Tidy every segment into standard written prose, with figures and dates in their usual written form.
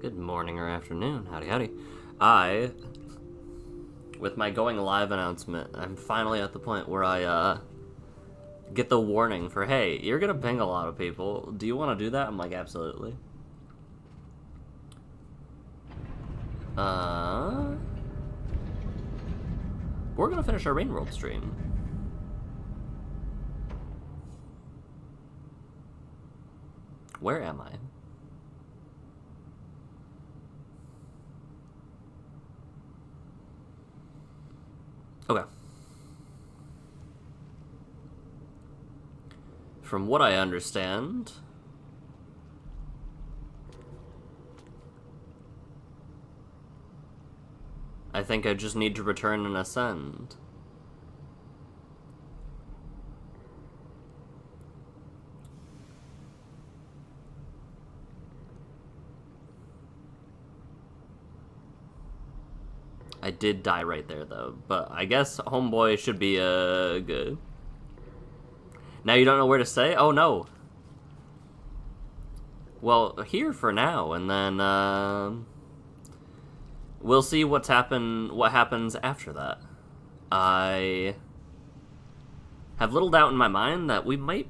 Good morning or afternoon. Howdy, howdy. With my going live announcement, I'm finally at the point where I get the warning for, hey, you're gonna ping a lot of people. Do you want to do that? I'm like, absolutely. We're gonna finish our Rain World stream. Where am I? Okay. From what I understand, I think I just need to return and ascend. I did die right there, though, but I guess homeboy should be, good. Now you don't know where to stay? Oh, no. Well, here for now, and then, we'll see what happens after that. I have little doubt in my mind that we might,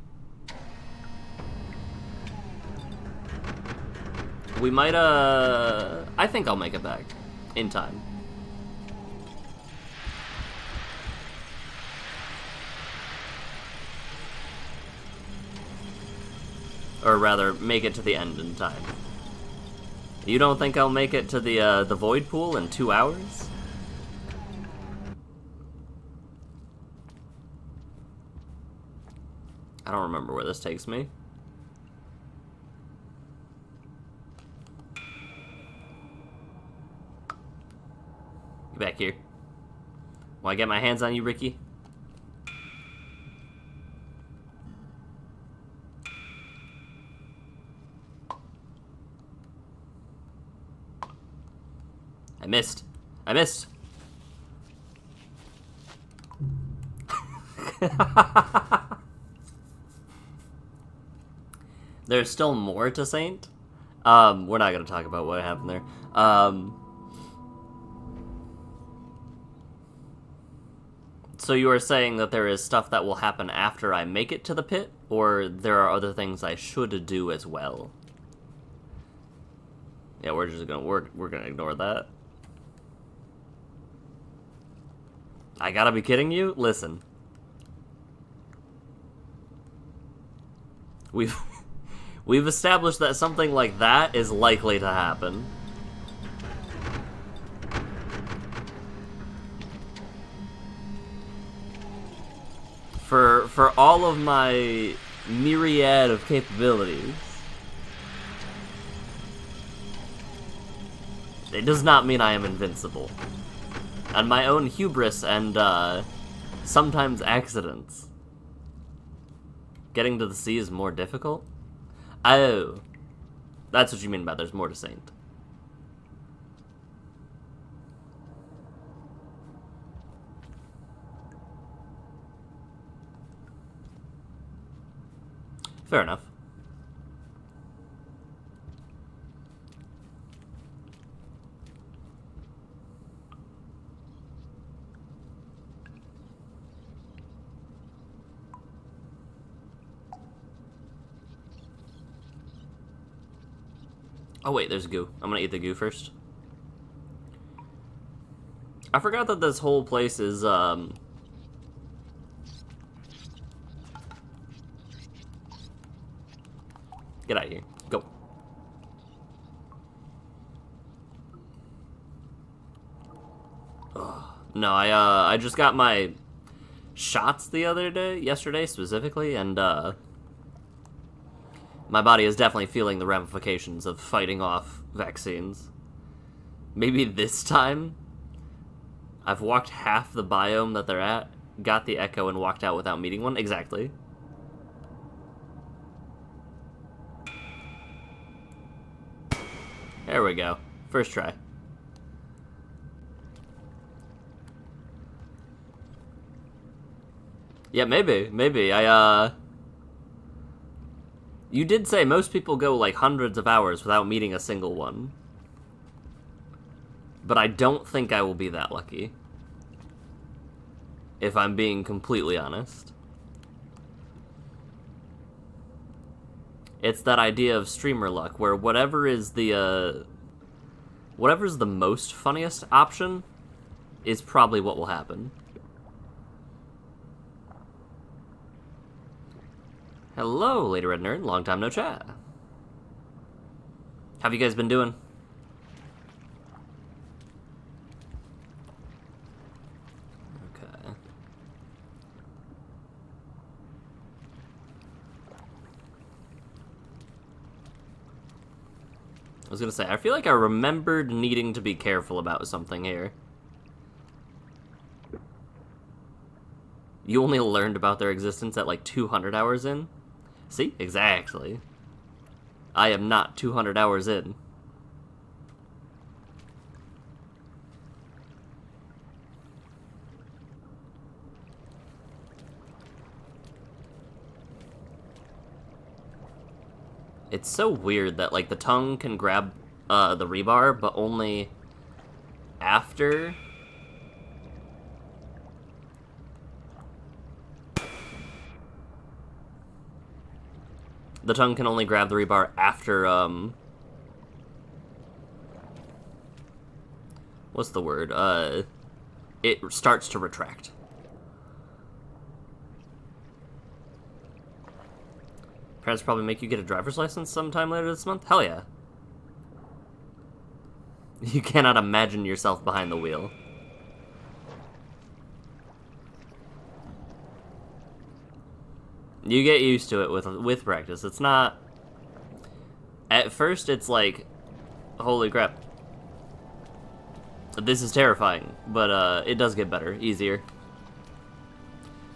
I think I'll make it back in time. Or rather, make it to the end in time. You don't think I'll make it to the void pool in 2 hours? I don't remember where this takes me. Get back here. Want to get my hands on you, Ricky? I missed. There's still more to Saint. We're not gonna talk about what happened there. So you are saying that there is stuff that will happen after I make it to the pit, or there are other things I should do as well? Yeah, we're gonna ignore that. I gotta be kidding you? Listen. We've established that something like that is likely to happen. For all of my myriad of capabilities, it does not mean I am invincible. And my own hubris and, sometimes accidents. Getting to the sea is more difficult? Oh. That's what you mean by there's more to Saint. Fair enough. Oh wait, there's goo. I'm gonna eat the goo first. I forgot that this whole place is, Get out of here. Go. Ugh. No, I just got my shots yesterday specifically, and, my body is definitely feeling the ramifications of fighting off vaccines. Maybe this time, I've walked half the biome that they're at, got the echo, and walked out without meeting one. Exactly. There we go. First try. Yeah, maybe. You did say most people go like hundreds of hours without meeting a single one. But I don't think I will be that lucky. If I'm being completely honest. It's that idea of streamer luck, where whatever's the most funniest option is probably what will happen. Hello, Lady Red Nerd. Long time no chat. How have you guys been doing? Okay. I was gonna say, I feel like I remembered needing to be careful about something here. You only learned about their existence at like 200 hours in? See? Exactly. I am not 200 hours in. It's so weird that, like, the tongue can grab the rebar, but only after... The tongue can only grab the rebar after, what's the word? It starts to retract. Parents probably make you get a driver's license sometime later this month? Hell yeah. You cannot imagine yourself behind the wheel. You get used to it with practice. It's not... At first, it's like, holy crap. This is terrifying, but it does get better, easier.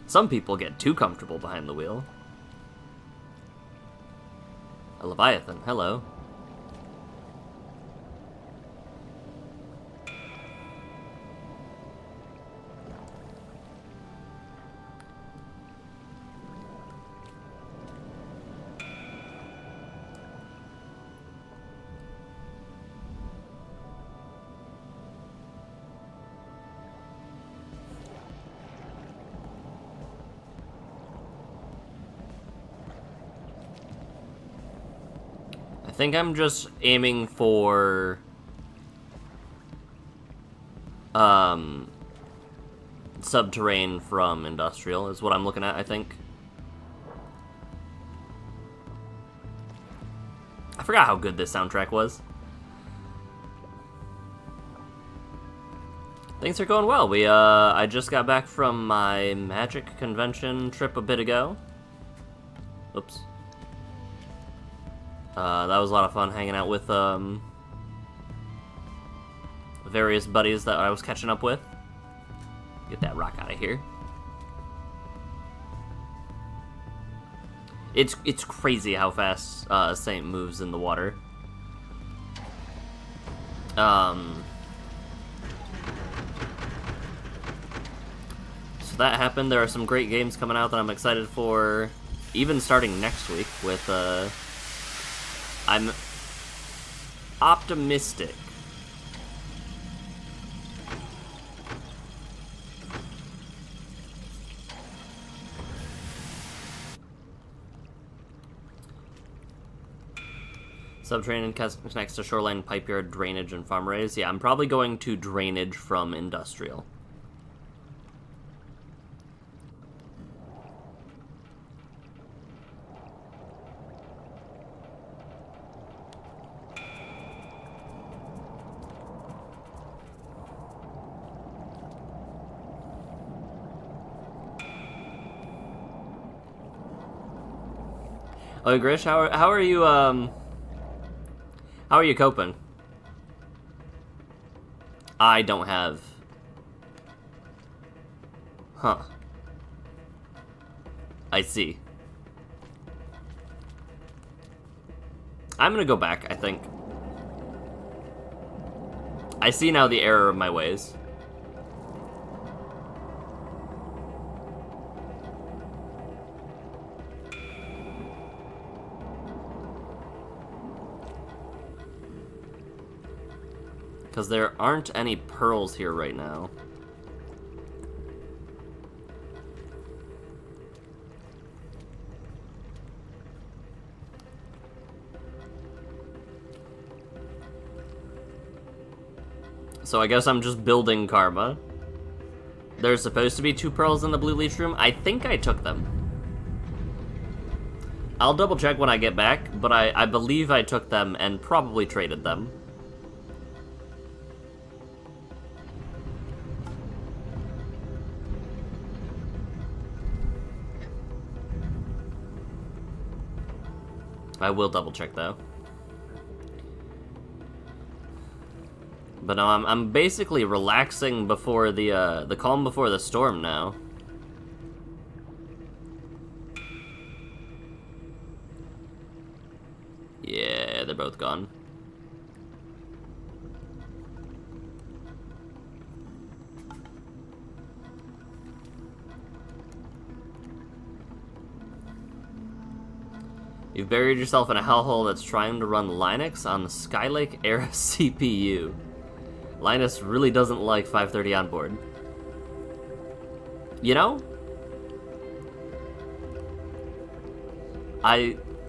Some people get too comfortable behind the wheel. A Leviathan, hello. I think I'm just aiming for subterrane from industrial is what I'm looking at, I think. I forgot how good this soundtrack was. Things are going well. I just got back from my Magic convention trip a bit ago. Oops. That was a lot of fun hanging out with various buddies that I was catching up with. Get that rock out of here. It's crazy how fast Saint moves in the water. So that happened. There are some great games coming out that I'm excited for, even starting next week with I'm optimistic. Subterranean connects to shoreline, pipe yard, drainage, and farm raise. Yeah, I'm probably going to drainage from industrial. Oh, Grish, how are you, how are you coping? I don't have... Huh. I see. I'm gonna go back, I think. I see now the error of my ways. Because there aren't any pearls here right now. So I guess I'm just building karma. There's supposed to be 2 pearls in the blue leech room. I think I took them. I'll double check when I get back, but I believe I took them and probably traded them. I will double check though. But no, I'm basically relaxing before the calm before the storm now. Yeah, they're both gone. You've buried yourself in a hellhole that's trying to run Linux on the Skylake era CPU. Linus really doesn't like 530 on board. You know?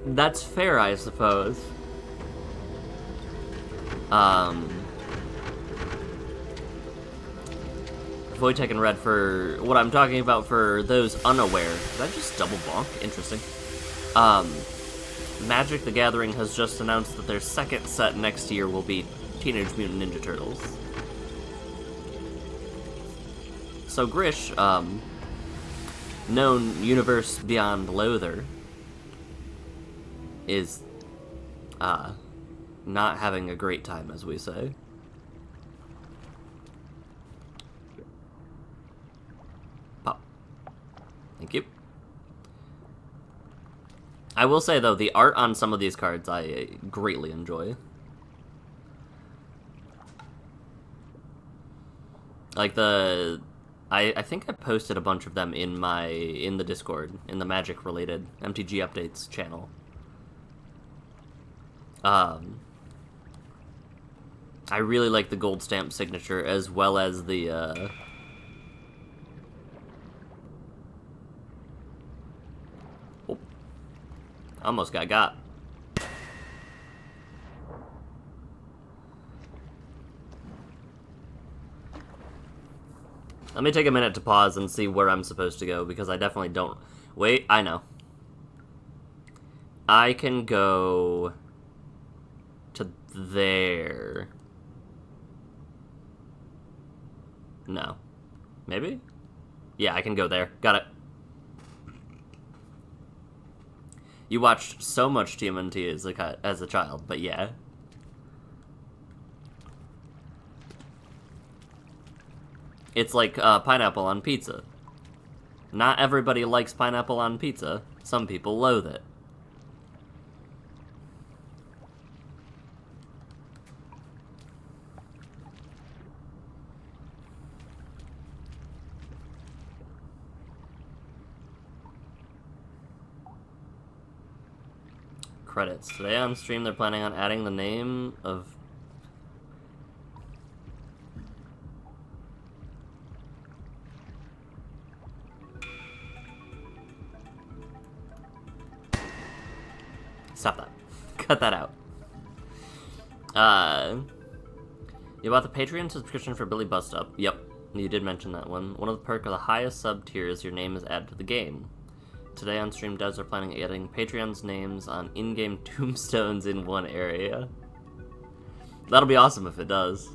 That's fair, I suppose. Wojtek and Red for what I'm talking about for those unaware. Did I just double bonk? Interesting. Magic the Gathering has just announced that their second set next year will be Teenage Mutant Ninja Turtles. So Grish, known Universe Beyond Loather, is, not having a great time, as we say. Pop. Thank you. I will say, though, the art on some of these cards I greatly enjoy. Like I think I posted a bunch of them in the Discord, in the Magic-related MTG Updates channel. I really like the gold stamp signature, as well as the, Oh. Almost got. Let me take a minute to pause and see where I'm supposed to go, because I definitely don't... Wait, I know. I can go to there. No. Maybe? Yeah, I can go there. Got it. You watched so much TMNT as a child, but yeah. It's like pineapple on pizza. Not everybody likes pineapple on pizza. Some people loathe it. Credits. Today on stream they're planning on adding the name of... Stop that. Cut that out. You bought the Patreon subscription for Billy Bust Up. Yep, you did mention that one. One of the perks of the highest sub tiers, your name is added to the game. Today on stream, devs are planning on adding Patreon's names on in-game tombstones in one area. That'll be awesome if it does.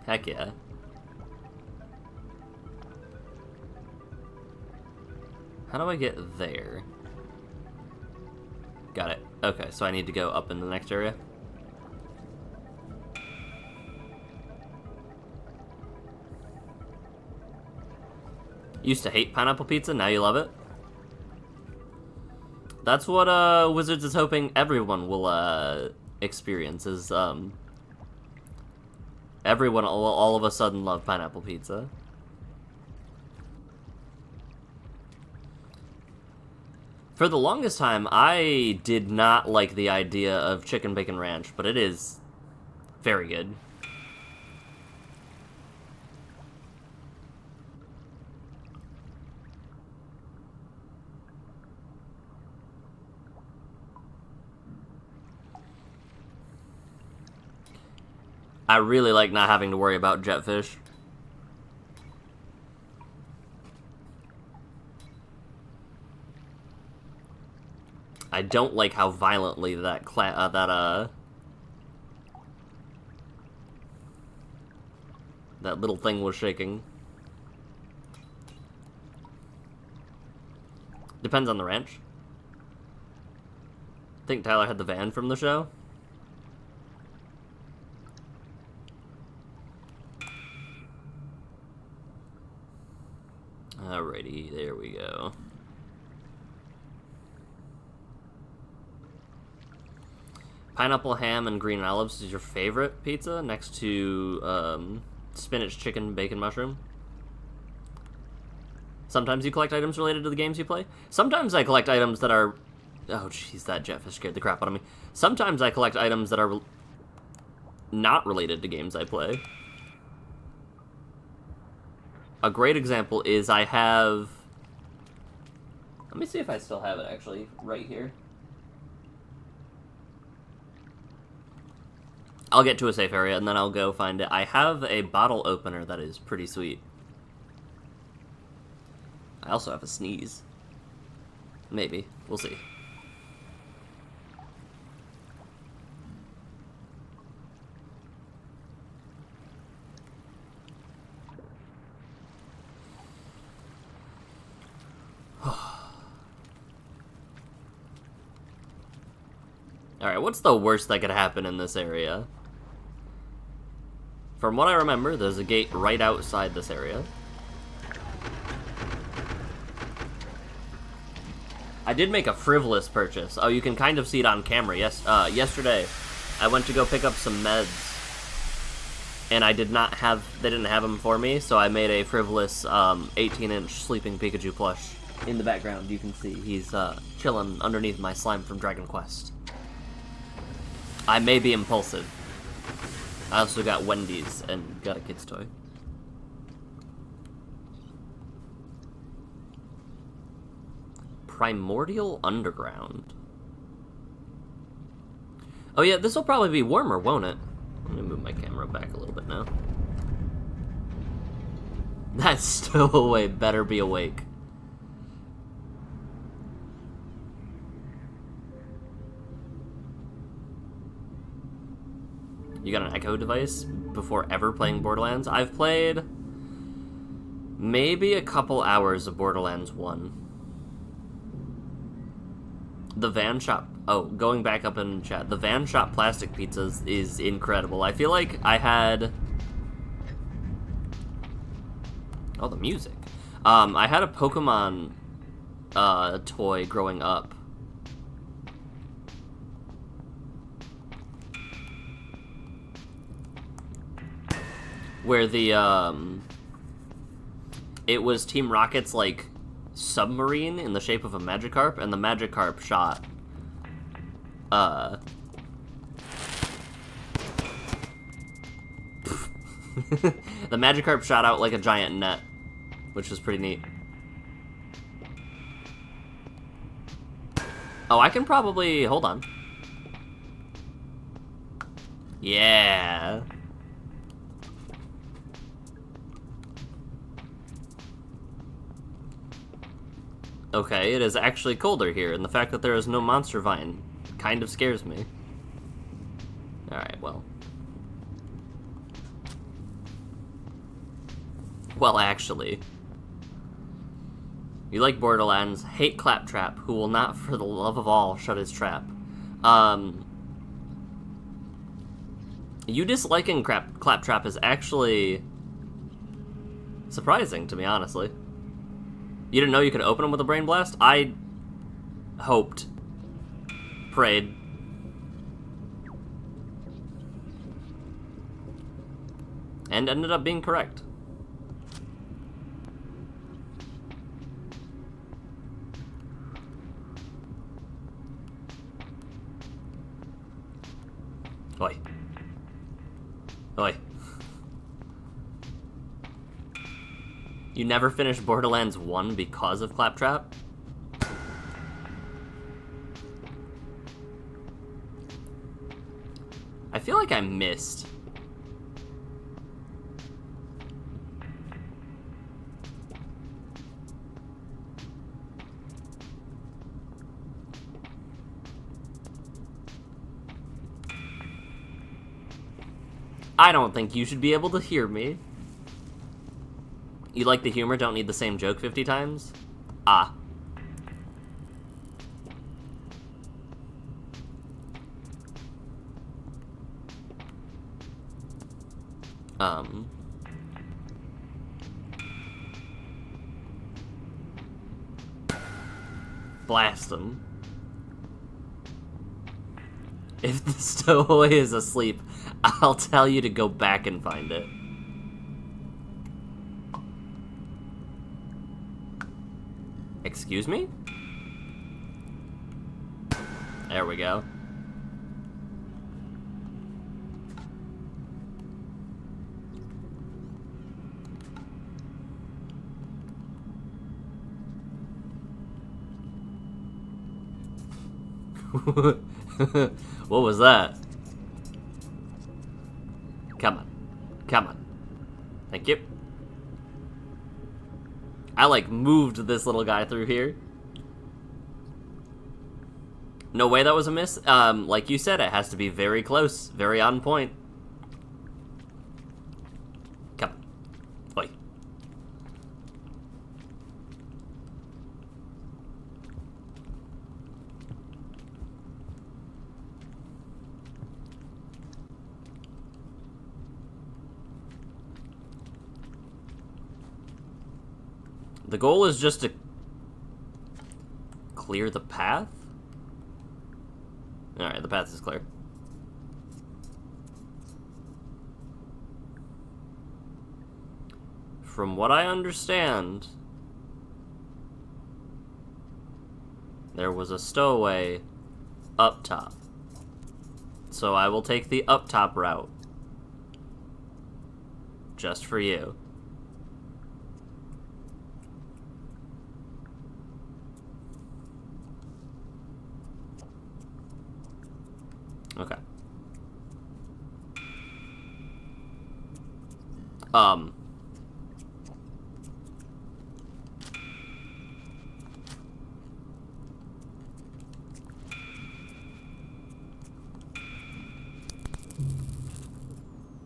Heck yeah. How do I get there? Got it. Okay, so I need to go up in the next area. Used to hate pineapple pizza, now you love it? That's what Wizards is hoping everyone will experience, is everyone will all of a sudden love pineapple pizza. For the longest time, I did not like the idea of chicken bacon ranch, but it is very good. I really like not having to worry about jetfish. I don't like how violently that little thing was shaking. Depends on the ranch. I think Tyler had the van from the show. Alrighty, there we go. Pineapple ham and green olives is your favorite pizza, next to spinach, chicken, bacon, mushroom. Sometimes you collect items related to the games you play. Sometimes I collect items that are... Oh, jeez, that jetfish scared the crap out of me. Sometimes I collect items that are not related to games I play. A great example is I have... Let me see if I still have it, actually, right here. I'll get to a safe area, and then I'll go find it. I have a bottle opener that is pretty sweet. I also have a sneeze. Maybe. We'll see. Alright, what's the worst that could happen in this area? From what I remember, there's a gate right outside this area. I did make a frivolous purchase. Oh, you can kind of see it on camera. Yes, yesterday, I went to go pick up some meds, and they didn't have them for me, so I made a frivolous 18-inch Sleeping Pikachu plush. In the background, you can see he's chilling underneath my slime from Dragon Quest. I may be impulsive. I also got Wendy's and got a kid's toy. Primordial Underground. Oh yeah, this will probably be warmer, won't it? Let me move my camera back a little bit now. That stowaway better be awake. You got an Echo device before ever playing Borderlands? I've played maybe a couple hours of Borderlands 1. The Van Shop... Oh, going back up in chat. The Van Shop plastic pizzas is incredible. I feel like I had... Oh, the music. I had a Pokemon toy growing up. Where the, it was Team Rocket's, like, submarine in the shape of a Magikarp, and the Magikarp shot, the Magikarp shot out like a giant net, which was pretty neat. Oh, I can probably... Hold on. Yeah... Okay, it is actually colder here, and the fact that there is no monster vine kind of scares me. Alright, well. Well, actually. You like Borderlands, hate Claptrap, who will not, for the love of all, shut his trap. You disliking Claptrap is actually surprising to me, honestly. You didn't know you could open them with a Brain Blast? I hoped. Prayed. And ended up being correct. Oi. Oi. You never finished Borderlands 1 because of Claptrap? I feel like I missed. I don't think you should be able to hear me. You like the humor, don't need the same joke 50 times? Ah. Blast him. If the stowaway is asleep, I'll tell you to go back and find it. Excuse me? There we go. What was that? Come on. Come on. Thank you. I, like, moved this little guy through here. No way that was a miss. Like you said, it has to be very close. Very on point. Come on. Oi. The goal is just to clear the path? Alright, the path is clear. From what I understand, there was a stowaway up top. So I will take the up top route. Just for you. Okay.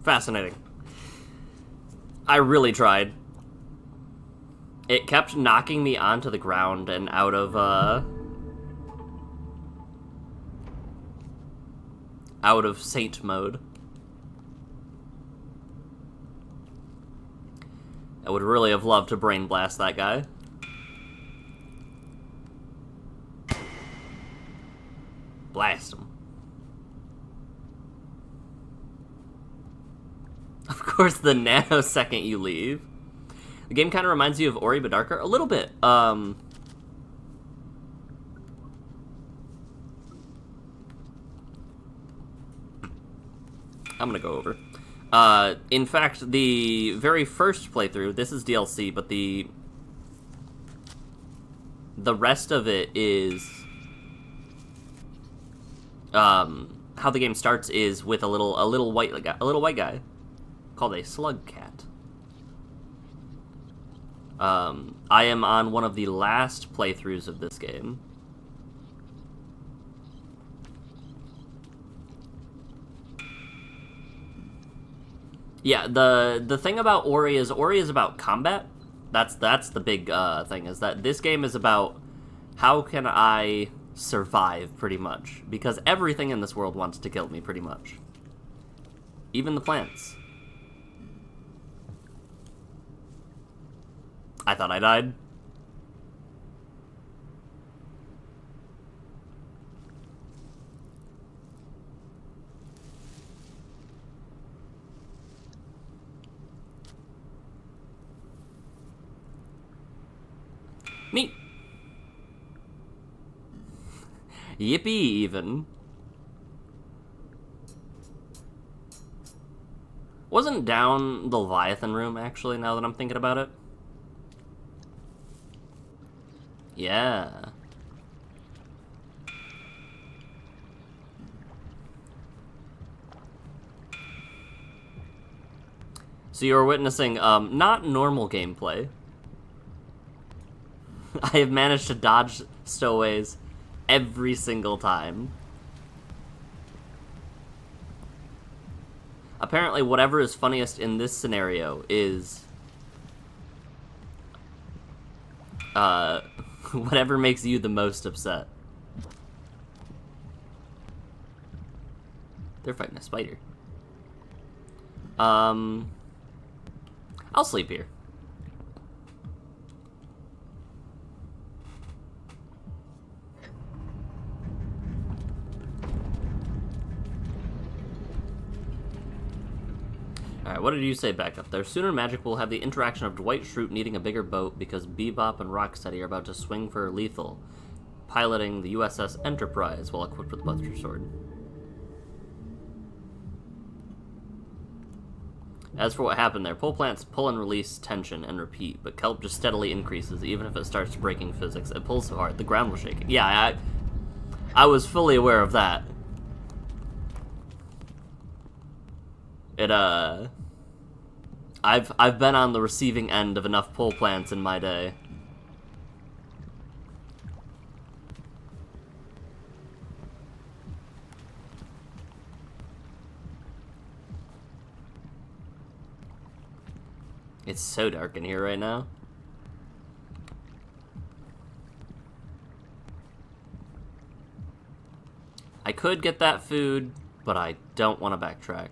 Fascinating. I really tried. It kept knocking me onto the ground and out of Saint mode. I would really have loved to brain blast that guy. Blast him. Of course, the nanosecond you leave. The game kind of reminds you of Ori but darker. A little bit. I'm gonna go over. In fact, the very first playthrough, this is DLC, but the rest of it is how the game starts is with a little white guy called a slug cat. I am on one of the last playthroughs of this game. Yeah, the thing about Ori is about combat. That's the big thing, is that this game is about how can I survive, pretty much. Because everything in this world wants to kill me, pretty much. Even the plants. I thought I died. Neat. Yippee, even. Wasn't down the Leviathan room, actually, now that I'm thinking about it? Yeah. So you are witnessing, not normal gameplay. I have managed to dodge stowaways every single time. Apparently, whatever is funniest in this scenario is... whatever makes you the most upset. They're fighting a spider. I'll sleep here. Alright, what did you say back up there? Sooner Magic will have the interaction of Dwight Schrute needing a bigger boat because Bebop and Rocksteady are about to swing for Lethal, piloting the USS Enterprise while equipped with the Buster Sword. As for what happened there, pole plants pull and release tension and repeat, but kelp just steadily increases, even if it starts breaking physics. It pulls so hard, the ground will shake. Yeah, I was fully aware of that. I've been on the receiving end of enough pole plants in my day. It's so dark in here right now. I could get that food, but I don't want to backtrack.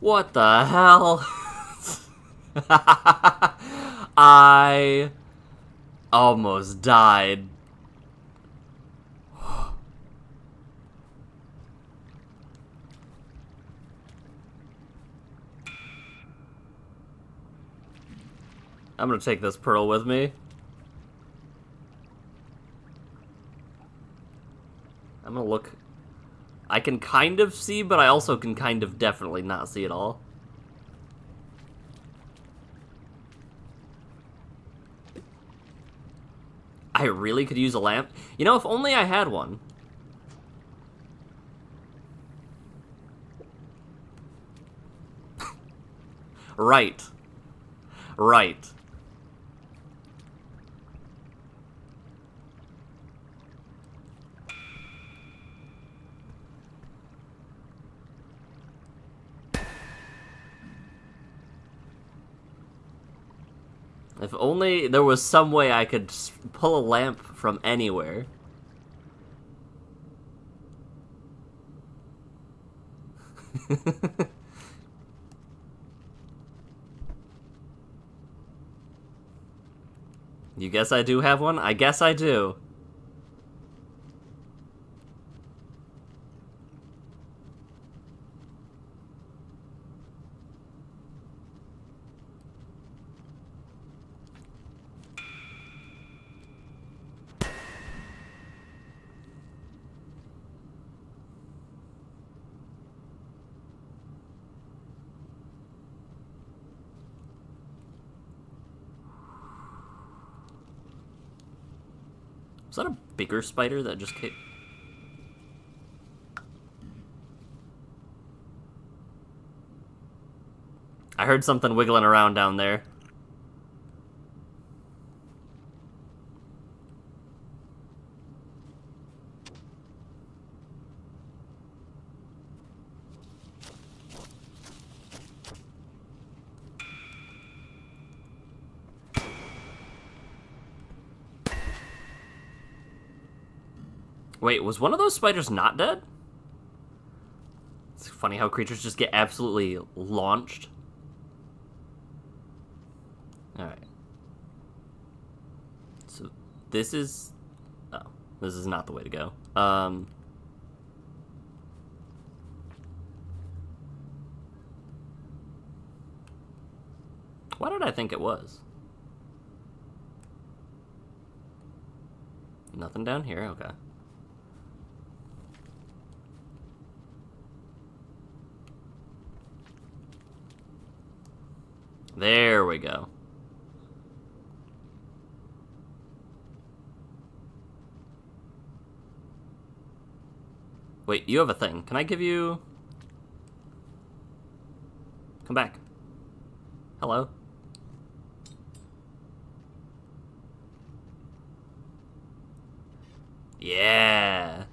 What the hell? I almost died. I'm gonna take this pearl with me. I'm gonna look. I can kind of see, but I also can kind of definitely not see at all. I really could use a lamp. You know, if only I had one. Right. Right. If only there was some way I could pull a lamp from anywhere. You guess I do have one? I guess I do. Was that a bigger spider that just came? I heard something wiggling around down there. Wait, was one of those spiders not dead? It's funny how creatures just get absolutely launched. Alright. So, this is... Oh, this is not the way to go. Why did I think it was? Nothing down here, okay. There we go. Wait, you have a thing. Can I give you... Come back. Hello? Yeah.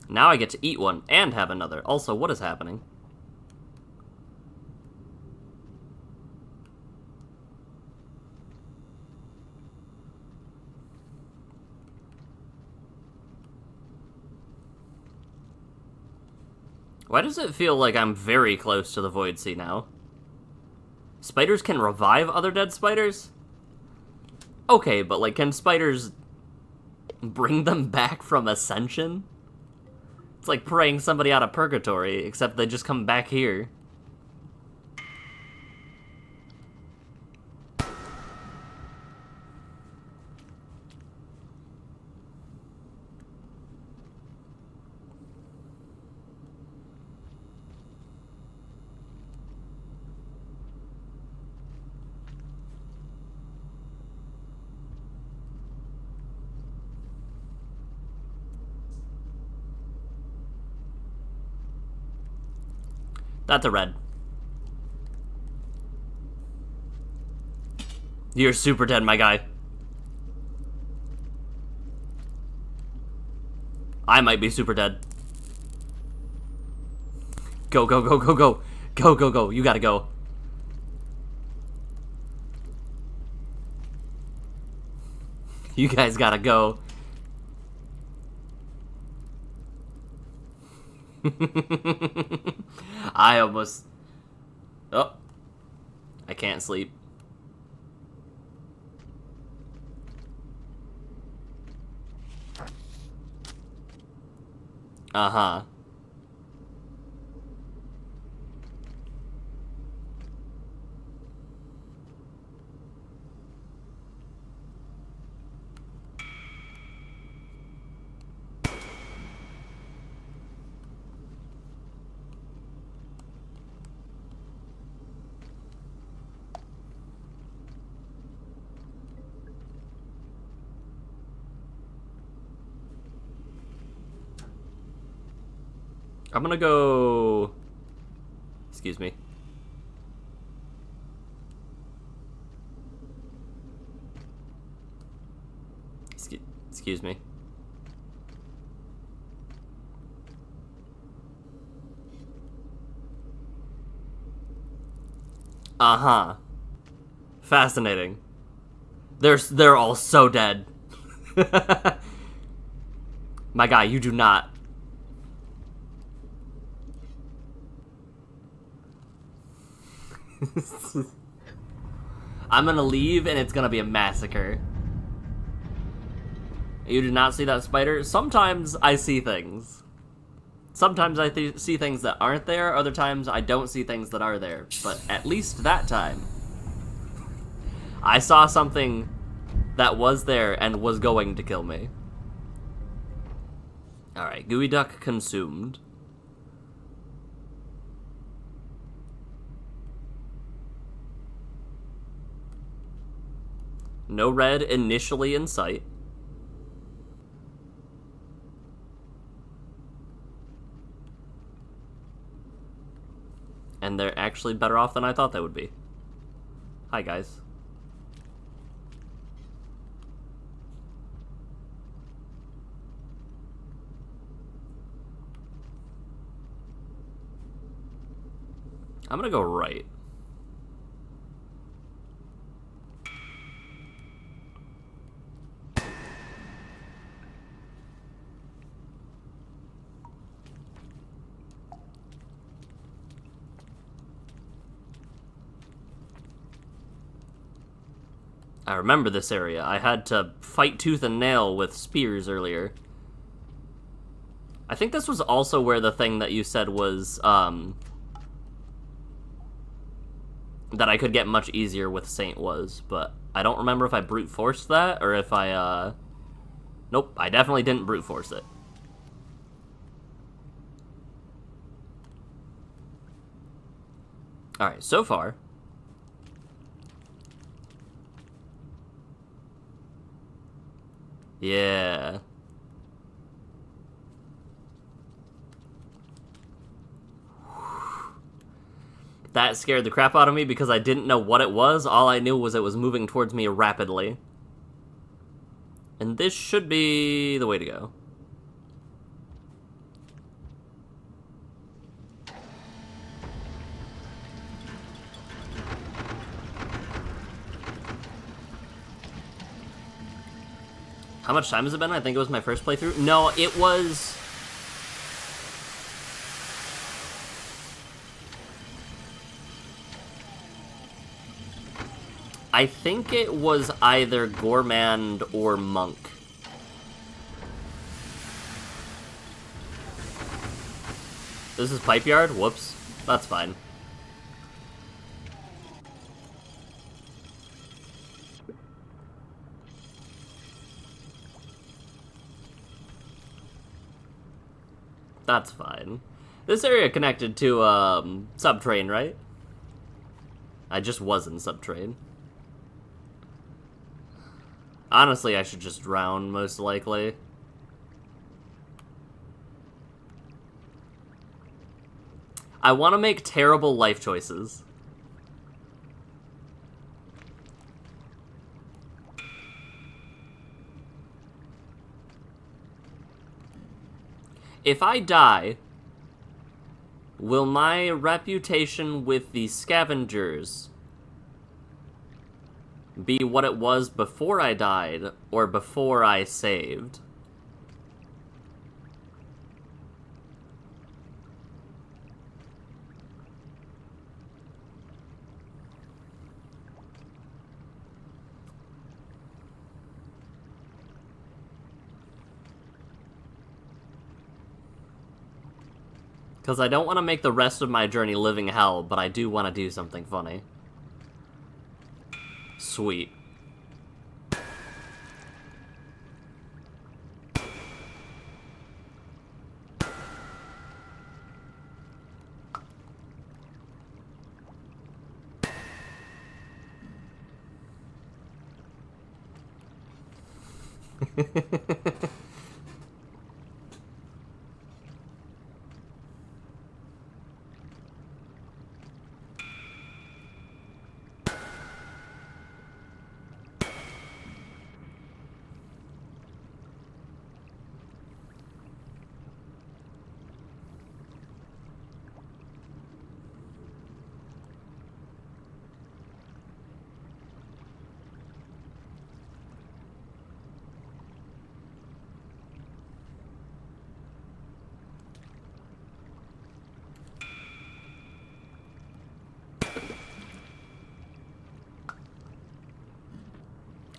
Now I get to eat one and have another. Also, what is happening? Why does it feel like I'm very close to the Void Sea now? Spiders can revive other dead spiders? Okay, but like, can spiders bring them back from Ascension? It's like praying somebody out of purgatory, except they just come back here. That's a red. You're super dead, my guy. I might be super dead. Go, go, go, go, go. Go, go, go. You gotta go. You guys gotta go. I almost... Oh. I can't sleep. Uh-huh. I'm gonna go... Excuse me. Excuse me. Uh-huh. Fascinating. They're all so dead. My guy, you do not. I'm gonna leave and it's gonna be a massacre. You did not see that spider? Sometimes I see things. Sometimes I see things that aren't there, other times I don't see things that are there. But at least that time, I saw something that was there and was going to kill me. Alright, Gooey Duck consumed. No red initially in sight. And they're actually better off than I thought they would be. Hi, guys. I'm gonna go right. I remember this area. I had to fight tooth and nail with spears earlier. I think this was also where the thing that you said was, that I could get much easier with Saint was, but I don't remember if I brute forced that, or if I, Nope, I definitely didn't brute force it. Alright, so far. Yeah. That scared the crap out of me because I didn't know what it was. All I knew was it was moving towards me rapidly. And this should be the way to go. How much time has it been? I think it was my first playthrough. No, it was... I think it was either Gourmand or Monk. This is Pipe Yard? Whoops. That's fine. That's fine. This area connected to, Subtrain, right? I just was in Subtrain. Honestly, I should just drown, most likely. I want to make terrible life choices. If I die, will my reputation with the scavengers be what it was before I died, or before I saved? Because I don't want to make the rest of my journey living hell, but I do want to do something funny. Sweet.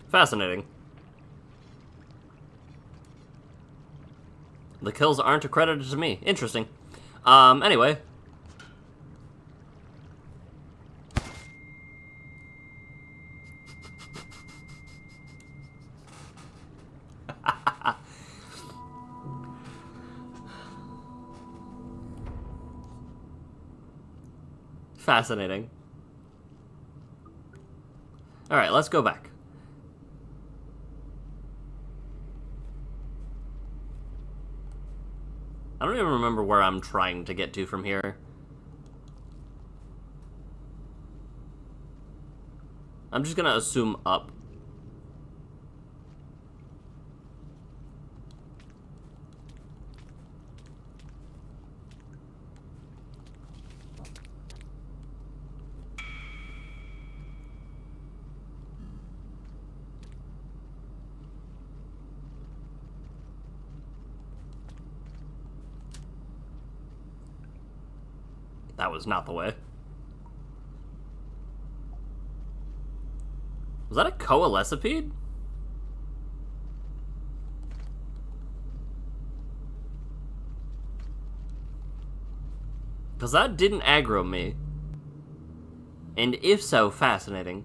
Fascinating. The kills aren't accredited to me. Interesting. Anyway. Fascinating. Alright, let's go back. I don't even remember where I'm trying to get to from here. I'm just gonna assume up. That was not the way. Was that a coalescipede? Because that didn't aggro me. And if so, fascinating.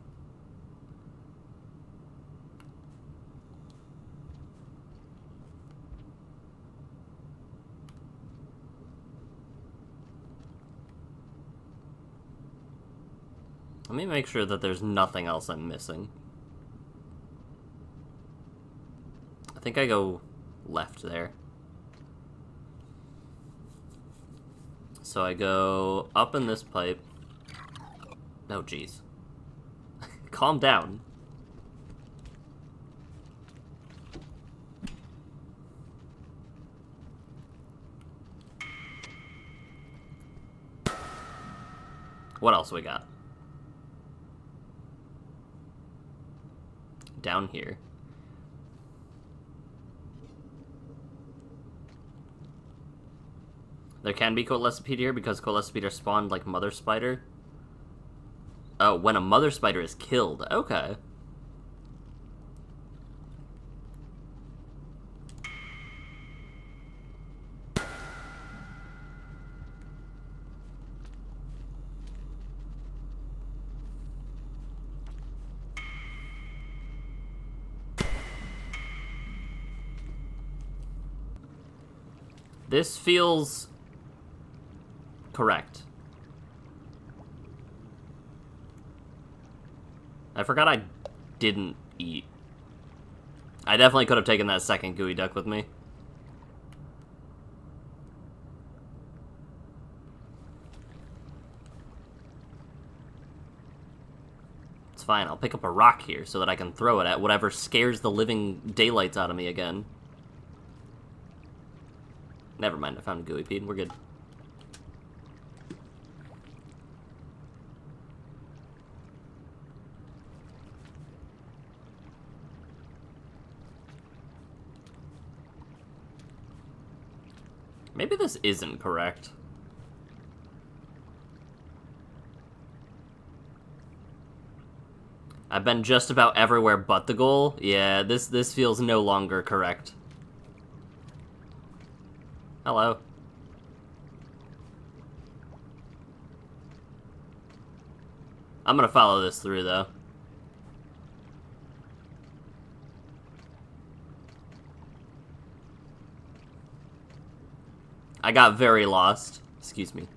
Let me make sure that there's nothing else I'm missing. I think I go left there. So I go up in this pipe. Oh, jeez. Calm down. What else we got? Down here. There can be Coelescipede here because Coelescipede are spawned like mother spider. Oh, when a mother spider is killed. Okay. This feels correct. I forgot I didn't eat. I definitely could have taken that second gooey duck with me. It's fine, I'll pick up a rock here so that I can throw it at whatever scares the living daylights out of me again. Never mind, I found a gooey pede. We're good. Maybe this isn't correct. I've been just about everywhere but the goal. Yeah, this feels no longer correct. Hello. I'm gonna follow this through, though. I got very lost. Excuse me.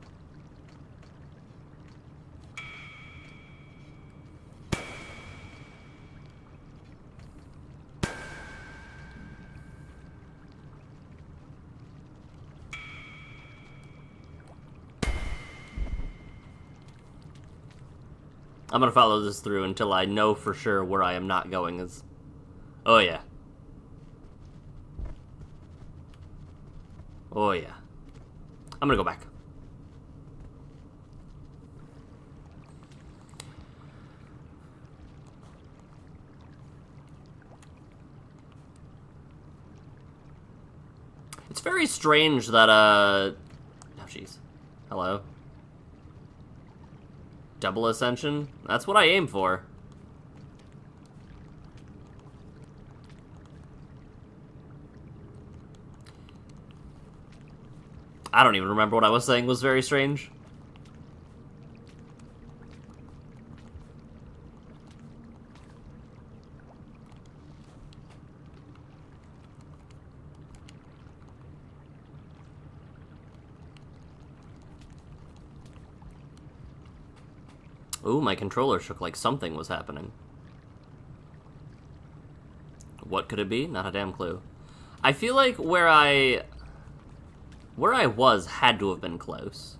I'm gonna follow this through until I know for sure where I am not going is... Oh, yeah. Oh, yeah. I'm gonna go back. It's very strange that, oh, jeez. Hello? Double ascension? That's what I aim for. I don't even remember what I was saying was very strange. Ooh, my controller shook like something was happening. What could it be? Not a damn clue. I feel like where I was had to have been close.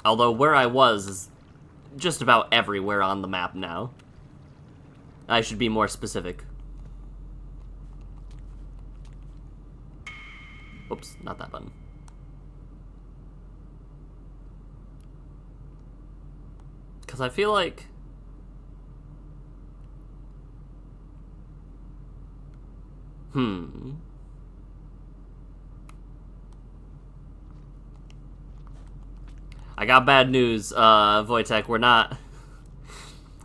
Although where I was is just about everywhere on the map now. I should be more specific. Oops, not that button. Because I feel like... I got bad news, Wojtek, we're not...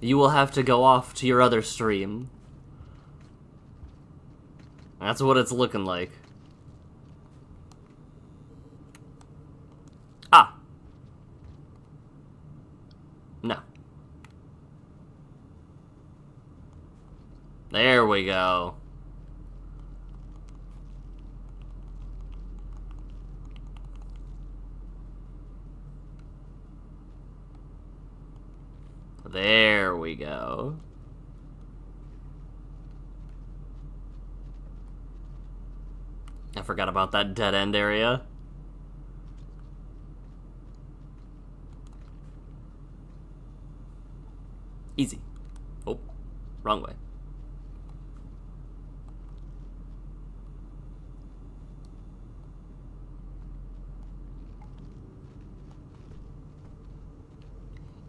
You will have to go off to your other stream. That's what it's looking like. Ah! No. There we go. There we go. I forgot about that dead end area. Easy. Oh, wrong way.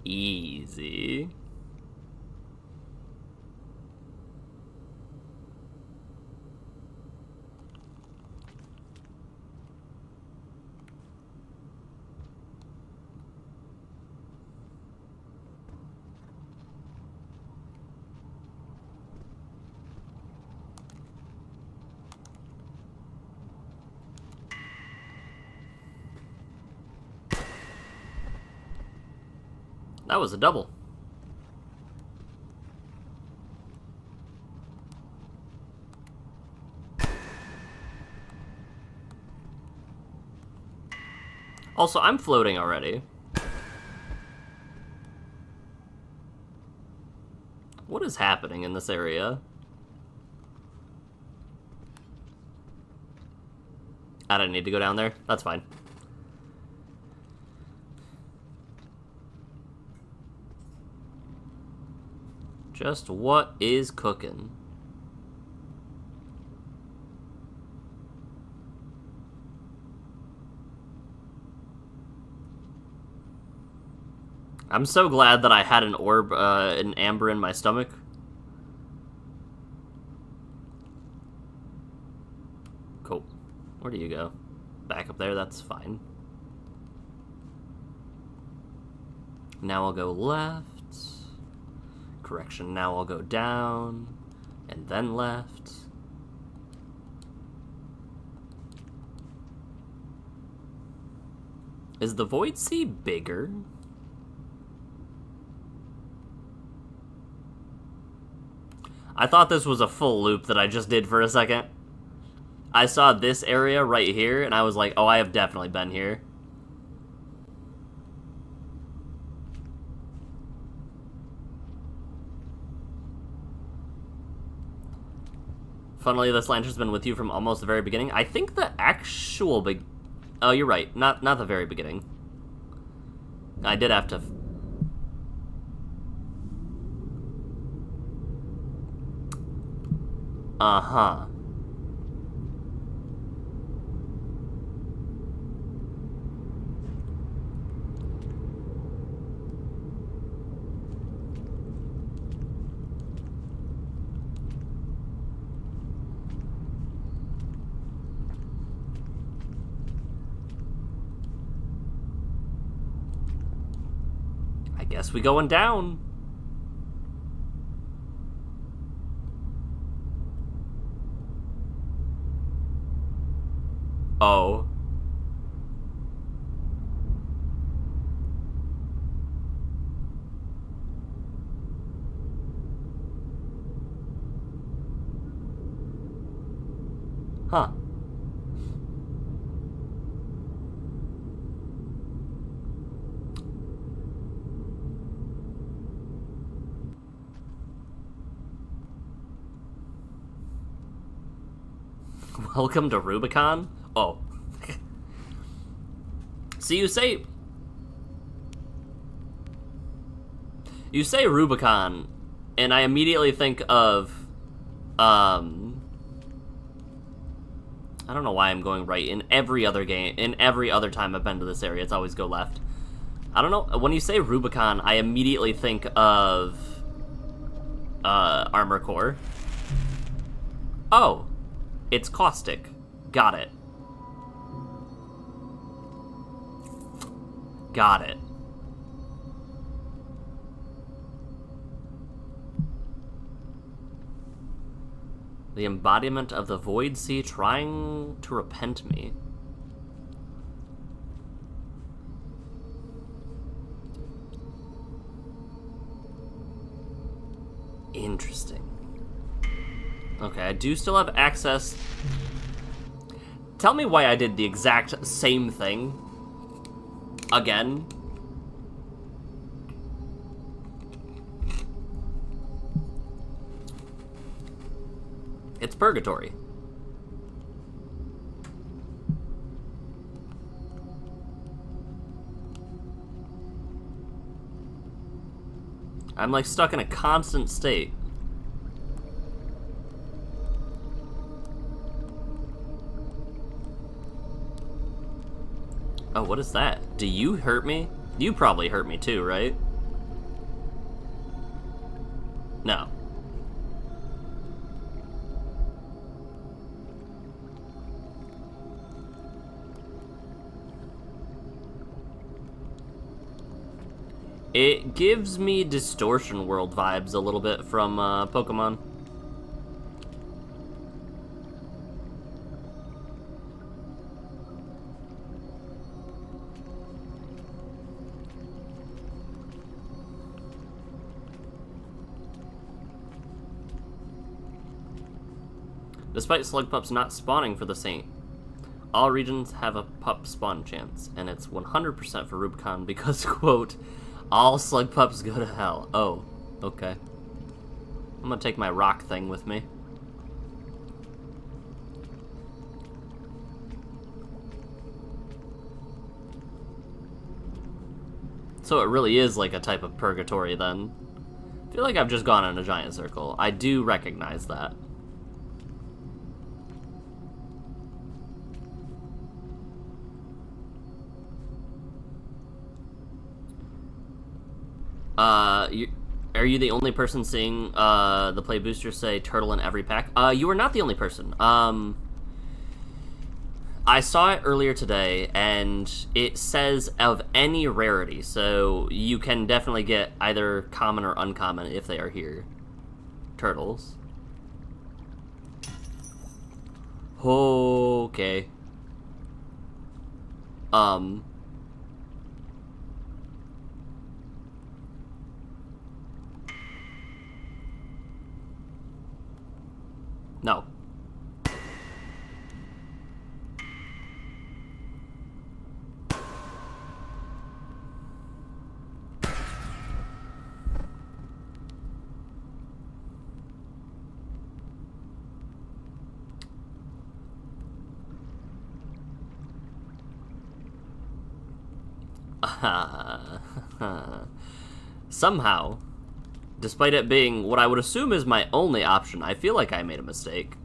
Easy. That was a double. Also, I'm floating already. What is happening in this area? I don't need to go down there. That's fine. Just what is cooking? I'm so glad that I had an orb, an amber in my stomach. Cool. Where do you go? Back up there, that's fine. Now I'll go left. Correction, now I'll go down, and then left. Is the Void Sea bigger? I thought this was a full loop that I just did for a second. I saw this area right here, and I was like, oh, I have definitely been here. Funnily, this lantern's been with you from almost the very beginning. I think the actual Oh, you're right. Not the very beginning. I did have to... Uh-huh. I guess we going down. Oh. Huh. Welcome to Rubicon? Oh. So you say Rubicon, and I immediately think of, I don't know why I'm going right. In every other game, in every other time I've been to this area, it's always go left. I don't know, when you say Rubicon, I immediately think of, Armor Core. Oh. It's caustic. Got it. Got it. The embodiment of the Void Sea trying to repent me. Interesting. Okay, I do still have access. Tell me why I did the exact same thing again. It's purgatory. I'm like stuck in a constant state. Oh, what is that? Do you hurt me? You probably hurt me too, right? No. It gives me Distortion World vibes a little bit from Pokemon. Despite Slugpups not spawning for the Saint, all regions have a pup spawn chance, and it's 100% for Rubicon because, quote, all Slugpups go to hell. Oh, okay. I'm gonna take my rock thing with me. So it really is like a type of purgatory then. I feel like I've just gone in a giant circle. I do recognize that. Are you the only person seeing the play booster say turtle in every pack? You are not the only person. I saw it earlier today, and it says of any rarity, so you can definitely get either common or uncommon if they are here. Turtles. Okay. No. Somehow, despite it being what I would assume is my only option, I feel like I made a mistake.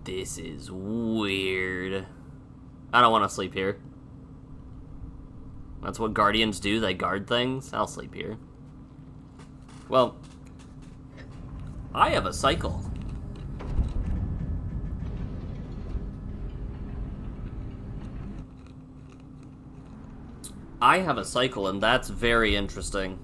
This is weird. I don't want to sleep here. That's what Guardians do, they guard things. I'll sleep here. Well, I have a cycle. I have a cycle, and that's very interesting.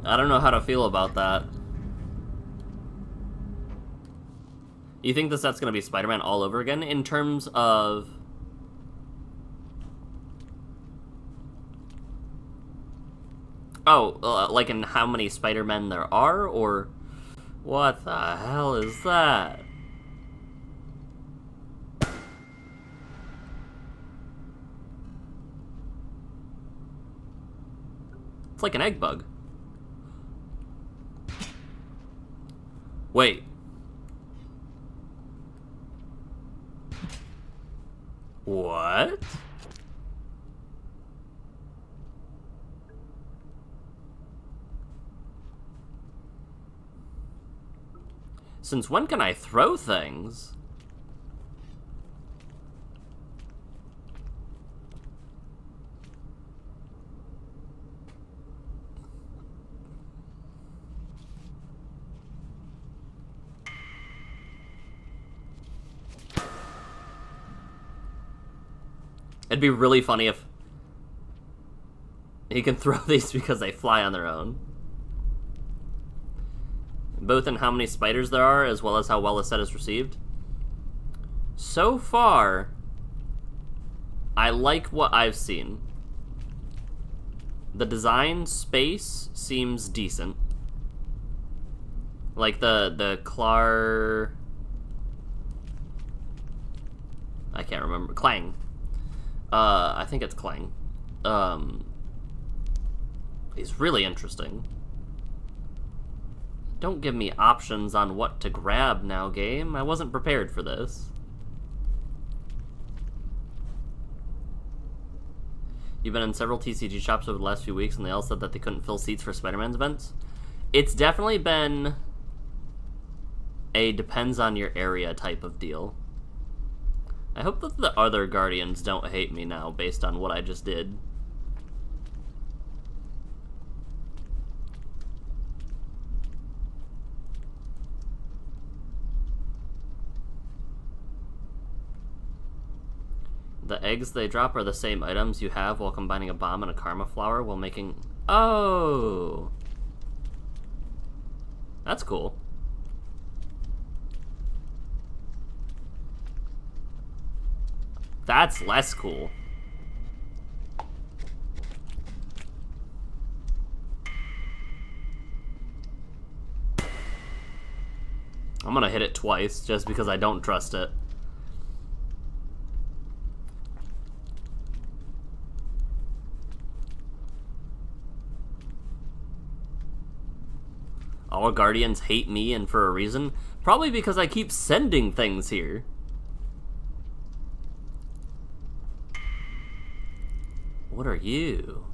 I don't know how to feel about that. You think the set's gonna be Spider-Man all over again in terms of... Oh, like in how many Spider-Men there are, or... What the hell is that? It's like an egg bug. Wait. What? Since when can I throw things? It'd be really funny if he can throw these because they fly on their own. Both in how many spiders there are, as well as how well the set is received. So far, I like what I've seen. The design space seems decent. Like the Clar... I can't remember. Clang. I think it's Clang. Is really interesting. Don't give me options on what to grab now, game. I wasn't prepared for this. You've been in several TCG shops over the last few weeks, and they all said that they couldn't fill seats for Spider-Man's events. It's definitely been a depends on your area type of deal. I hope that the other Guardians don't hate me now based on what I just did. The eggs they drop are the same items you have while combining a bomb and a karma flower while making... Oh! That's cool. That's less cool. I'm gonna hit it twice just because I don't trust it. All Guardians hate me, and for a reason. Probably because I keep sending things here. What are you?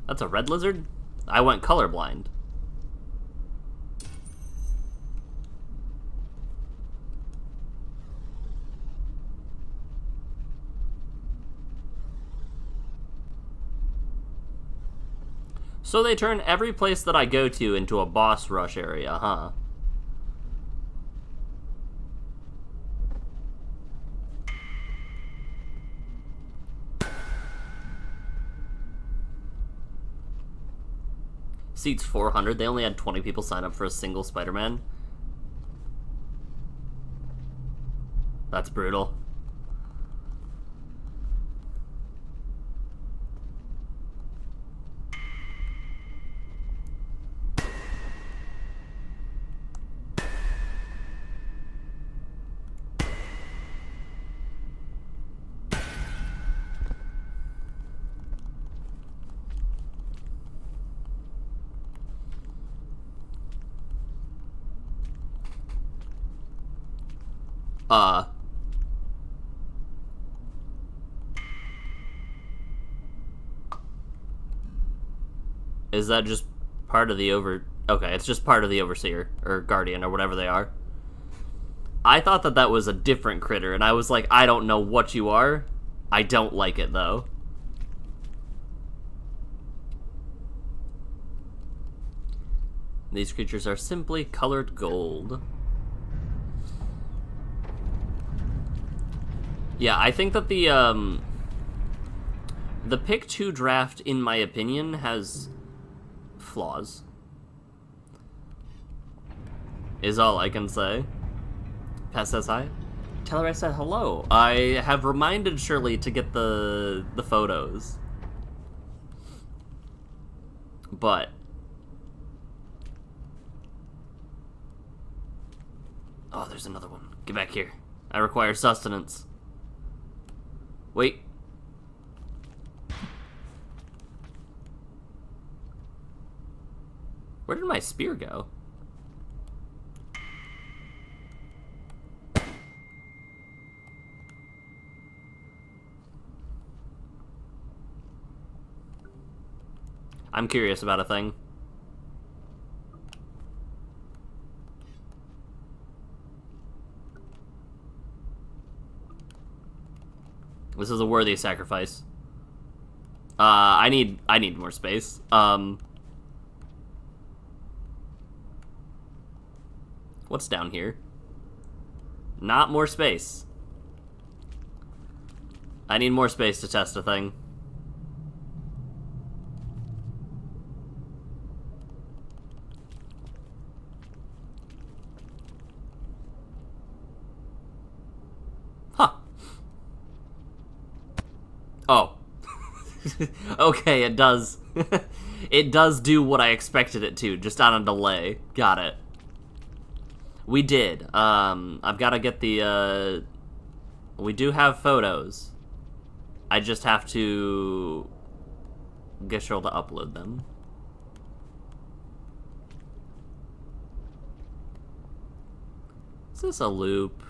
That's a red lizard? I went colorblind. So they turn every place that I go to into a boss rush area, huh? Seats 400. They only had 20 people sign up for a single Spider-Man. That's brutal. Is that just part of the Okay, it's just part of the Overseer, or Guardian, or whatever they are. I thought that that was a different critter, and I was like, I don't know what you are. I don't like it, though. These creatures are simply colored gold. Yeah, I think that the pick 2 draft, in my opinion, has flaws. Is all I can say. Pat says hi. Tell her I said hello. I have reminded Shirley to get the photos. But oh, there's another one. Get back here. I require sustenance. Wait. Where did my spear go? I'm curious about a thing. This is a worthy sacrifice. I need more space. What's down here? Not more space. I need more space to test a thing. Huh. Okay, it does. It does do what I expected it to, just on a delay. Got it. We did. I've got to get the, we do have photos. I just have to get Cheryl to upload them. Is this a loop?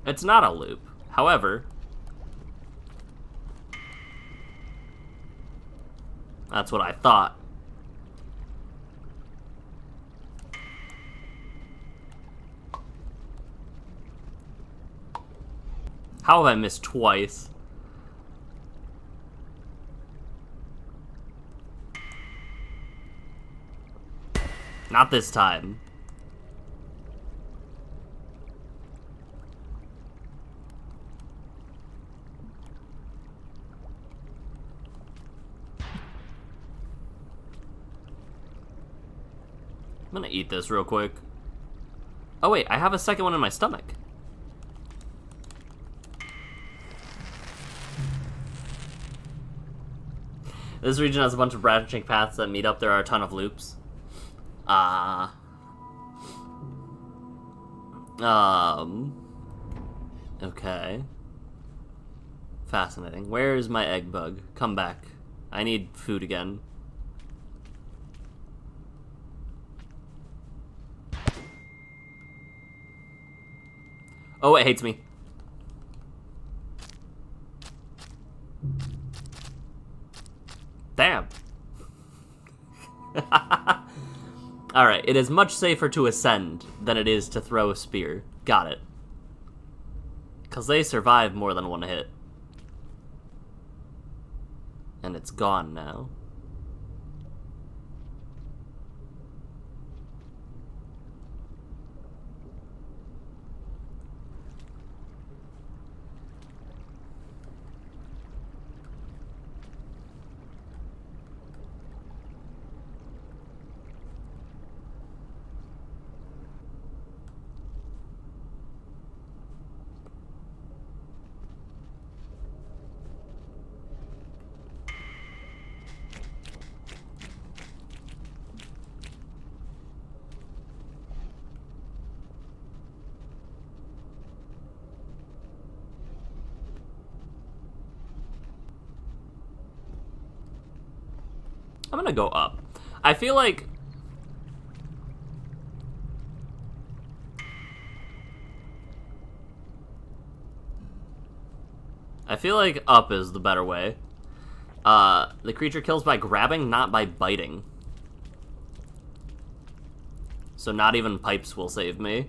It's not a loop. However, that's what I thought. How have I missed twice? Not this time. I'm gonna eat this real quick. Oh wait, I have a second one in my stomach. This region has a bunch of branching paths that meet up. There are a ton of loops. Okay. Fascinating. Where is my egg bug? Come back. I need food again. Oh, it hates me. Damn. Alright, it is much safer to ascend than it is to throw a spear. Got it. Because they survive more than one hit. And it's gone now. I'm gonna go up. I feel like... up is the better way. The creature kills by grabbing, not by biting. So not even pipes will save me.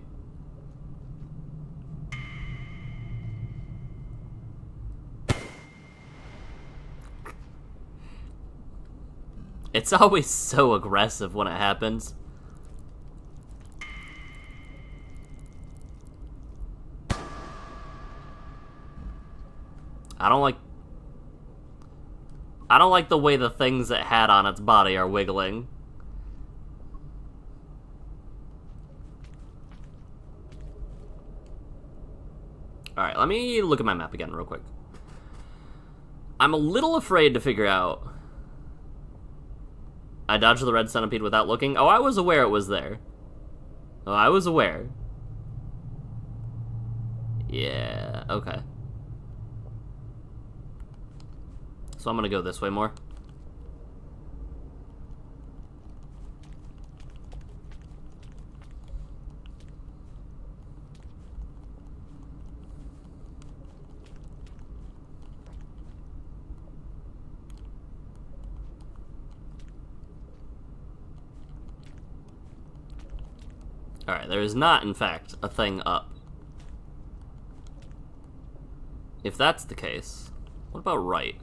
It's always so aggressive when it happens. I don't like the way the things it had on its body are wiggling. Alright, let me look at my map again real quick. I'm a little afraid to figure out... I dodged the red centipede without looking. Oh, I was aware it was there. Oh, I was aware. Yeah, okay. So I'm gonna go this way more. Alright, there is not, in fact, a thing up. If that's the case, what about right?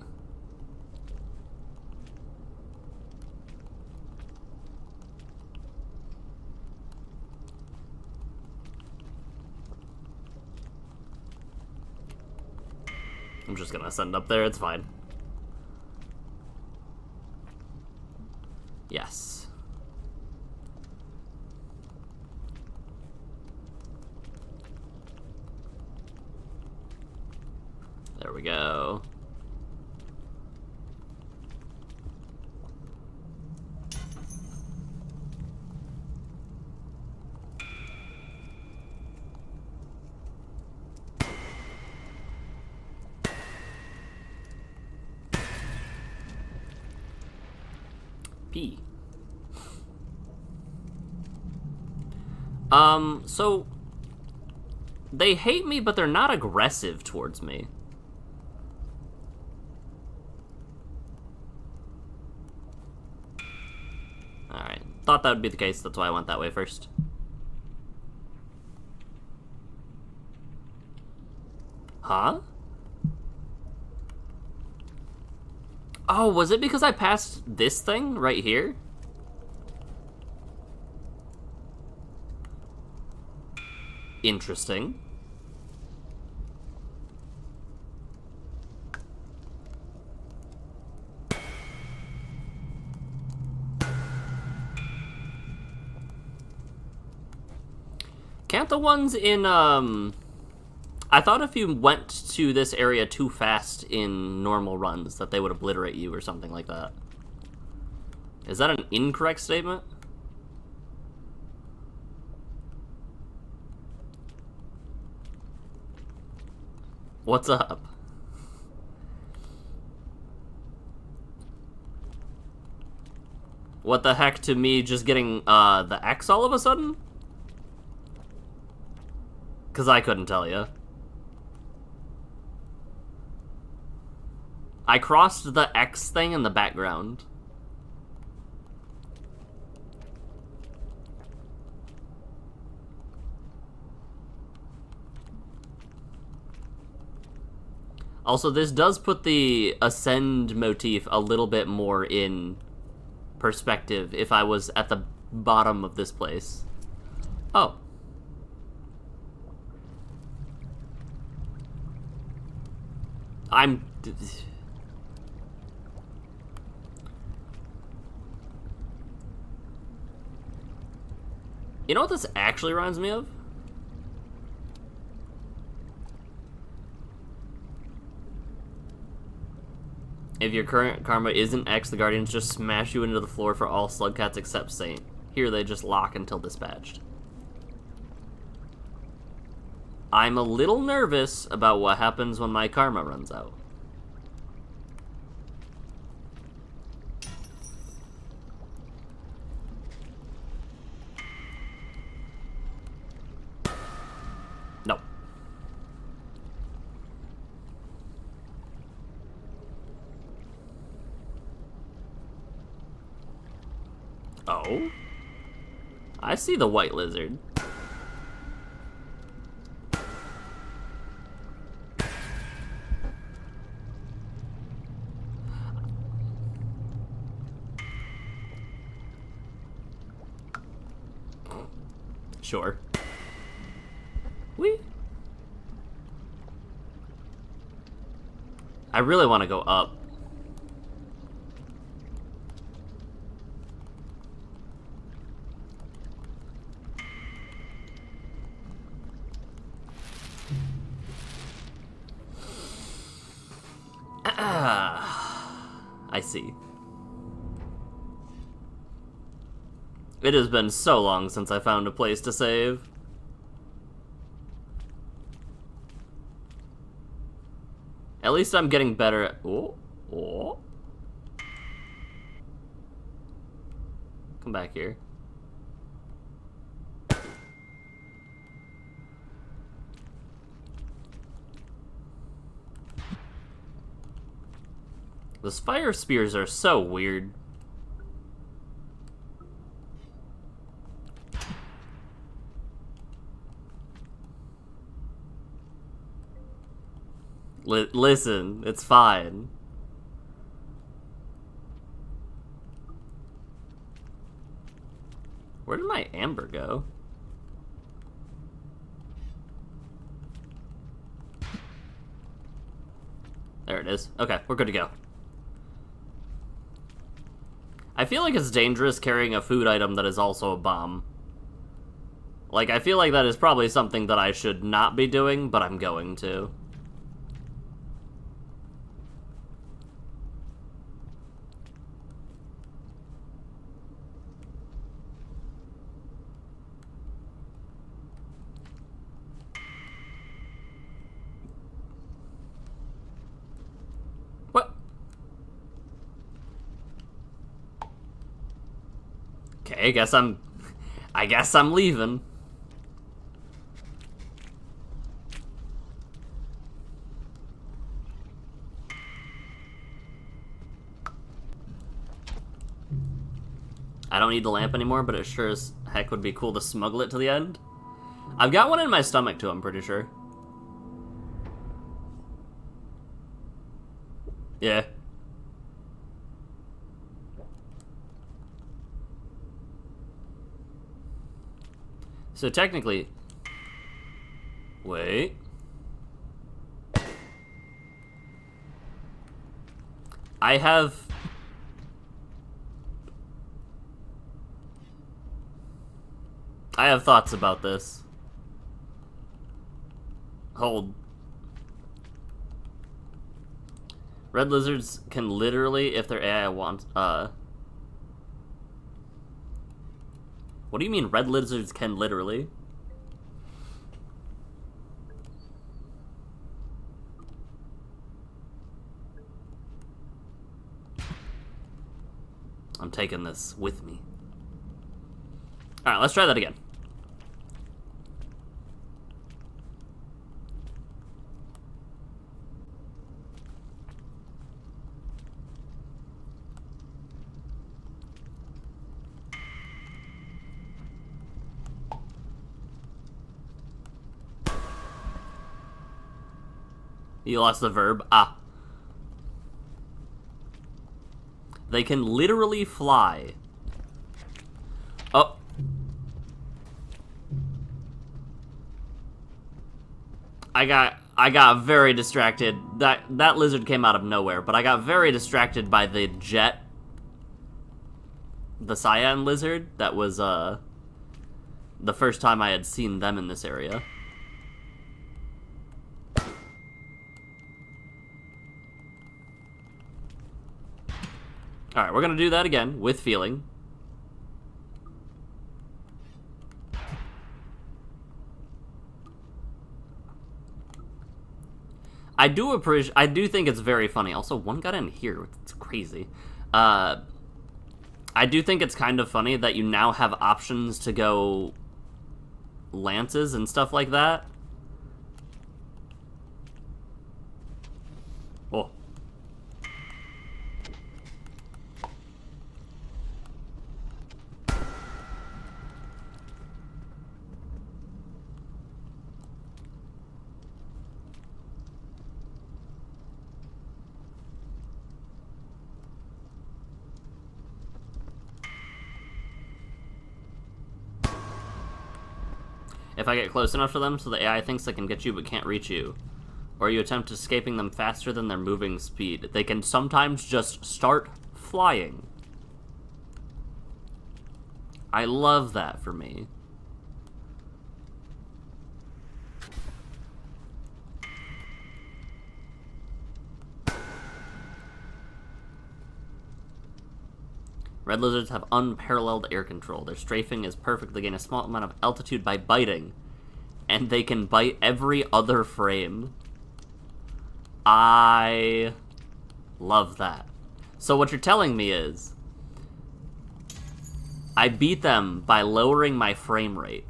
I'm just gonna send up there, it's fine. Yes. There we go. P. So they hate me, but they're not aggressive towards me. Alright. Thought that would be the case, that's why I went that way first. Huh? Oh, was it because I passed this thing right here? Interesting. Can't the ones in, I thought if you went to this area too fast in normal runs, that they would obliterate you or something like that. Is that an incorrect statement? What's up? What the heck to me just getting, the X all of a sudden? Because I couldn't tell you. I crossed the X thing in the background. Also, this does put the ascend motif a little bit more in perspective if I was at the bottom of this place. Oh. I'm... You know what this actually reminds me of? If your current karma isn't X, the Guardians just smash you into the floor for all Slugcats except Saint. Here they just lock until dispatched. I'm a little nervous about what happens when my karma runs out. No. Oh? I see the white lizard. Sure. Whee! I really want to go up. I see. It has been so long since I found a place to save. At least I'm getting better at... Oh, oh. Come back here. Those fire spears are so weird. Listen, it's fine. Where did my amber go? There it is. Okay, we're good to go. I feel like it's dangerous carrying a food item that is also a bomb. Like, I feel like that is probably something that I should not be doing, but I'm going to. What? Okay, I guess I'm leaving. I don't need the lamp anymore, but it sure as heck would be cool to smuggle it to the end. I've got one in my stomach too, I'm pretty sure. Yeah. So technically... Wait. I have... thoughts about this. Hold. Red lizards can literally, if their AI wants, What do you mean red lizards can literally? I'm taking this with me. Alright, let's try that again. You lost the verb. Ah. They can literally fly. Oh. I got very distracted. That lizard came out of nowhere, but I got very distracted by the jet. The cyan lizard. That was the first time I had seen them in this area. Alright, we're gonna do that again, with feeling. I do think it's very funny. Also, one got in here. It's crazy. I do think it's kind of funny that you now have options to go lances and stuff like that. Oh. If I get close enough to them so the AI thinks they can get you but can't reach you, or you attempt escaping them faster than their moving speed, they can sometimes just start flying. I love that for me. Red lizards have unparalleled air control. Their strafing is perfect. They gain a small amount of altitude by biting. And they can bite every other frame. I love that. So what you're telling me is, I beat them by lowering my frame rate.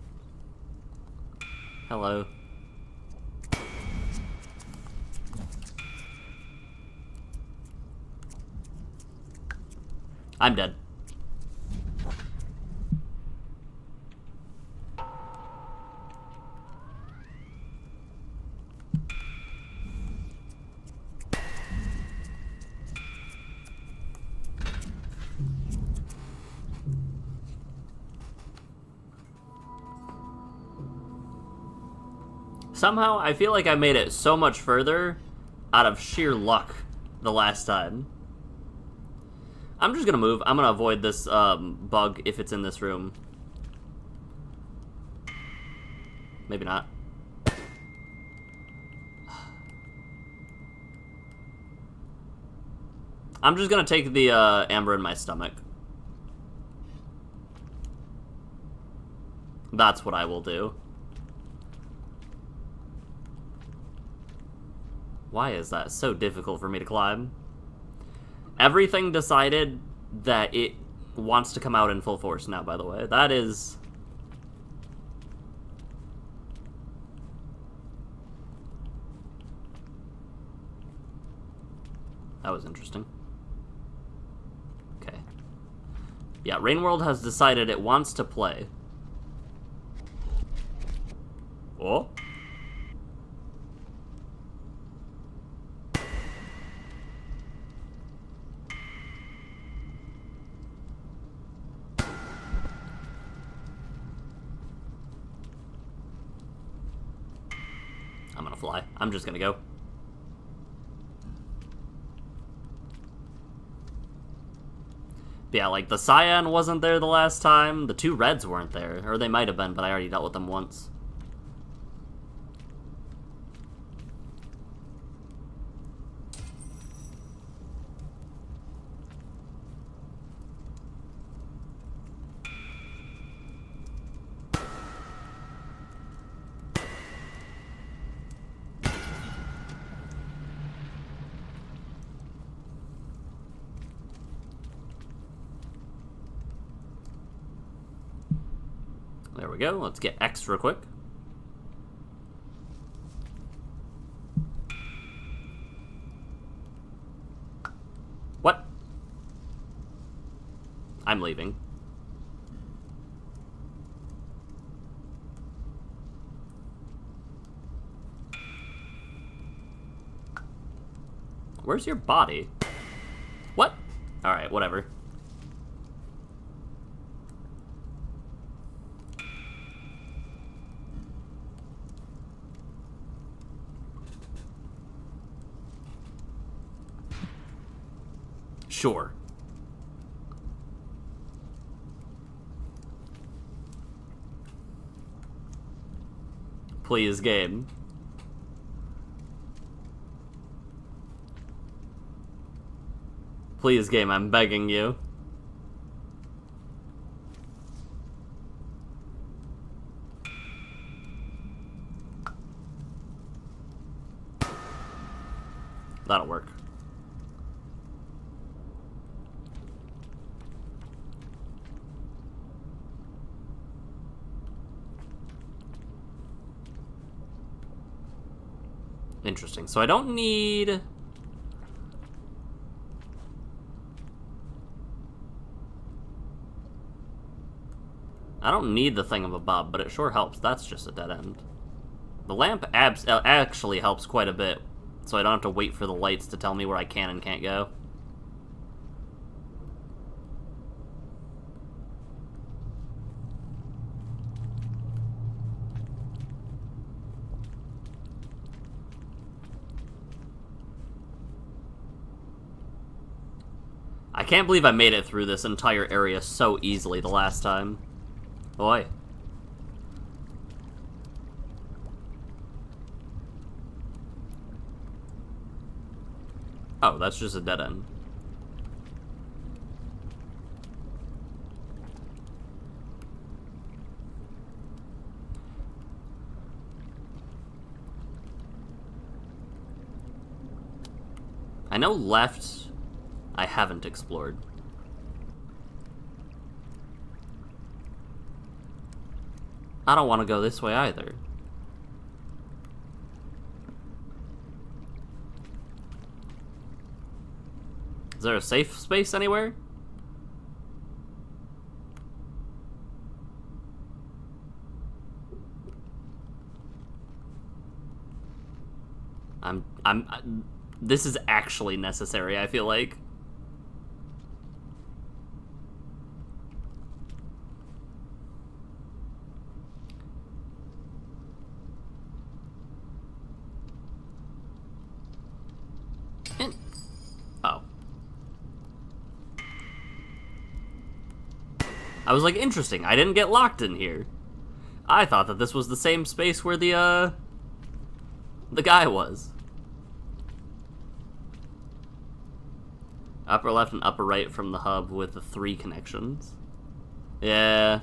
Hello. I'm dead. Somehow, I feel like I made it so much further out of sheer luck the last time. I'm just gonna move. I'm gonna avoid this bug if it's in this room. Maybe not. I'm just gonna take the amber in my stomach. That's what I will do. Why is that so difficult for me to climb? Everything decided that it wants to come out in full force now, by the way. That is... That was interesting. Okay. Yeah, Rain World has decided it wants to play. Oh? I'm gonna fly. I'm just gonna go. But yeah, like, the Cyan wasn't there the last time. The 2 reds weren't there. Or they might have been, but I already dealt with them once. There we go. Let's get X real quick. What? I'm leaving. Where's your body? What? Alright, whatever. Sure. Please, game. Please, game, I'm begging you. That'll work. Interesting. So I don't need... I don't need the thingamabob, but it sure helps. That's just a dead end. The lamp actually helps quite a bit, so I don't have to wait for the lights to tell me where I can and can't go. I can't believe I made it through this entire area so easily the last time. Boy. Oh, that's just a dead end. I know left I haven't explored. I don't want to go this way either. Is there a safe space anywhere? This is actually necessary, I feel like. I was like, interesting, I didn't get locked in here. I thought that this was the same space where the guy was. Upper left and upper right from the hub with the 3 connections. Yeah.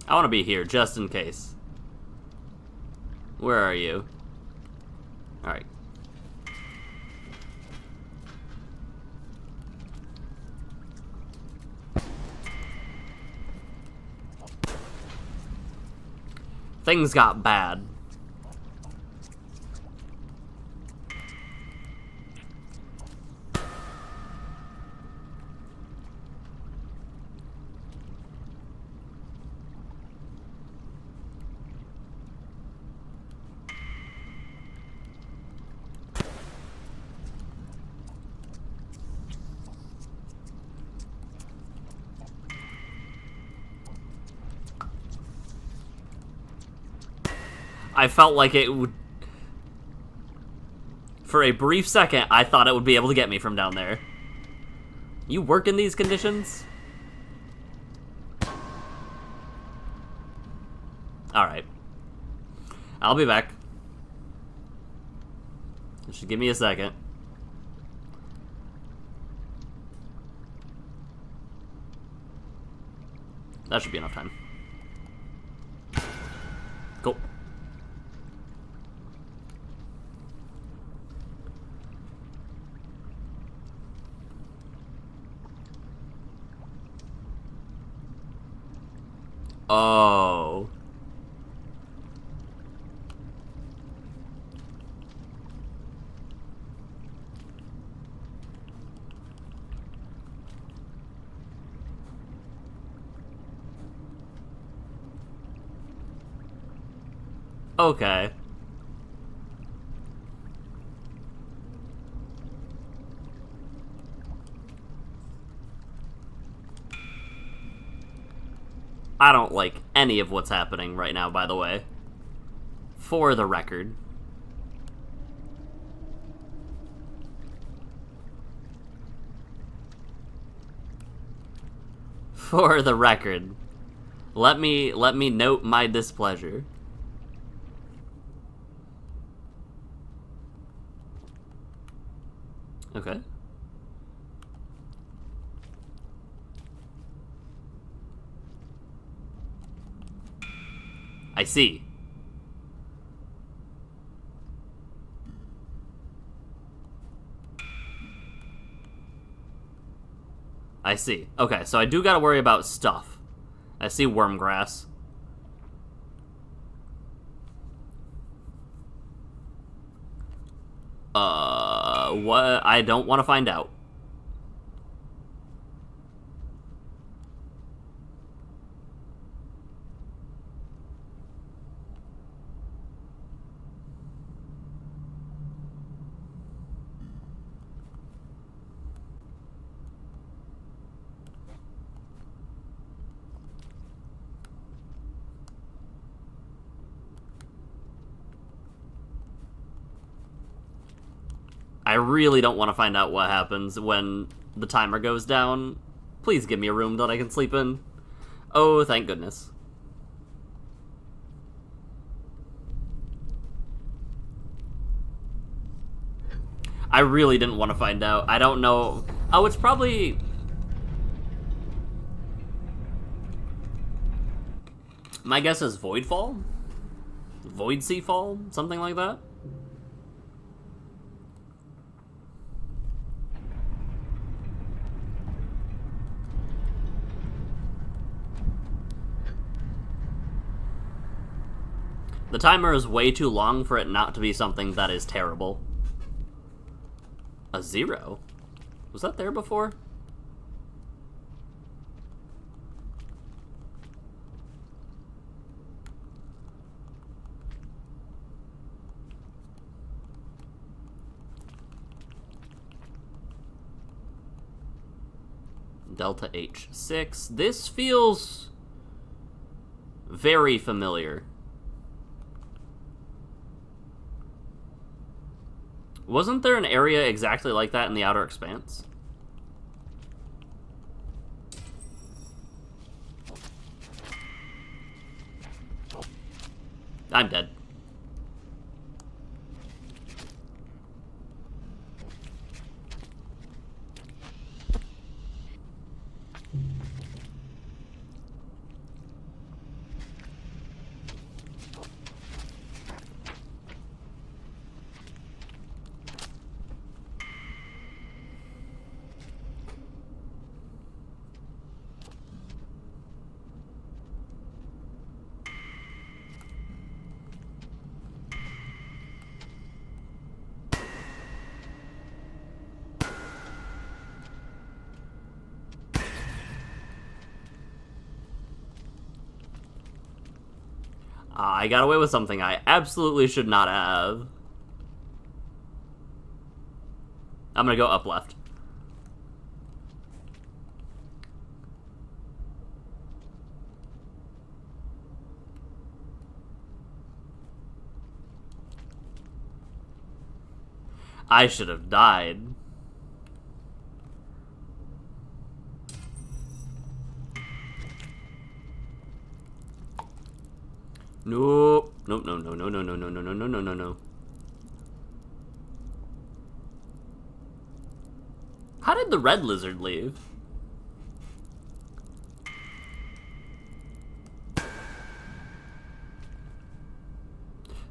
I want to be here, just in case. Where are you? Alright. Things got bad. I felt like it would... For a brief second, I thought it would be able to get me from down there. You work in these conditions? Alright. I'll be back. Just give me a second. That should be enough time. Cool. Oh. Okay. I don't like any of what's happening right now, by the way. For the record. For the record. Let me note my displeasure. Okay. I see. I see. Okay, so I do gotta worry about stuff. I see worm grass. What? I don't want to find out. I really don't want to find out what happens when the timer goes down. Please give me a room that I can sleep in. Oh, thank goodness. I really didn't want to find out. I don't know. Oh, it's probably... My guess is Voidfall? Void Seafall? Something like that? The timer is way too long for it not to be something that is terrible. A 0? Was that there before? Delta H6. This feels very familiar. Wasn't there an area exactly like that in the Outer Expanse? I'm dead. I got away with something I absolutely should not have. I'm gonna go up left. I should have died. Nope. Nope, no, no, no, no, no, no, no, no, no, no, no, no. How did the red lizard leave? If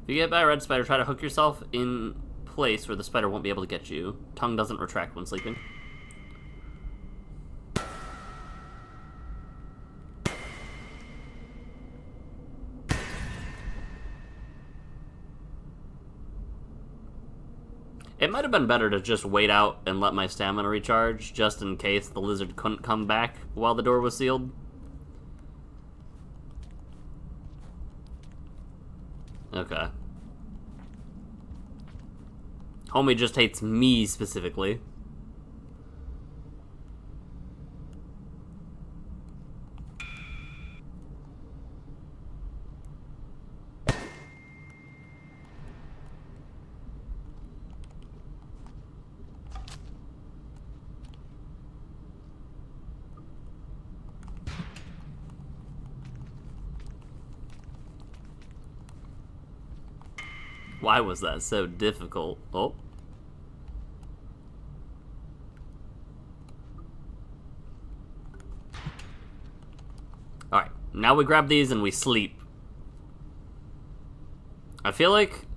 you get by a red spider, try to hook yourself in place where the spider won't be able to get you. Tongue doesn't retract when sleeping. It might have been better to just wait out and let my stamina recharge, just in case the lizard couldn't come back while the door was sealed. Okay. Homie just hates me specifically. Why was that so difficult? Oh. Alright, now we grab these and we sleep. I feel like...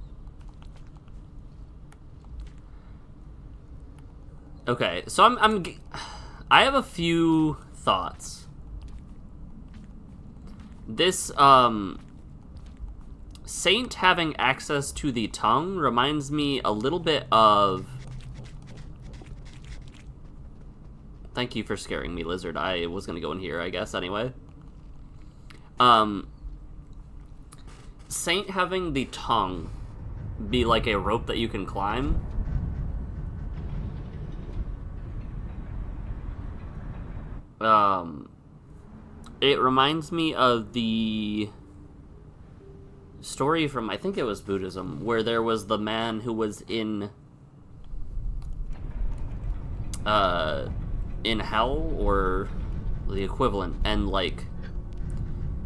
Okay, so I have a few thoughts. This, Saint having access to the tongue reminds me a little bit of... Thank you for scaring me, lizard. I was gonna go in here, I guess, anyway. Saint having the tongue be like a rope that you can climb. It reminds me of the story from, I think it was Buddhism, where there was the man who was in hell, or the equivalent, and, like,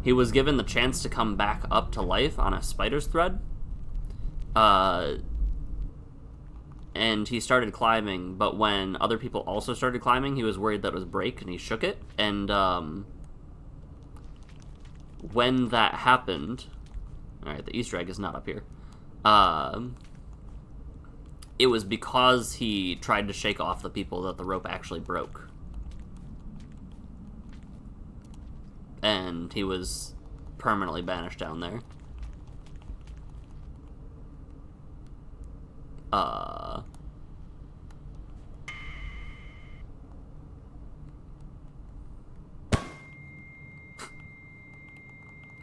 he was given the chance to come back up to life on a spider's thread, and he started climbing, but when other people also started climbing, he was worried that it was break, and he shook it, and, when that happened... Alright, the Easter egg is not up here. It was because he tried to shake off the people that the rope actually broke. And he was permanently banished down there.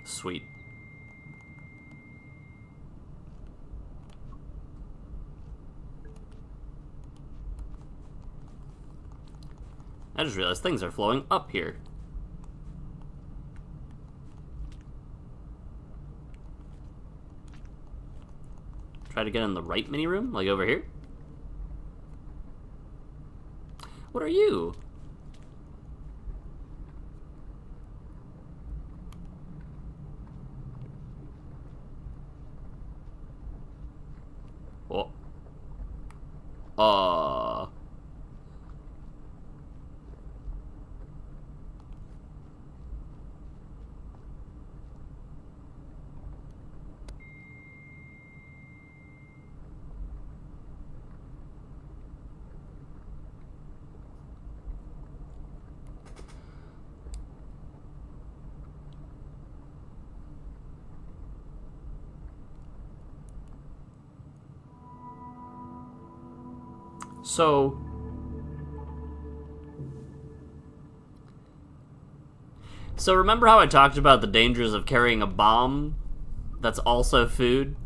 Sweet. I just realized things are flowing up here. Try to get in the right mini room, like over here. What are you? Oh. So remember how I talked about the dangers of carrying a bomb that's also food?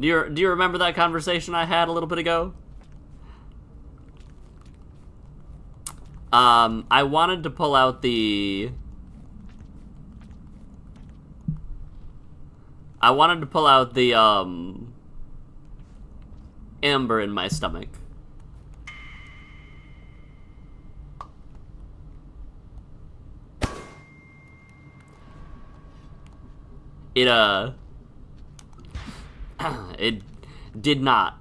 Do you remember that conversation I had a little bit ago? I wanted to pull out the... amber in my stomach. It, it did not,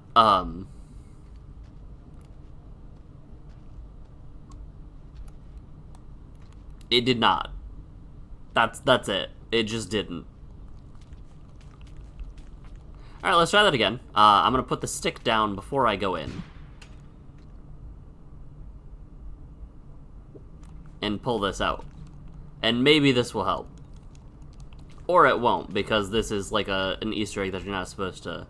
it did not. That's it. It just didn't. Alright, let's try that again. I'm gonna put the stick down before I go in. And pull this out. And maybe this will help. Or it won't, because this is like an Easter egg that you're not supposed to...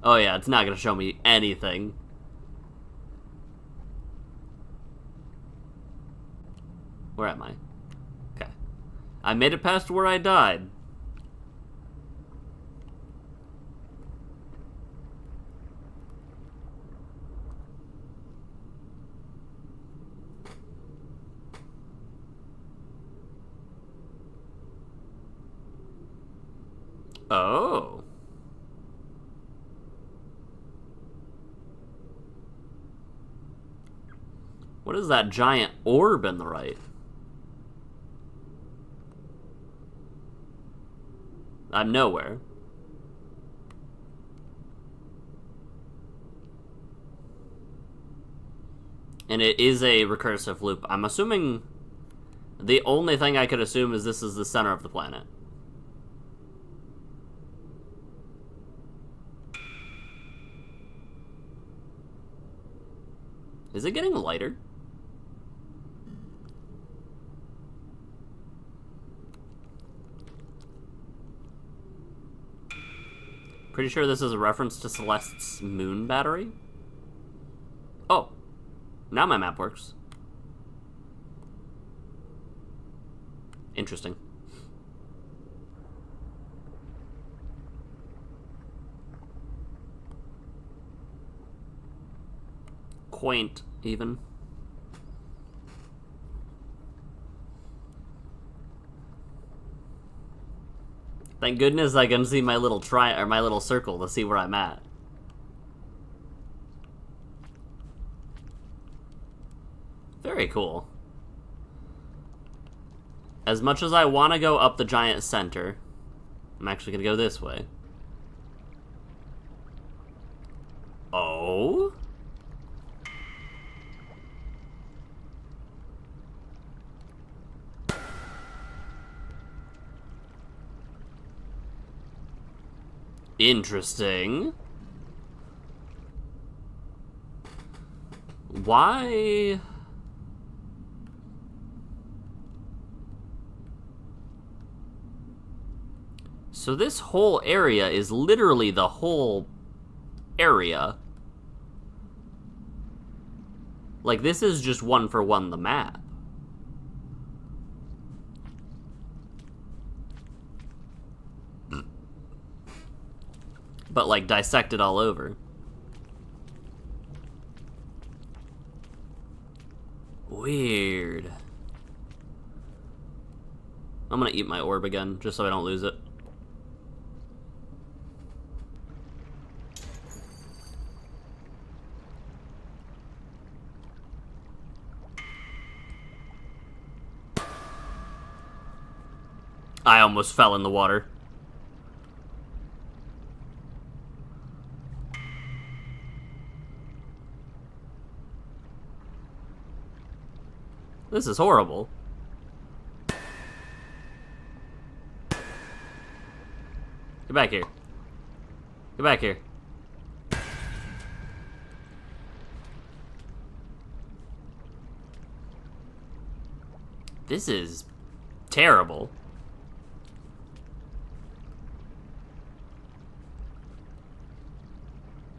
Oh yeah, it's not gonna show me anything. Where am I? Okay. I made it past where I died. Oh. What is that giant orb in the right? I'm nowhere. And it is a recursive loop. I'm assuming... The only thing I could assume is this is the center of the planet. Is it getting lighter? Pretty sure this is a reference to Celeste's moon battery. Oh, now my map works. Interesting. Quaint, even. Thank goodness I can see my little my little circle to see where I'm at. Very cool. As much as I want to go up the giant center, I'm actually gonna go this way. Oh? Interesting. Why? So this whole area is literally the whole area. Like, this is just one for one the map. but, like, dissected all over. Weird. I'm gonna eat my orb again, just so I don't lose it. I almost fell in the water. This is horrible. Get back here. Get back here. This is terrible.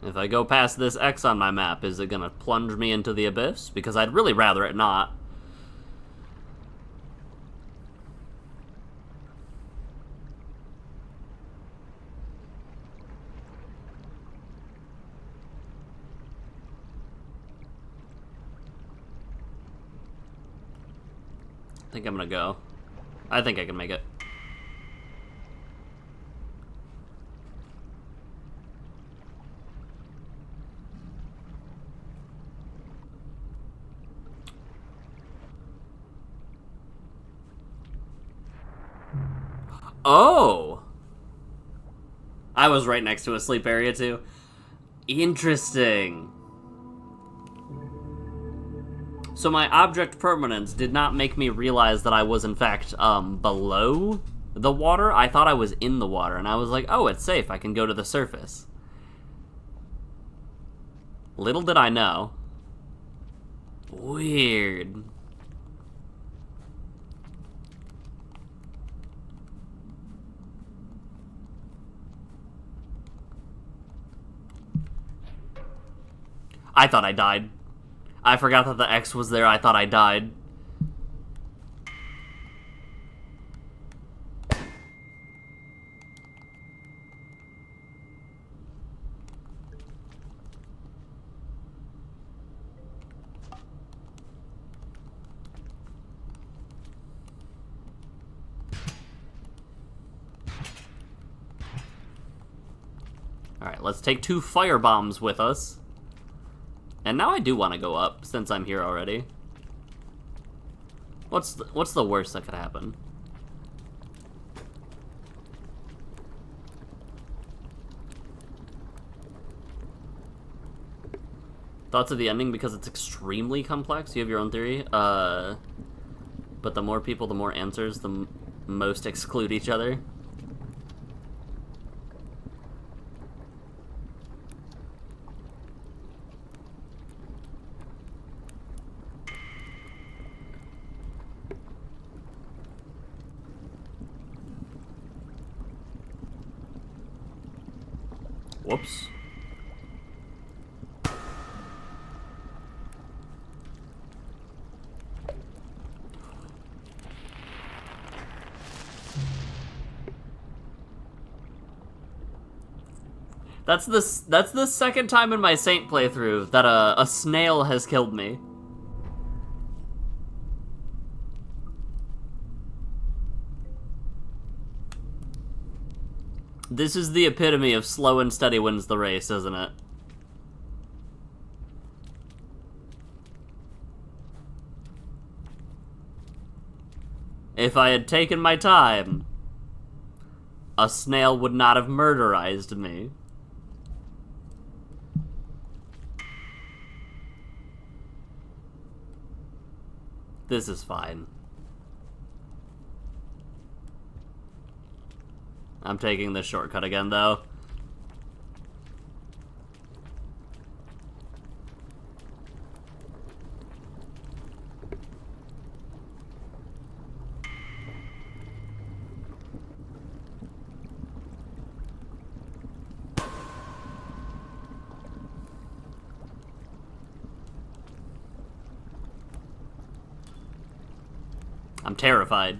If I go past this X on my map, is it gonna plunge me into the abyss? Because I'd really rather it not. I think I'm gonna go. I think I can make it. Oh! I was right next to a sleep area, too. Interesting. So my object permanence did not make me realize that I was, in fact, below the water. I thought I was in the water, and I was like, oh, it's safe. I can go to the surface. Little did I know. Weird. I thought I died. I forgot that the X was there. I thought I died. Alright, let's take 2 fire bombs with us. And now I do want to go up, since I'm here already. What's the worst that could happen? Thoughts of the ending because it's extremely complex? You have your own theory? But the more people, the more answers, the most exclude each other. Whoops. That's the second time in my Saint playthrough that a snail has killed me. This is the epitome of slow and steady wins the race, isn't it? If I had taken my time, a snail would not have murderized me. This is fine. I'm taking the shortcut again, though. I'm terrified.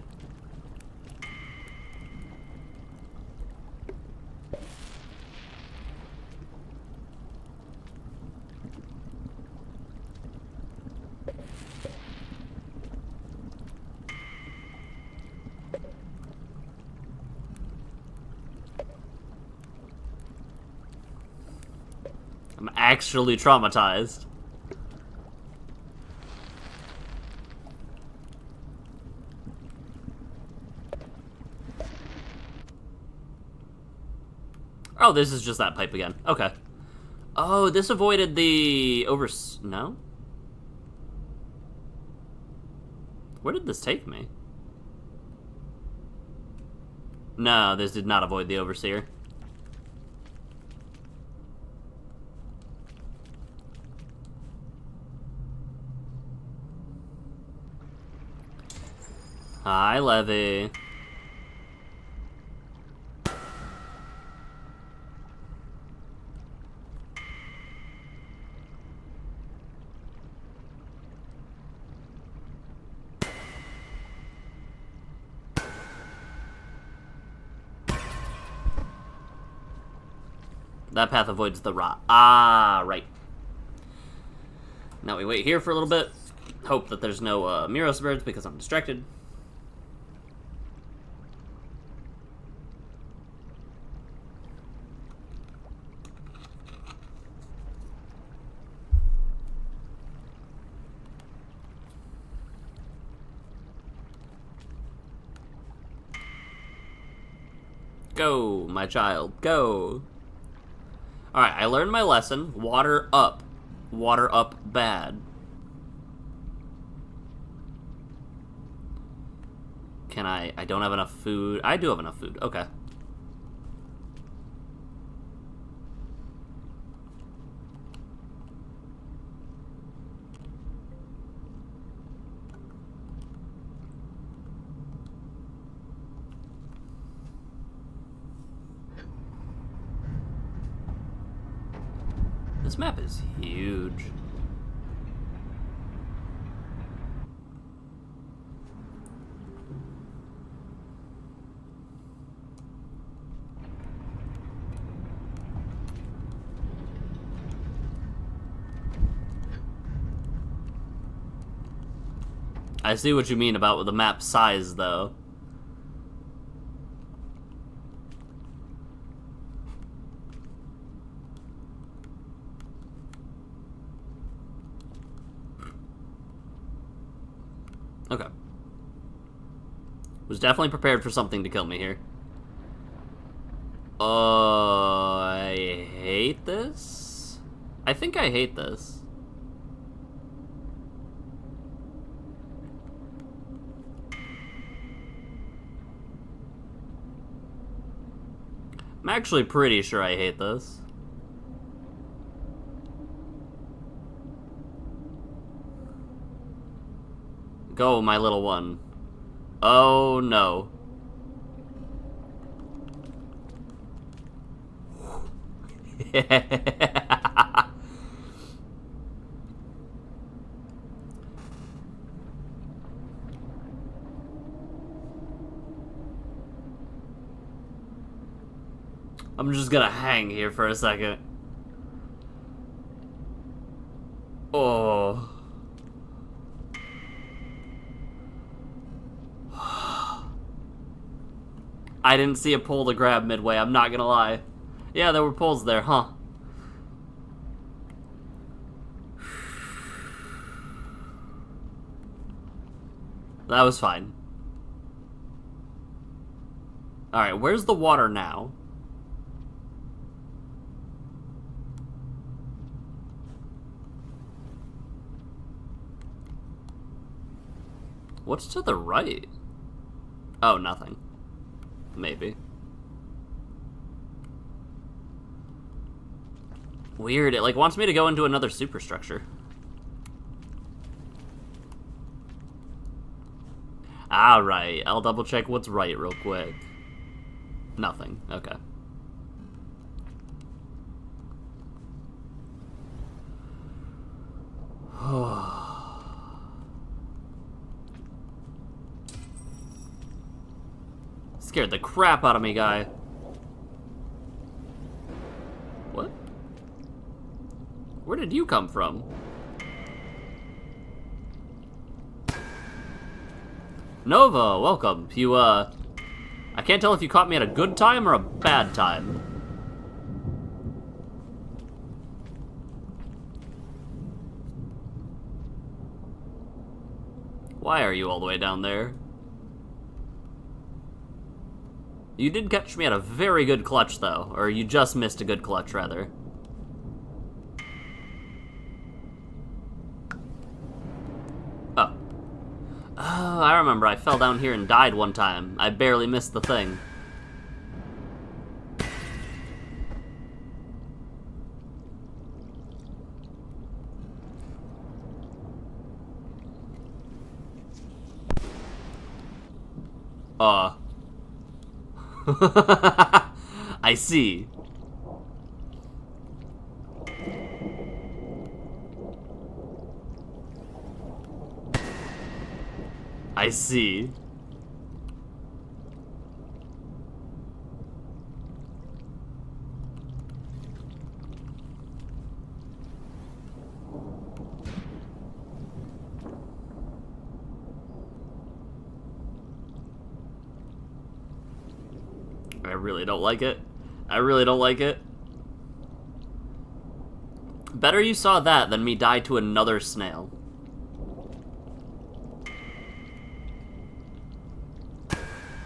I'm actually traumatized. Oh, this is just that pipe again. Okay. Oh, this avoided the no? Where did this take me? No, this did not avoid the overseer. Hi, Levy. That path avoids the rot. Ah, right. Now we wait here for a little bit. Hope that there's no Miros birds because I'm distracted. Go, my child, go. Alright, I learned my lesson. Water up. Water up bad. Can I don't have enough food. I do have enough food. Okay. This map is huge. I see what you mean about the map size, though. Okay. Was definitely prepared for something to kill me here. I hate this? I think I hate this. I'm actually pretty sure I hate this. Go, my little one. Oh, no. I'm just gonna hang here for a second. Oh. I didn't see a pole to grab midway, I'm not gonna lie. Yeah, there were poles there, huh? That was fine. Alright, where's the water now? What's to the right? Oh, nothing. Maybe. Weird, it like wants me to go into another superstructure. Alright, I'll double check what's right real quick. Nothing, okay. Scared the crap out of me, guy. What? Where did you come from? Nova, welcome. You, I can't tell if you caught me at a good time or a bad time. Why are you all the way down there? You did catch me at a very good clutch, though. Or you just missed a good clutch, rather. Oh. Oh, I remember. I fell down here and died one time. I barely missed the thing. I see. I see. I really don't like it. I really don't like it. Better you saw that than me die to another snail.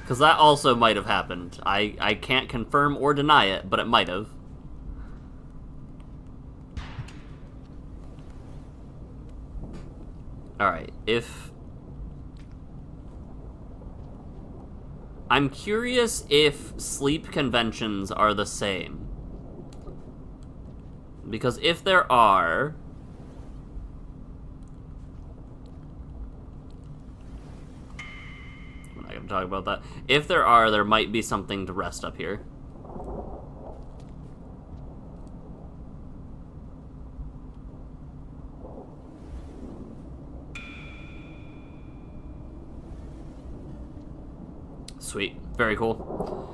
Because that also might have happened. I can't confirm or deny it, but it might have. Alright, if... I'm curious if sleep conventions are the same. Because if there are... I'm not going to talk about that. If there are, there might be something to rest up here. Sweet. Very cool.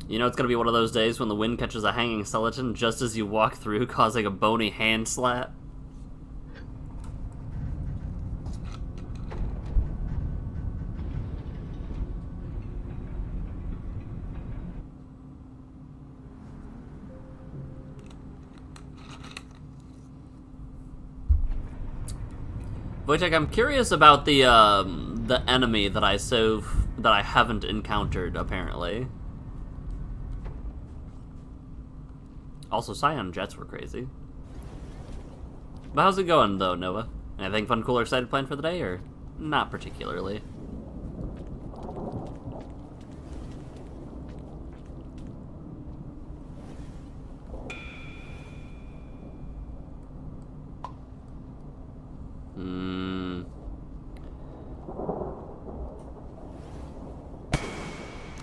You know it's gonna be one of those days when the wind catches a hanging skeleton just as you walk through, causing a bony hand slap. Wojtek, I'm curious about the enemy that I haven't encountered, apparently. Also, Scion jets were crazy. But how's it going, though, Noah? Anything fun, cool, or excited planned for the day, or not particularly?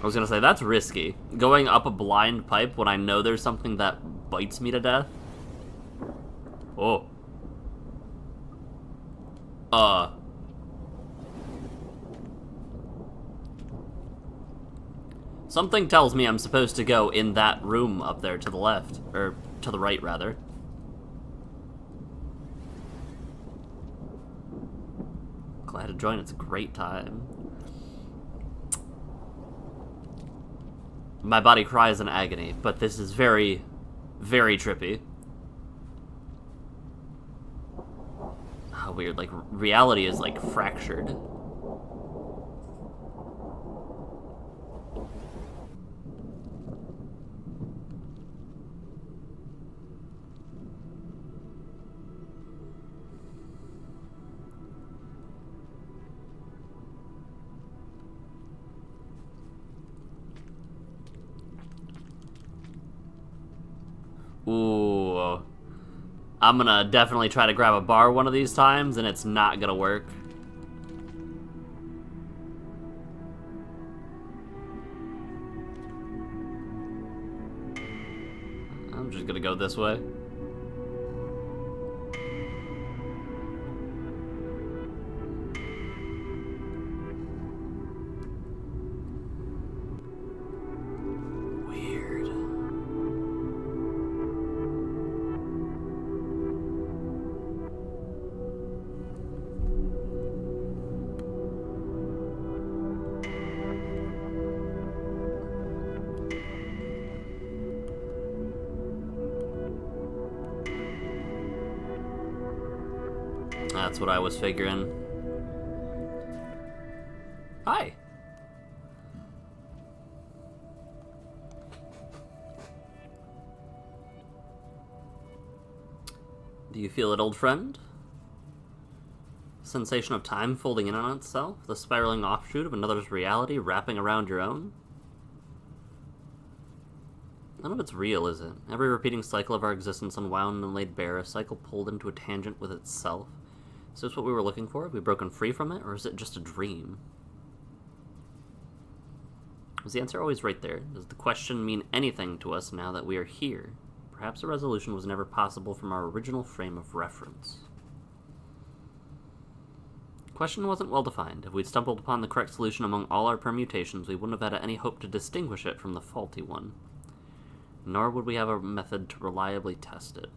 I was gonna say, that's risky. Going up a blind pipe when I know there's something that bites me to death. Oh. Something tells me I'm supposed to go in that room up there to the left. Or to the right, rather. Glad to join, it's a great time. My body cries in agony, but this is very, very trippy. How weird, like, reality is, like, fractured. Ooh. I'm gonna definitely try to grab a bar one of these times, and it's not gonna work. I'm just gonna go this way. That's what I was figuring. Hi. Do you feel it, old friend? Sensation of time folding in on itself? The spiraling offshoot of another's reality wrapping around your own? None of it's real, is it? Every repeating cycle of our existence unwound and laid bare, a cycle pulled into a tangent with itself. Is this what we were looking for? Have we broken free from it, or is it just a dream? Was the answer always right there? Does the question mean anything to us now that we are here? Perhaps a resolution was never possible from our original frame of reference. The question wasn't well defined. If we'd stumbled upon the correct solution among all our permutations, we wouldn't have had any hope to distinguish it from the faulty one. Nor would we have a method to reliably test it.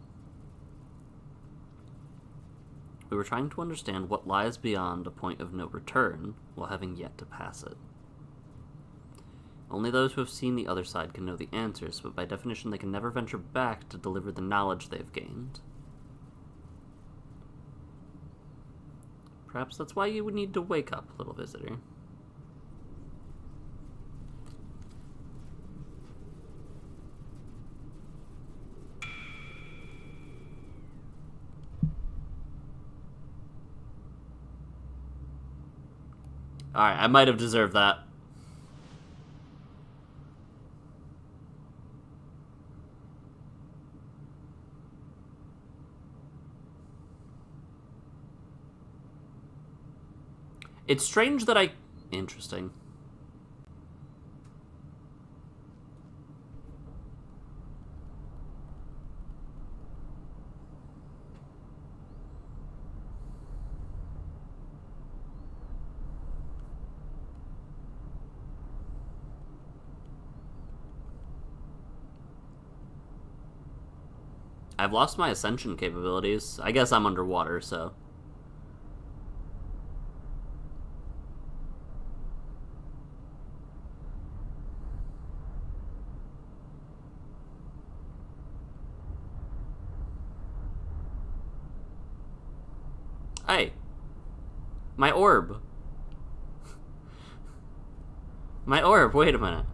We were trying to understand what lies beyond a point of no return, while having yet to pass it. Only those who have seen the other side can know the answers, but by definition they can never venture back to deliver the knowledge they've gained. Perhaps that's why you would need to wake up, little visitor. Alright, I might have deserved that. It's strange that Interesting. I've lost my ascension capabilities. I guess I'm underwater, so... Hey! My orb! My orb, wait a minute.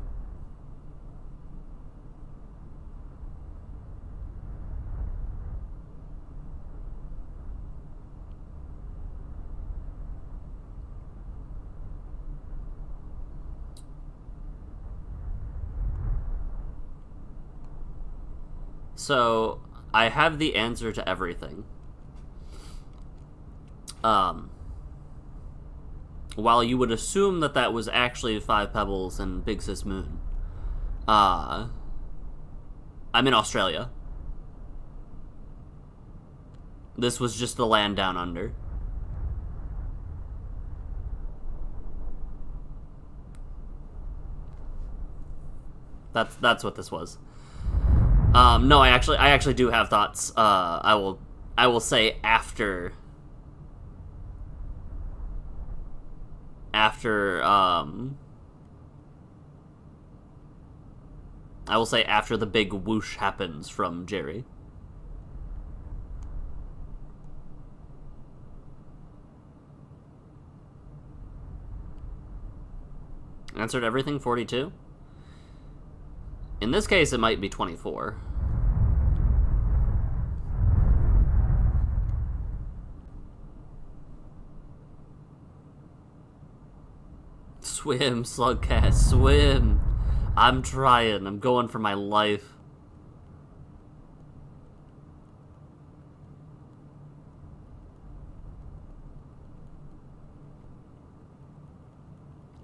So, I have the answer to everything. While you would assume that that was actually 5 Pebbles and Big Sis Moon, I'm in Australia. This was just the land down under. That's what this was. No, I actually do have thoughts. I will say after the big whoosh happens from Jerry. Answered everything, 42? In this case, it might be 24. Swim, Slugcat, swim! I'm trying, I'm going for my life.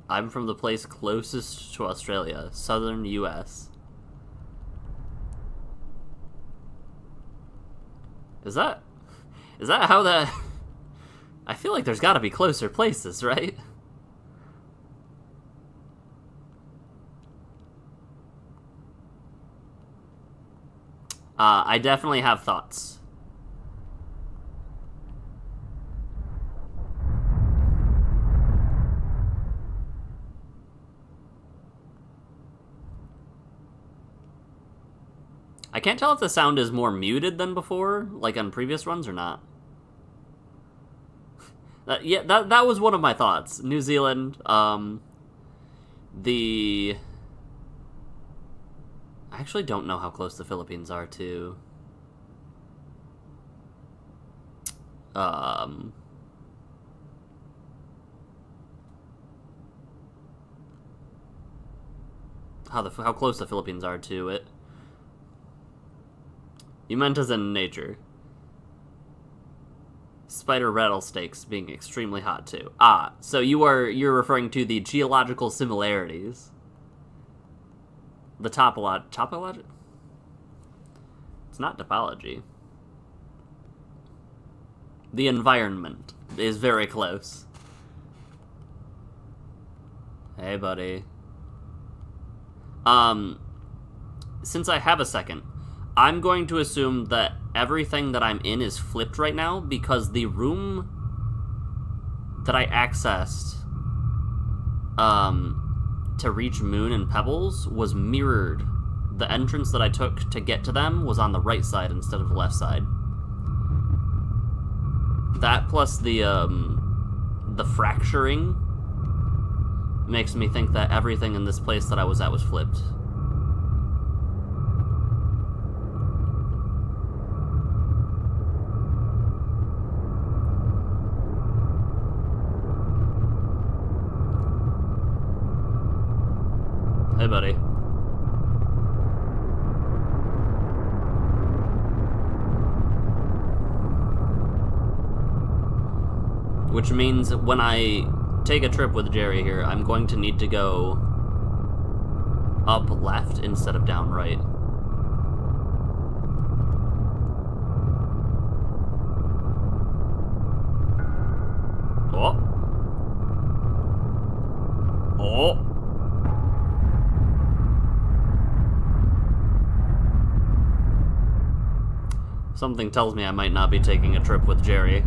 I'm from the place closest to Australia, southern US. Is that how that... I feel like there's gotta be closer places, right? I definitely have thoughts. I can't tell if the sound is more muted than before, like on previous runs, or not. Yeah, that was one of my thoughts. New Zealand, the... I actually don't know how close the Philippines are to... how close the Philippines are to it. You meant as in nature. Spider rattlesnakes being extremely hot too. So you're referring to the geological similarities. The topology? It's not topology. The environment is very close. Hey, buddy. Since I have a second, I'm going to assume that everything that I'm in is flipped right now because the room that I accessed to reach Moon and Pebbles was mirrored. The entrance that I took to get to them was on the right side instead of the left side. That plus the fracturing makes me think that everything in this place that I was at was flipped. Hey, buddy. Which means when I take a trip with Jerry here, I'm going to need to go up left instead of down right. Oh. Oh. Something tells me I might not be taking a trip with Jerry.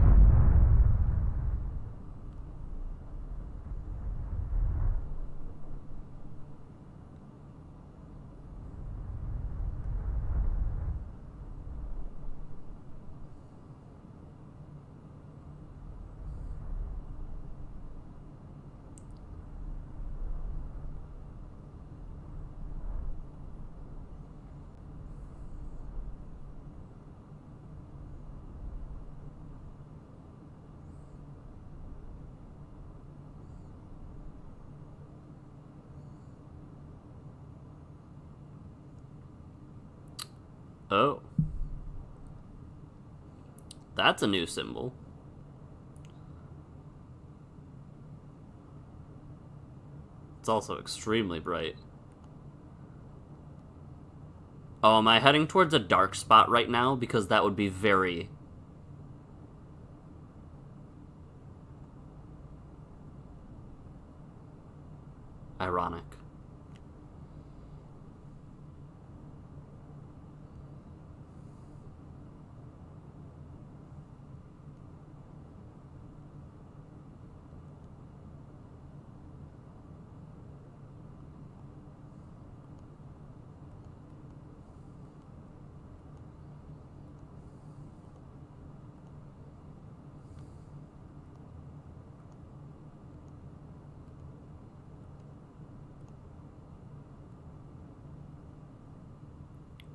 Oh. That's a new symbol. It's also extremely bright. Oh, am I heading towards a dark spot right now? Because that would be very... ironic.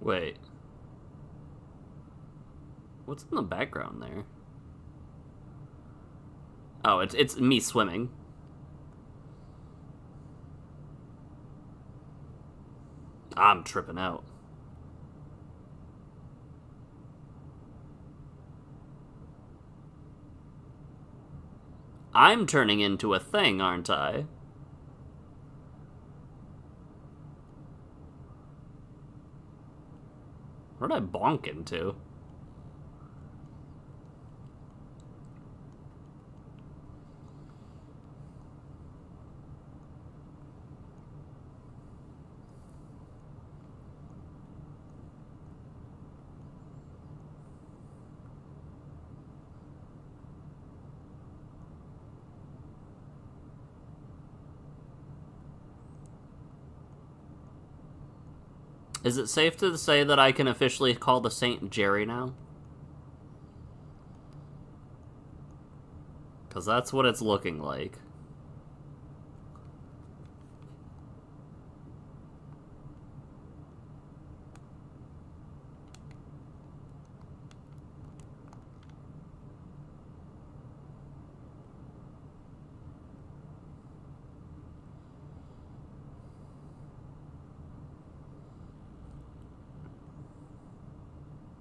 Wait. What's in the background there? Oh, it's me swimming. I'm tripping out. I'm turning into a thing, aren't I? Where'd I bonk into? Is it safe to say that I can officially call the Saint Jerry now? Because that's what it's looking like.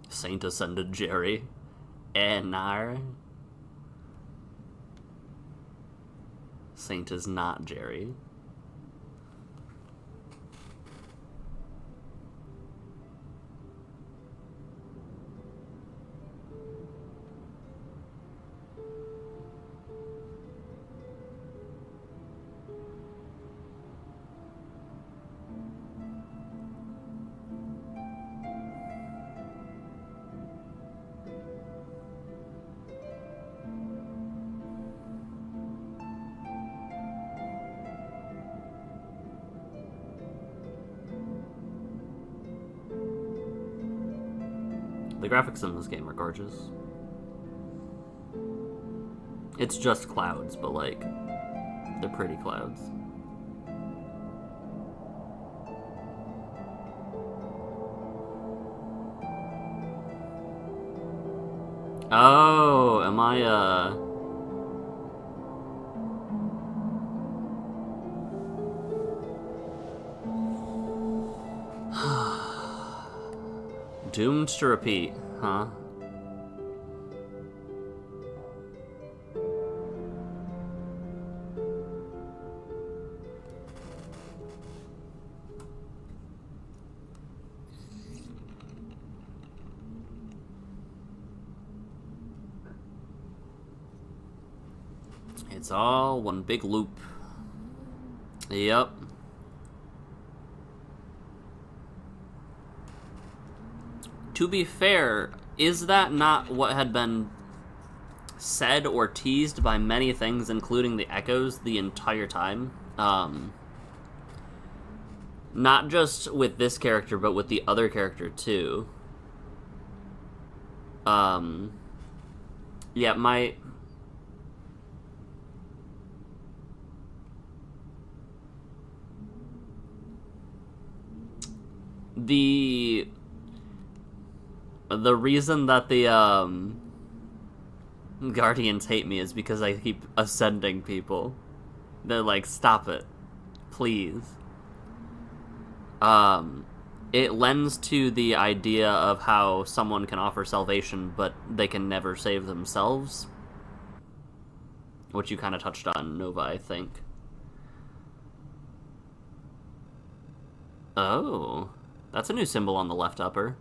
Saint Ascended Jerry. Enar. Saint is not Jerry. The graphics in this game are gorgeous. It's just clouds, but like, they're pretty clouds. Oh, am I, doomed to repeat, huh? It's all one big loop. Yep. To be fair, is that not what had been said or teased by many things, including the echoes, the entire time? Not just with this character, but with the other character, too. Yeah, The reason that the, Guardians hate me is because I keep ascending people. They're like, stop it. Please. It lends to the idea of how someone can offer salvation, but they can never save themselves. Which you kind of touched on, Nova, I think. Oh. That's a new symbol on the left upper.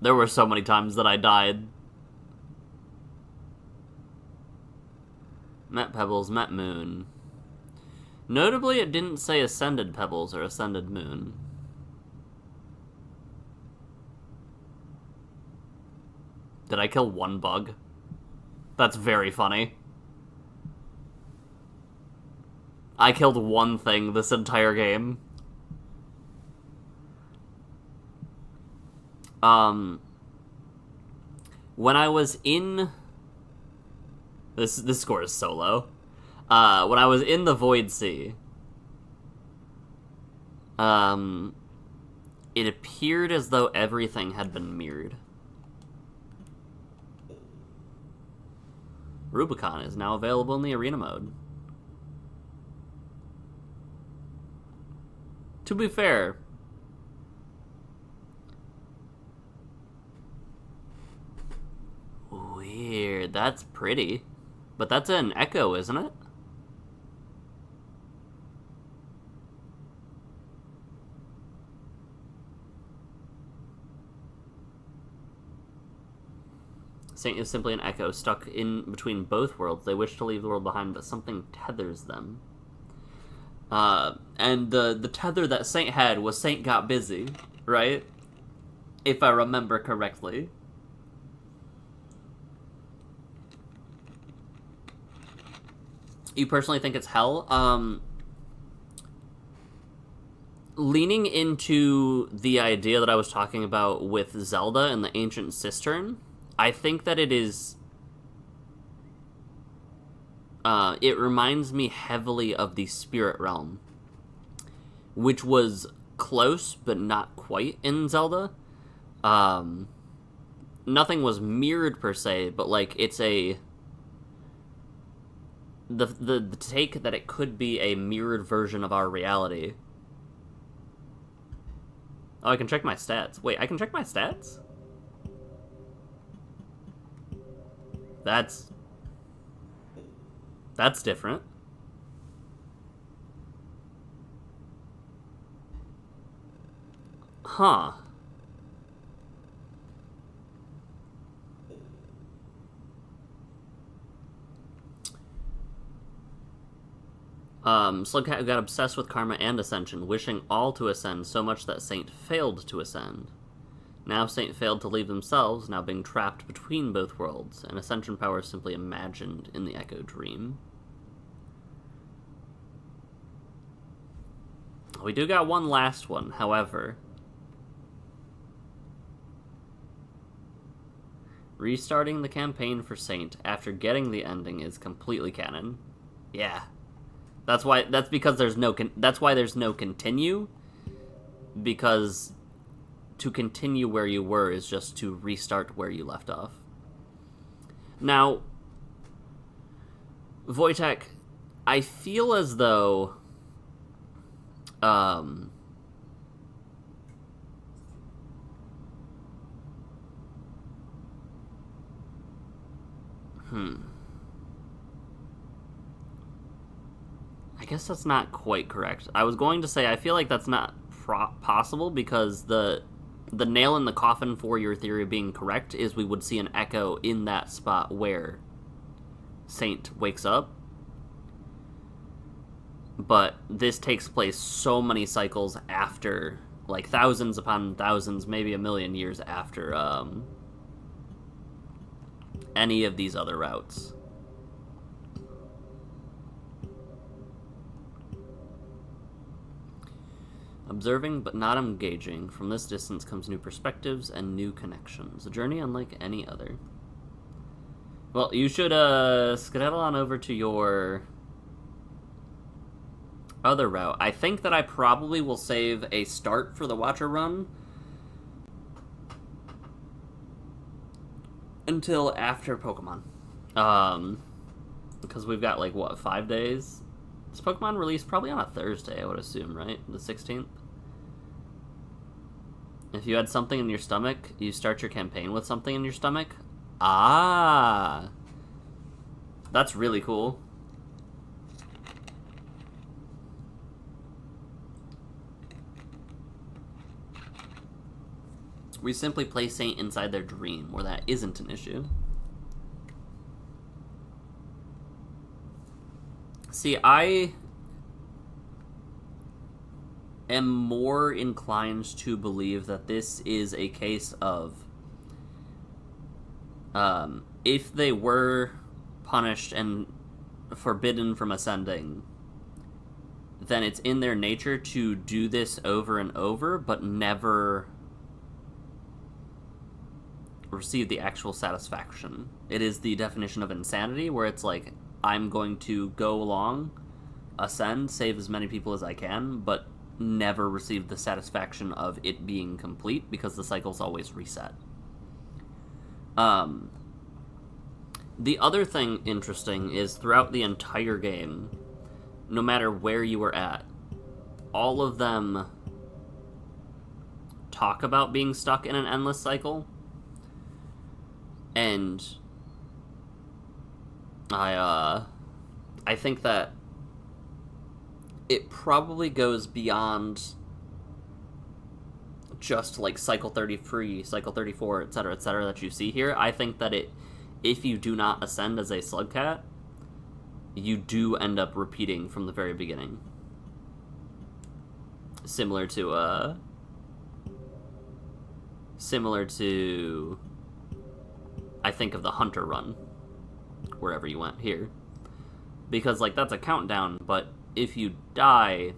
There were so many times that I died. Met Pebbles, met Moon. Notably, it didn't say Ascended Pebbles or Ascended Moon. Did I kill one bug? That's very funny. I killed one thing this entire game. When I was in... This score is so low. When I was in the Void Sea, it appeared as though everything had been mirrored. Rubicon is now available in the arena mode. To be fair, weird, that's pretty. But that's an echo, isn't it? Saint is simply an echo stuck in between both worlds. They wish to leave the world behind, but something tethers them. And the tether that Saint had was Saint got busy, right? If I remember correctly. You personally think it's hell? leaning into the idea that I was talking about with Zelda and the Ancient Cistern, I think that it is... it reminds me heavily of the Spirit Realm, which was close, but not quite in Zelda. Nothing was mirrored per se, but like it's a... The take that it could be a mirrored version of our reality. Oh, I can check my stats. Wait, I can check my stats? That's different. Huh. Slugcat got obsessed with karma and ascension, wishing all to ascend so much that Saint failed to ascend. Now Saint failed to leave themselves, now being trapped between both worlds, and ascension power is simply imagined in the Echo Dream. We do got one last one, however. Restarting the campaign for Saint after getting the ending is completely canon. Yeah. That's why there's no continue, because to continue where you were is just to restart where you left off. Now, Wojtek, I feel as though I guess that's not quite correct. I was going to say I feel like that's not possible, because the nail in the coffin for your theory being correct is we would see an echo in that spot where Saint wakes up. But this takes place so many cycles after, like thousands upon thousands, maybe a million years after any of these other routes. Observing but not engaging. From this distance comes new perspectives and new connections. A journey unlike any other. Well, you should skedaddle on over to your other route. I think that I probably will save a start for the Watcher run until after Pokemon. Because we've got, like, what, 5 days? This Pokemon released probably on a Thursday, I would assume, right? The 16th? If you had something in your stomach, you start your campaign with something in your stomach? Ah! That's really cool. We simply play Saint inside their dream, where that isn't an issue. See, I am more inclined to believe that this is a case of if they were punished and forbidden from ascending, then it's in their nature to do this over and over, but never receive the actual satisfaction. It is the definition of insanity, where it's like, I'm going to go along, ascend, save as many people as I can, but never receive the satisfaction of it being complete, because the cycle's always reset. The other thing interesting is throughout the entire game, no matter where you were at, all of them talk about being stuck in an endless cycle. And I think that it probably goes beyond just like cycle 33, cycle 34, etc., that you see here. I think that if you do not ascend as a Slugcat, you do end up repeating from the very beginning. Similar to I think of the Hunter run, wherever you went here. Because, like, that's a countdown, but if you die,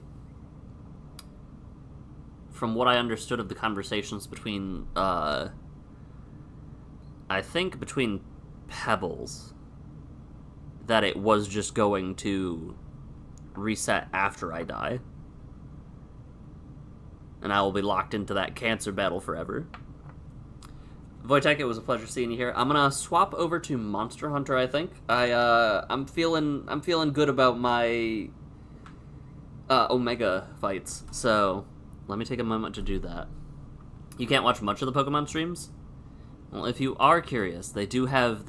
from what I understood of the conversations between, I think between Pebbles, that it was just going to reset after I die. And I will be locked into that cancer battle forever. Wojtek, it was a pleasure seeing you here. I'm gonna swap over to Monster Hunter, I think. I'm feeling good about my Omega fights, so let me take a moment to do that. You can't watch much of the Pokemon streams? Well, if you are curious, they do have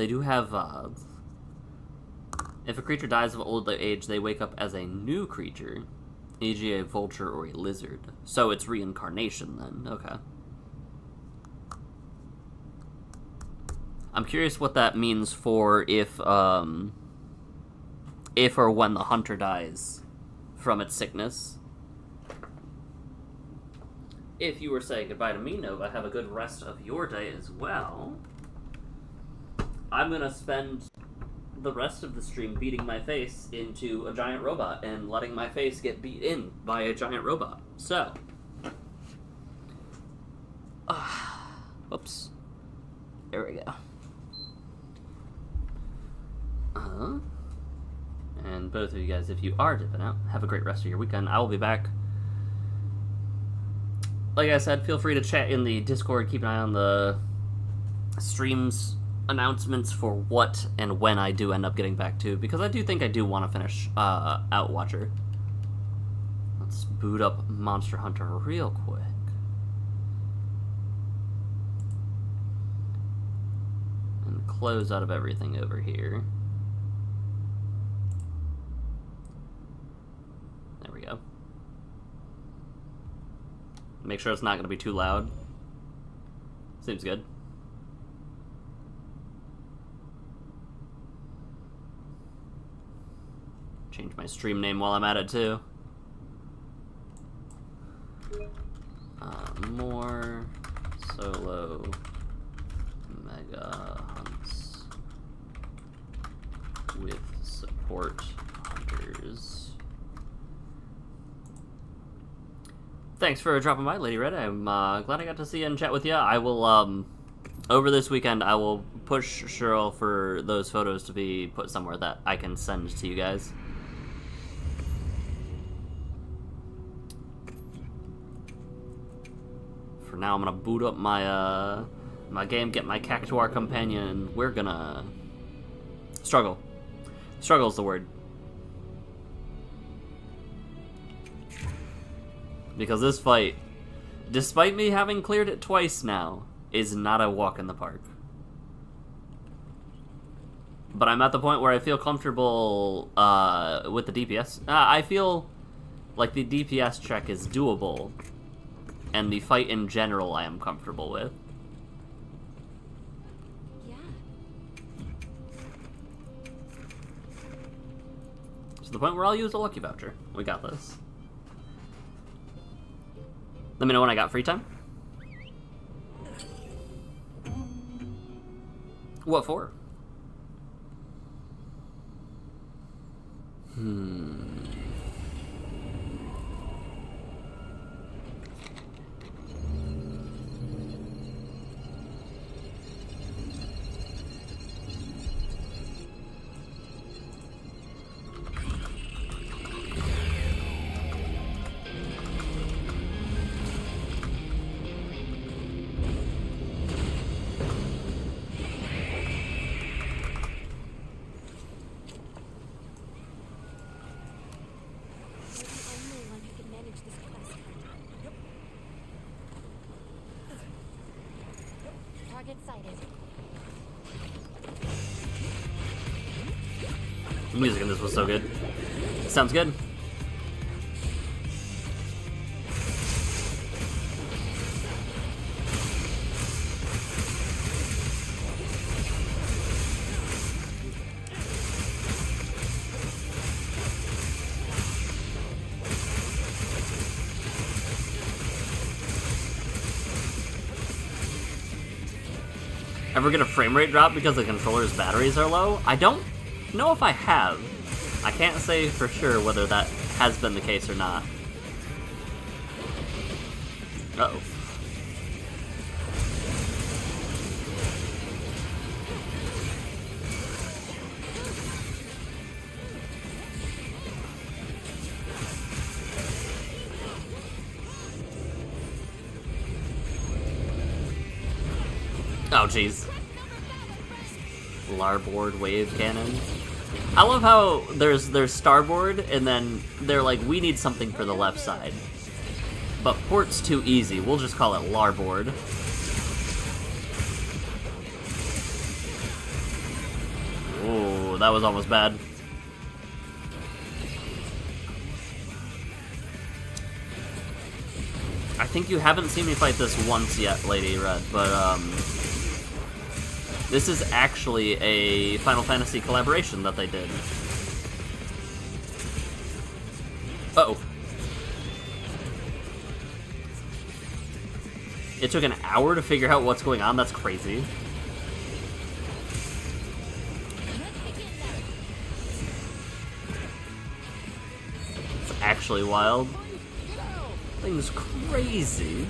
if a creature dies of old age, they wake up as a new creature, e.g. a vulture or a lizard. So it's reincarnation then, okay. I'm curious what that means for if or when the hunter dies from its sickness. If you were saying goodbye to me, Nova, have a good rest of your day as well. I'm gonna spend the rest of the stream beating my face into a giant robot and letting my face get beat in by a giant robot. So. Oops. There we go. And both of you guys, if you are dipping out, have a great rest of your weekend. I will be back. Like I said, feel free to chat in the Discord. Keep an eye on the streams announcements for what and when I do end up getting back to, because I do think I do want to finish Outwatcher. Let's boot up Monster Hunter real quick. And close out of everything over here. There we go. Make sure it's not going to be too loud. Seems good. Change my stream name while I'm at it, too. More solo mega hunts with support hunters. Thanks for dropping by, Lady Red. I'm glad I got to see you and chat with you. I will, over this weekend, I will push Cheryl for those photos to be put somewhere that I can send to you guys. For now, I'm gonna boot up my my game, get my Cactuar companion, and we're gonna struggle. Struggle is the word. Because this fight, despite me having cleared it twice now, is not a walk in the park. But I'm at the point where I feel comfortable with the DPS. I feel like the DPS check is doable, and the fight in general I am comfortable with. Yeah. To the point where I'll use a lucky voucher. We got this. Let me know when I got free time. What for? Target sighted. The music in this was so good. Sounds good. Ever get a frame rate drop because the controller's batteries are low? I don't know if I have. I can't say for sure whether that has been the case or not. Uh-oh. Oh, jeez. Larboard wave cannon. I love how there's starboard, and then they're like, we need something for the left side. But port's too easy. We'll just call it larboard. Ooh, that was almost bad. I think you haven't seen me fight this once yet, Lady Red, but this is actually a Final Fantasy collaboration that they did. Uh-oh. It took an hour to figure out what's going on? That's crazy. It's actually wild. Thing's crazy.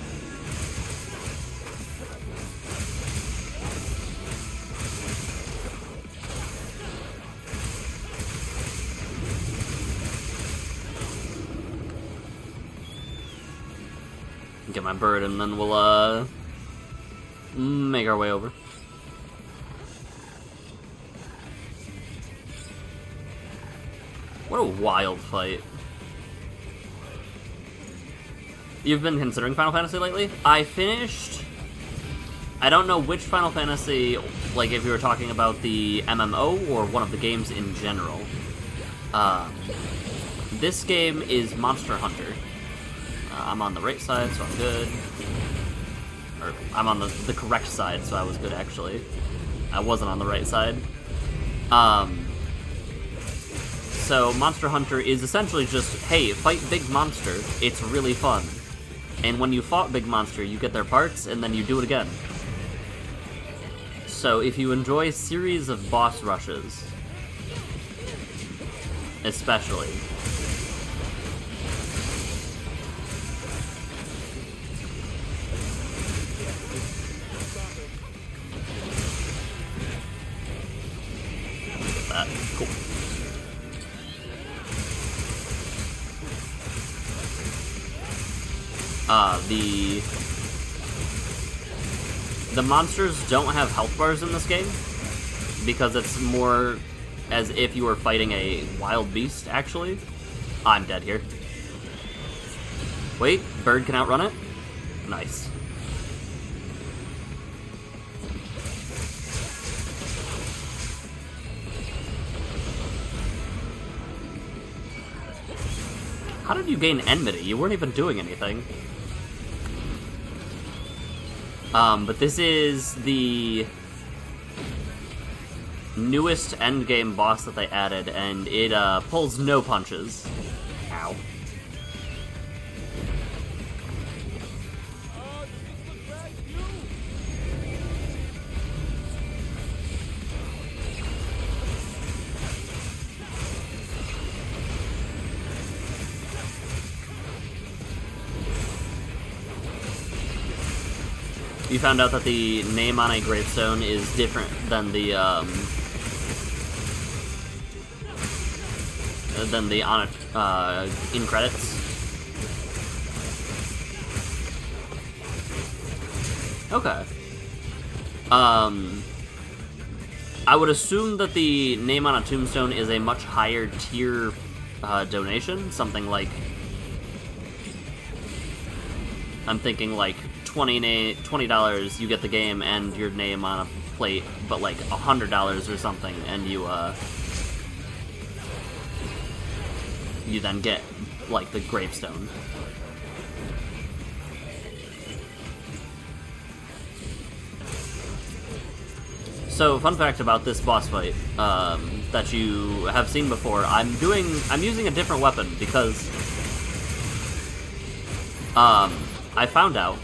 Get my bird and then we'll make our way over. What a wild fight. You've been considering Final Fantasy lately? I finished... I don't know which Final Fantasy, like if you were talking about the MMO or one of the games in general. This game is Monster Hunter. I'm on the right side, so I'm good. Or, I'm on the correct side, so I was good, actually. I wasn't on the right side. So Monster Hunter is essentially just, hey, fight Big Monster. It's really fun. And when you fought Big Monster, you get their parts, and then you do it again. So if you enjoy a series of boss rushes, especially, cool. The monsters don't have health bars in this game, because it's more as if you were fighting a wild beast, actually. I'm dead here. Wait, bird can outrun it? Nice. How did you gain enmity? You weren't even doing anything. But this is the newest endgame boss that they added, and it pulls no punches. Ow. You found out that the name on a gravestone is different than the on it in credits. Okay. I would assume that the name on a tombstone is a much higher tier donation, something like, I'm thinking like $20 you get the game and your name on a plate, but like $100 or something, and you then get like the gravestone. So, fun fact about this boss fight that you have seen before, I'm using a different weapon because I found out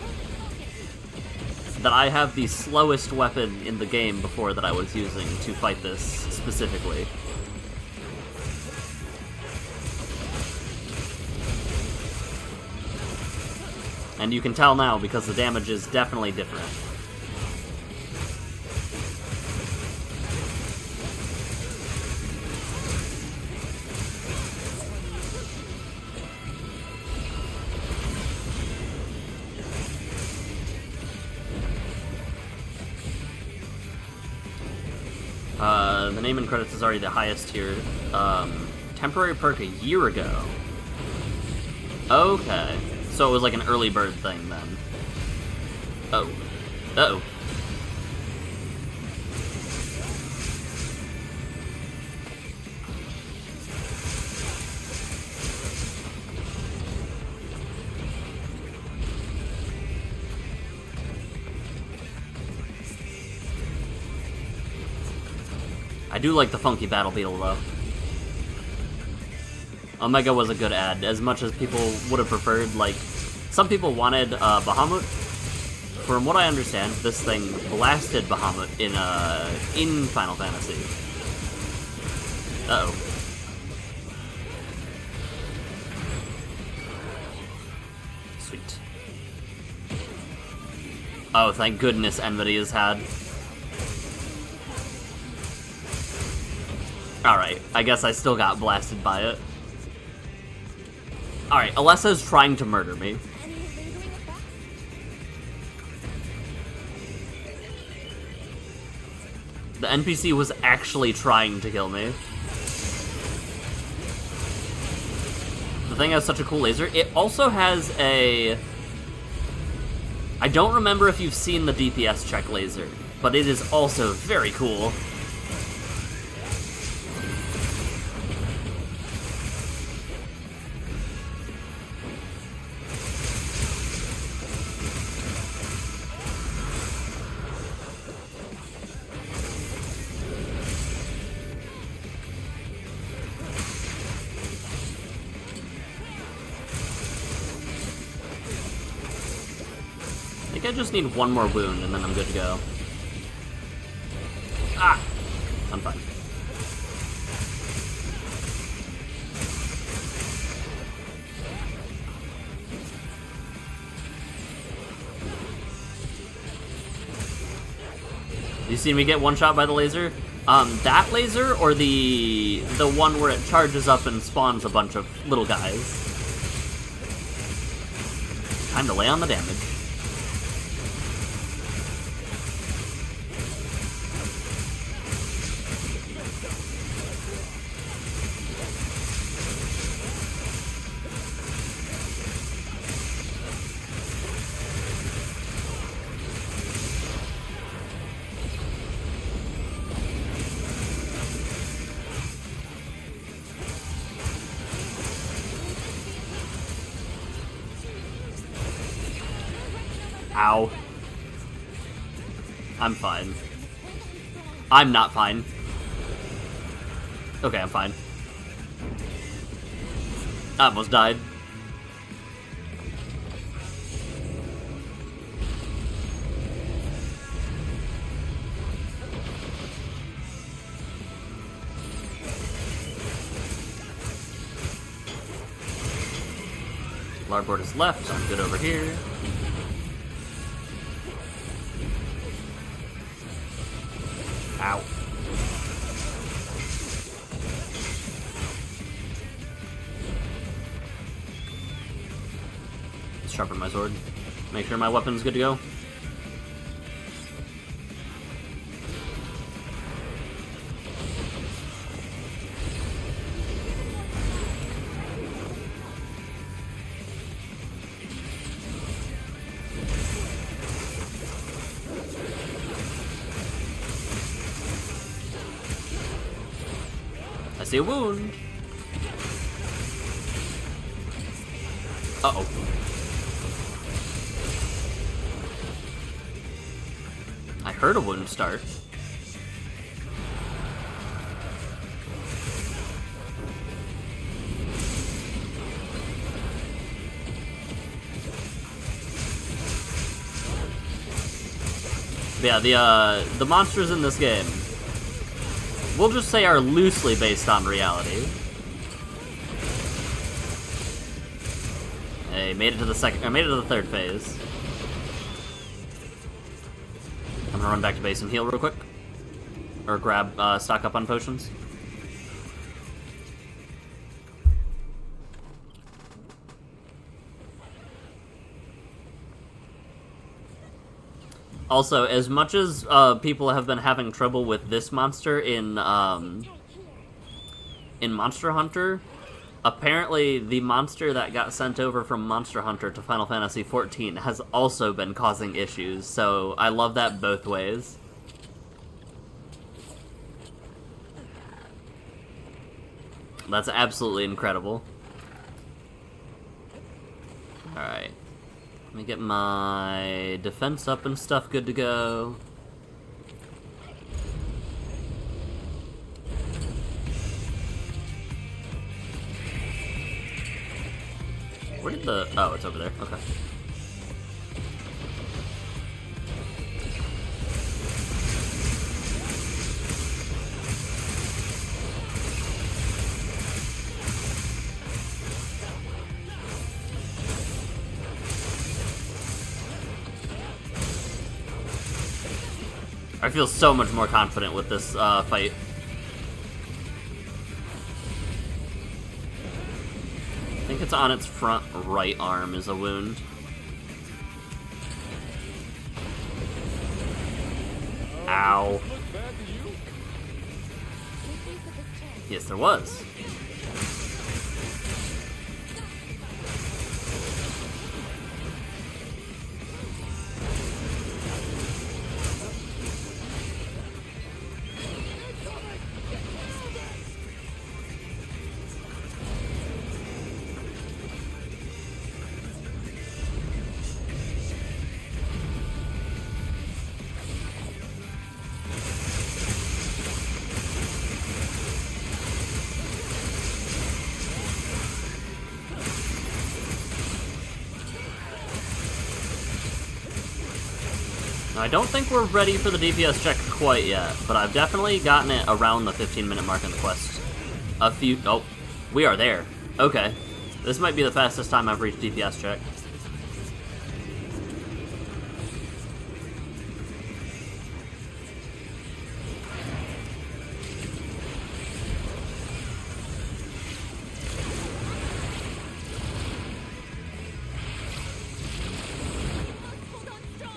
that I have the slowest weapon in the game before that I was using to fight this specifically. And you can tell now because the damage is definitely different. The name and credits is already the highest here. Temporary perk a year ago. Okay. So it was like an early bird thing then. Oh. Uh-oh. I do like the funky Battle Beetle, though. Omega was a good add, as much as people would have preferred, like, some people wanted Bahamut. From what I understand, this thing blasted Bahamut in Final Fantasy. Uh-oh. Sweet. Oh, thank goodness Enmity is had. Alright, I guess I still got blasted by it. Alright, Alessa's trying to murder me. The NPC was actually trying to kill me. The thing has such a cool laser. It also has a... I don't remember if you've seen the DPS check laser, but it is also very cool. I just need one more wound, and then I'm good to go. Ah! I'm fine. You seen me get one shot by the laser? That laser, or the one where it charges up and spawns a bunch of little guys? Time to lay on the damage. Ow. I'm fine. I'm not fine. Okay, I'm fine. I almost died. Larboard is left, so I'm good over here. Ow. Let's sharpen my sword. Make sure my weapon's good to go. I see a wound. Uh-oh. I heard a wound start. But yeah, the monsters in this game, we'll just say, are loosely based on reality. I made it to the third phase. I'm gonna run back to base and heal real quick. Or grab, stock up on potions. Also, as much as people have been having trouble with this monster in Monster Hunter, apparently the monster that got sent over from Monster Hunter to Final Fantasy XIV has also been causing issues, so I love that both ways. That's absolutely incredible. Alright. Let me get my defense up and stuff good to go. Where did the... Oh, it's over there. Okay. I feel so much more confident with this fight. I think it's on its front right arm is a wound. Ow. Yes, there was. I don't think we're ready for the DPS check quite yet, but I've definitely gotten it around the 15-minute mark in the quest. Oh, we are there. Okay. This might be the fastest time I've reached DPS check.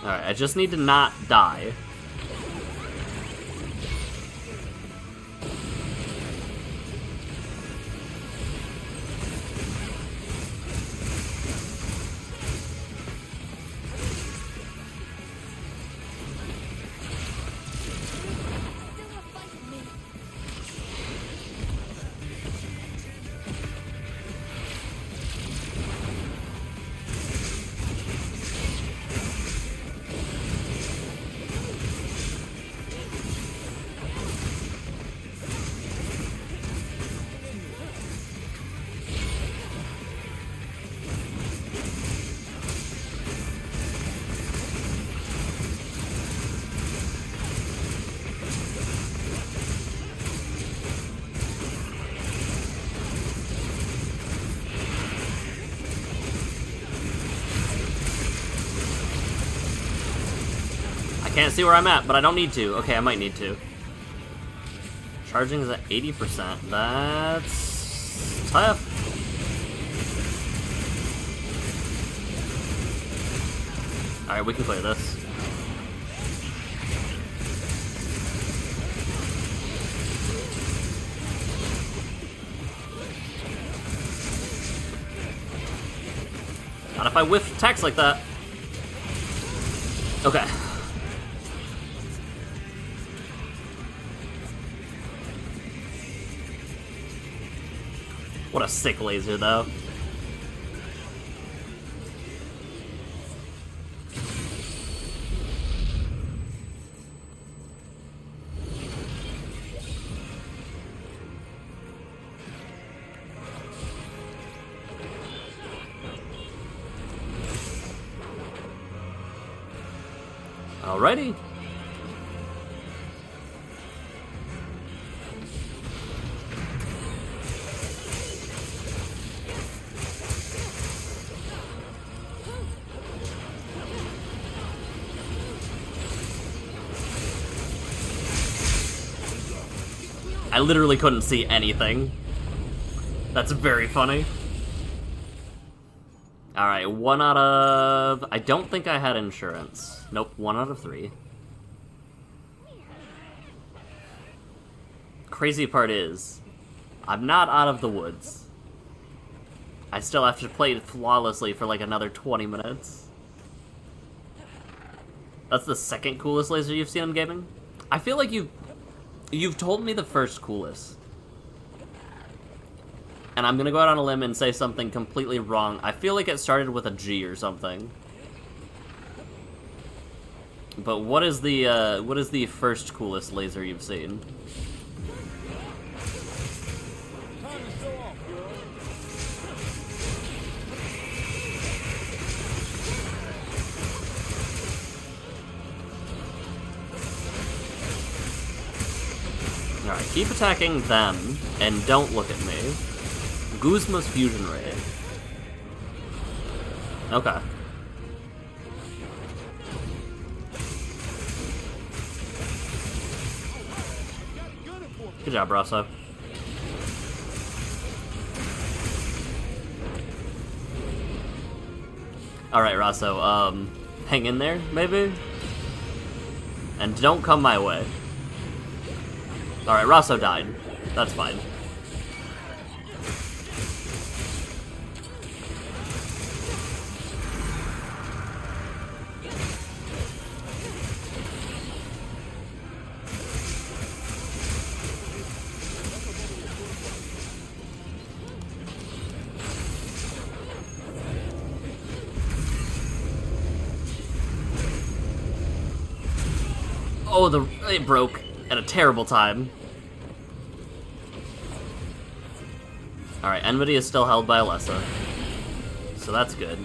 Alright, I just need to not die. Can't see where I'm at, but I don't need to. Okay, I might need to. Charging is at 80%. That's tough. Alright, we can clear this. Not if I whiff attacks like that. Okay. What a sick laser, though. Alrighty. I literally couldn't see anything. That's very funny. Alright, 1 out of... I don't think I had insurance. Nope, 1 out of 3. Crazy part is, I'm not out of the woods. I still have to play it flawlessly for like another 20 minutes. That's the second coolest laser you've seen in gaming? I feel like you've told me the first coolest. And I'm gonna go out on a limb and say something completely wrong. I feel like it started with a G or something. But what is the first coolest laser you've seen? Alright, keep attacking them, and don't look at me. Guzma's Fusion Ray. Okay. Good job, Rosso. Alright, Rosso, hang in there, maybe? And don't come my way. Alright, Rosso died. That's fine. Oh, it broke at a terrible time. Alright, Enmity is still held by Alessa. So that's good.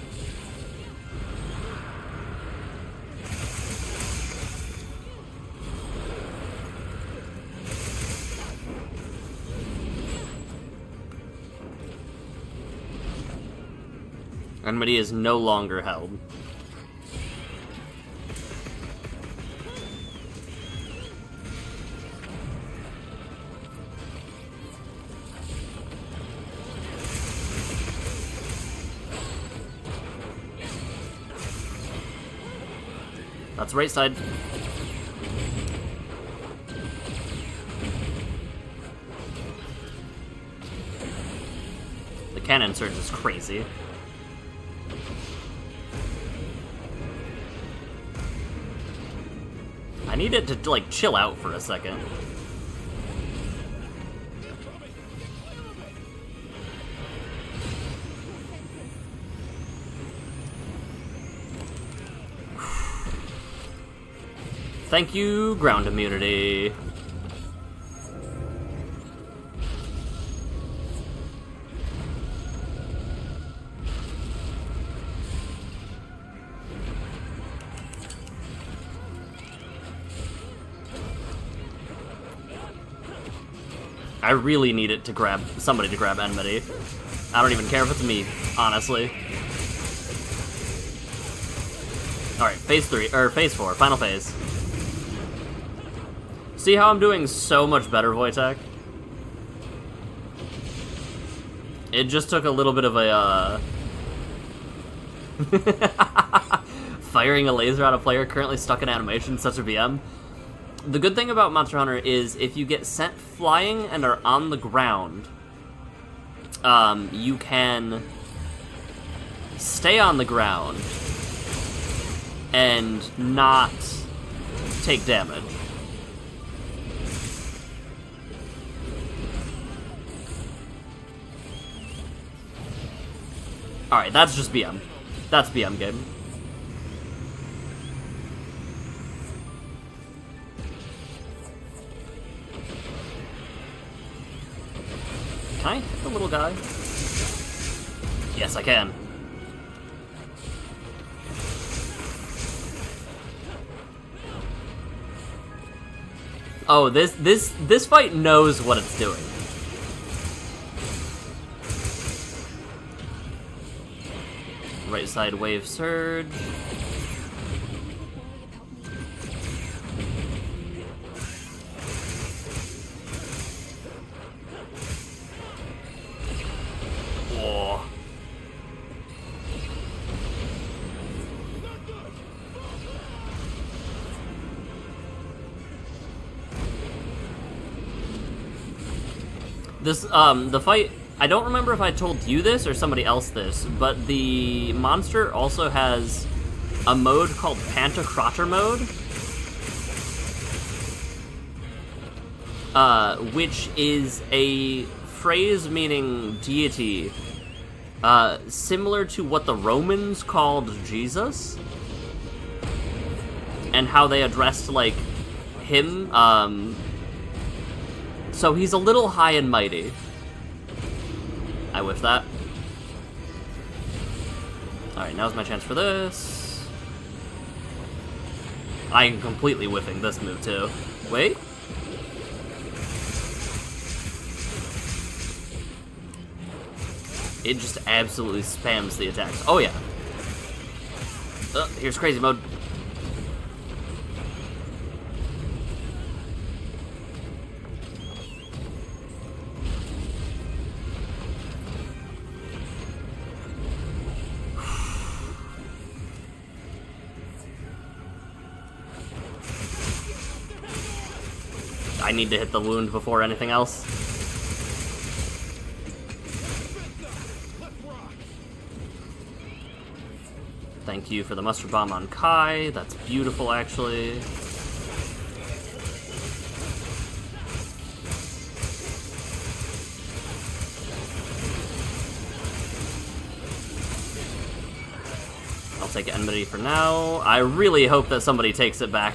Enmity is no longer held. That's right side. The cannon surge is crazy. I need it to, like, chill out for a second. Thank you, ground immunity. I really need it to grab somebody to grab Enmity. I don't even care if it's me, honestly. Alright, phase 3, or phase 4, final phase. See how I'm doing so much better, Wojtek? It just took a little bit of a, firing a laser at a player currently stuck in animation, such a BM. The good thing about Monster Hunter is if you get sent flying and are on the ground, you can stay on the ground and not take damage. Alright, that's just BM. That's BM game. Can I hit the little guy? Yes, I can. Oh, this fight knows what it's doing. Right side wave surge. This, the fight, I don't remember if I told you this or somebody else this, but the monster also has a mode called Pantocrator mode, which is a phrase meaning deity, similar to what the Romans called Jesus, and how they addressed, like, him, so he's a little high and mighty. I whiff that. Alright, now's my chance for this. I am completely whiffing this move, too. Wait. It just absolutely spams the attacks. Oh, yeah. Here's crazy mode. I need to hit the wound before anything else. Thank you for the mustard bomb on Kai. That's beautiful, actually. I'll take Enmity for now. I really hope that somebody takes it back.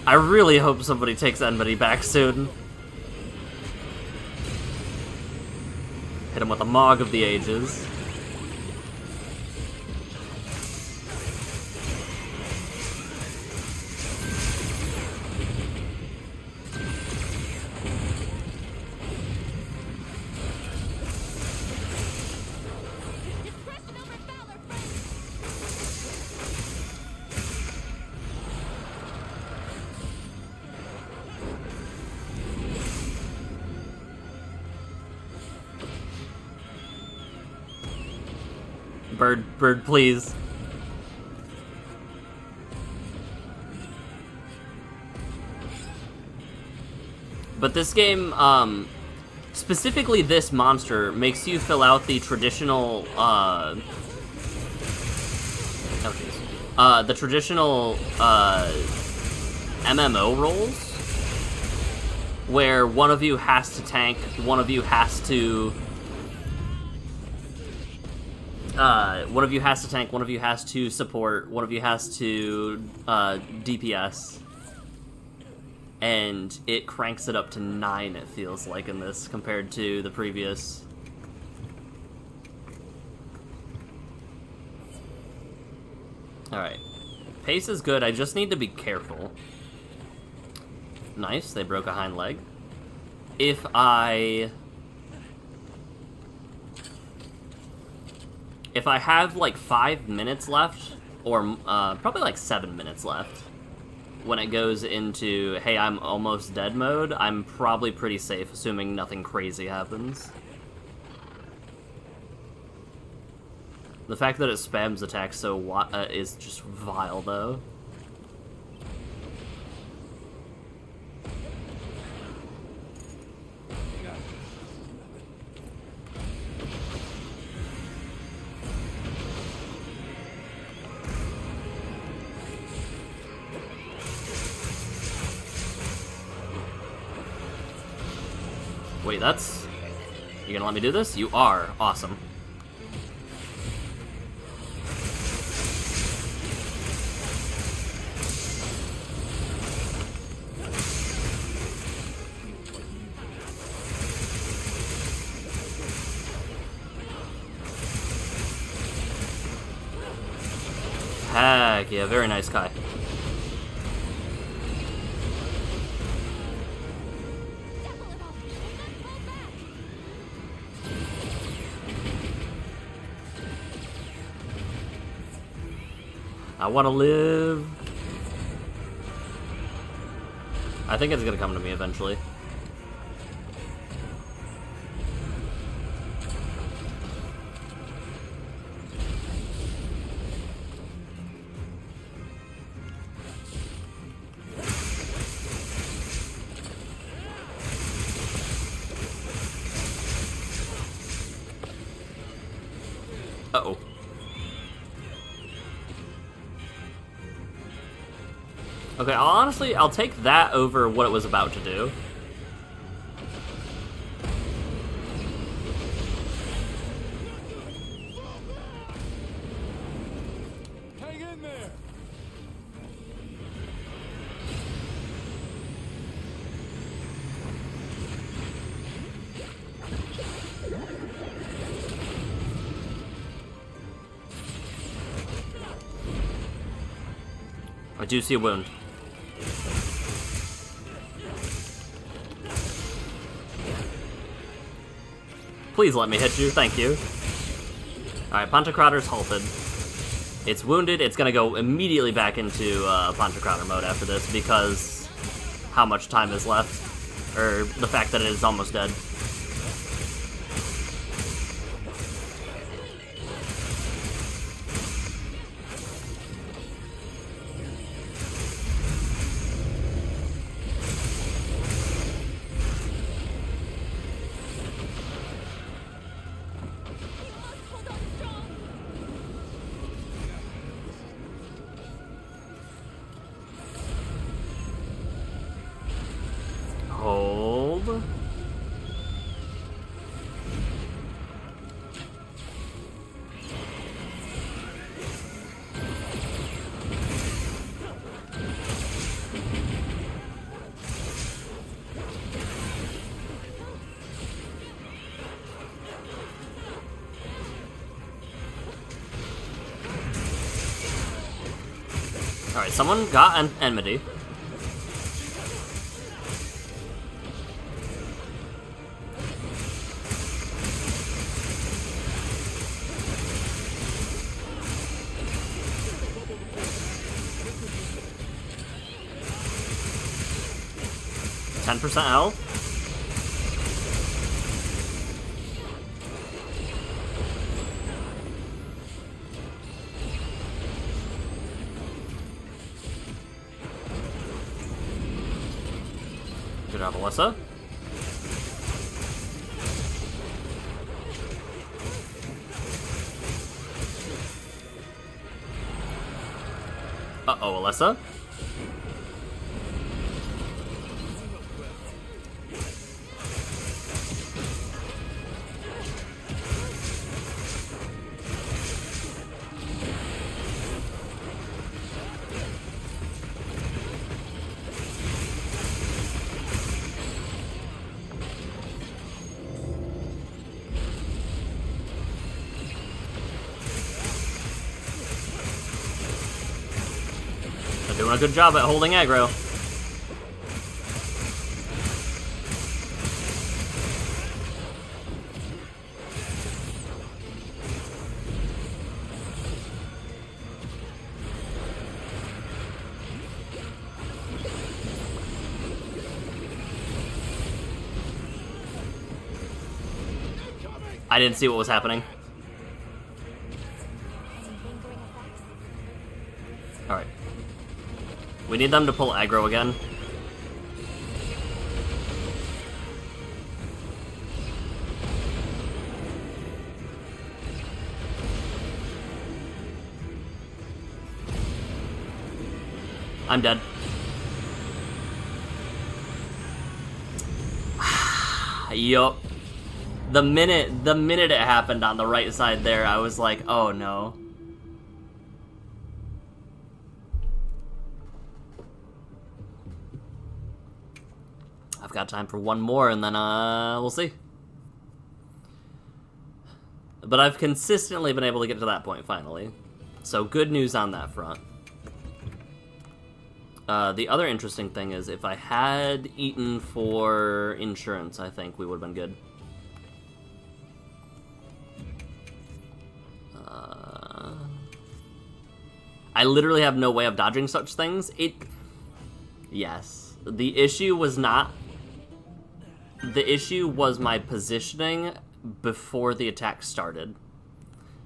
I really hope somebody takes Enmity back soon. Hit him with a Mog of the Ages. Bird, please. But this game, specifically this monster, makes you fill out the traditional, the traditional, MMO roles, where one of you has to tank, one of you has to one of you has to tank, one of you has to support, one of you has to DPS. And it cranks it up to 9, it feels like, in this, compared to the previous. Alright. Pace is good, I just need to be careful. Nice, they broke a hind leg. If I have, like, 5 minutes left, or probably, like, 7 minutes left, when it goes into, hey, I'm almost dead mode, I'm probably pretty safe, assuming nothing crazy happens. The fact that it spams attacks so is just vile, though. Wait, that's... You gonna let me do this? You are. Awesome. Heck yeah, very nice, Kai. I want to live. I think it's gonna come to me eventually. Uh-oh. Okay, I'll take that over what it was about to do. Hang in there. I do see a wound. Please let me hit you, thank you. Alright, Pontocrator's halted. It's wounded, it's gonna go immediately back into Pontocrator mode after this because how much time is left. Or the fact that it is almost dead. Hold. Alright, someone got an enmity. %10 health. Good job, Alyssa. Uh-oh, Alyssa. They're doing a good job at holding aggro. I didn't see what was happening. Alright. We need them to pull aggro again. I'm dead. Yup. The minute it happened on the right side there, I was like, oh no. I've got time for one more, and then we'll see. But I've consistently been able to get to that point finally, so good news on that front. The other interesting thing is if I had eaten for insurance, I think we would have been good. I literally have no way of dodging such things. Yes. The issue was not... The issue was my positioning before the attack started.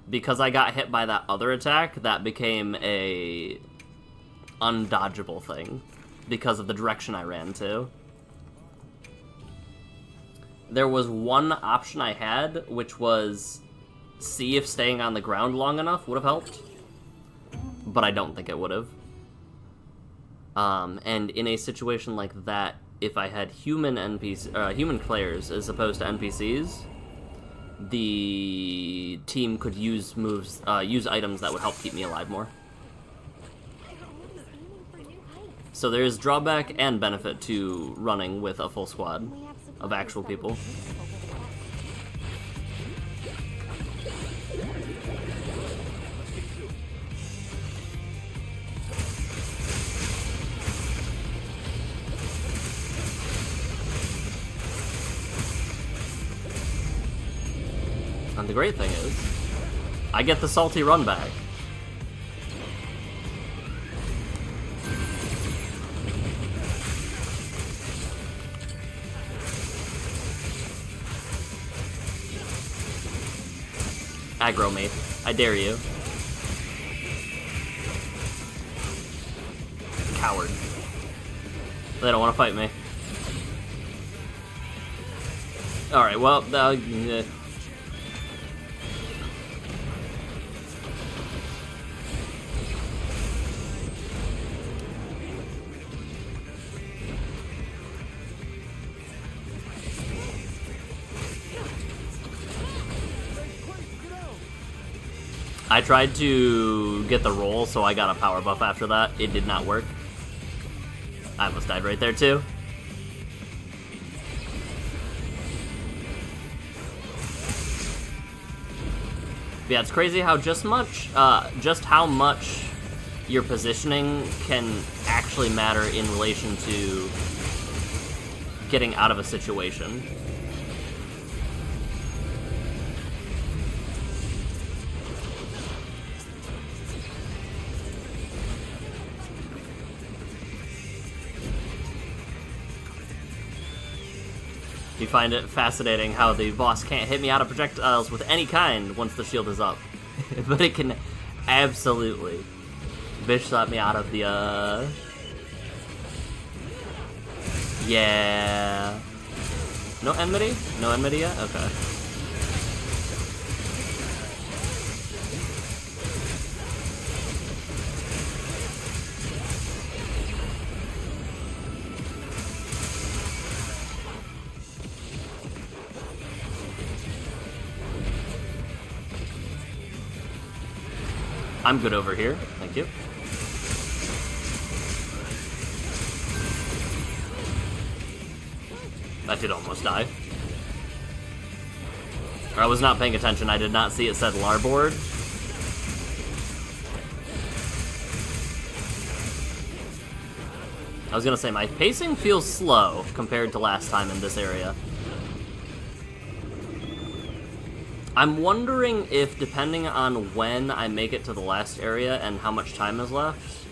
Because I got hit by that other attack, that became a undodgeable thing. Because of the direction I ran to. There was one option I had, which was see if staying on the ground long enough would have helped, but I don't think it would have. And in a situation like that, if I had human players as opposed to NPCs, the team could use use items that would help keep me alive more. So there is drawback and benefit to running with a full squad of actual people. And the great thing is, I get the salty run back. Aggro me. I dare you. Coward. They don't want to fight me. Alright, well, I tried to get the roll, so I got a power buff after that. It did not work. I almost died right there, too. Yeah, it's crazy how just how much your positioning can actually matter in relation to getting out of a situation. You find it fascinating how the boss can't hit me out of projectiles with any kind once the shield is up. But it can absolutely bitch slap me out of the, Yeah. No enmity? No enmity yet? Okay. I'm good over here, thank you. That did almost die. Or I was not paying attention, I did not see it said larboard. I was gonna say, my pacing feels slow compared to last time in this area. I'm wondering if, depending on when I make it to the last area and how much time is left,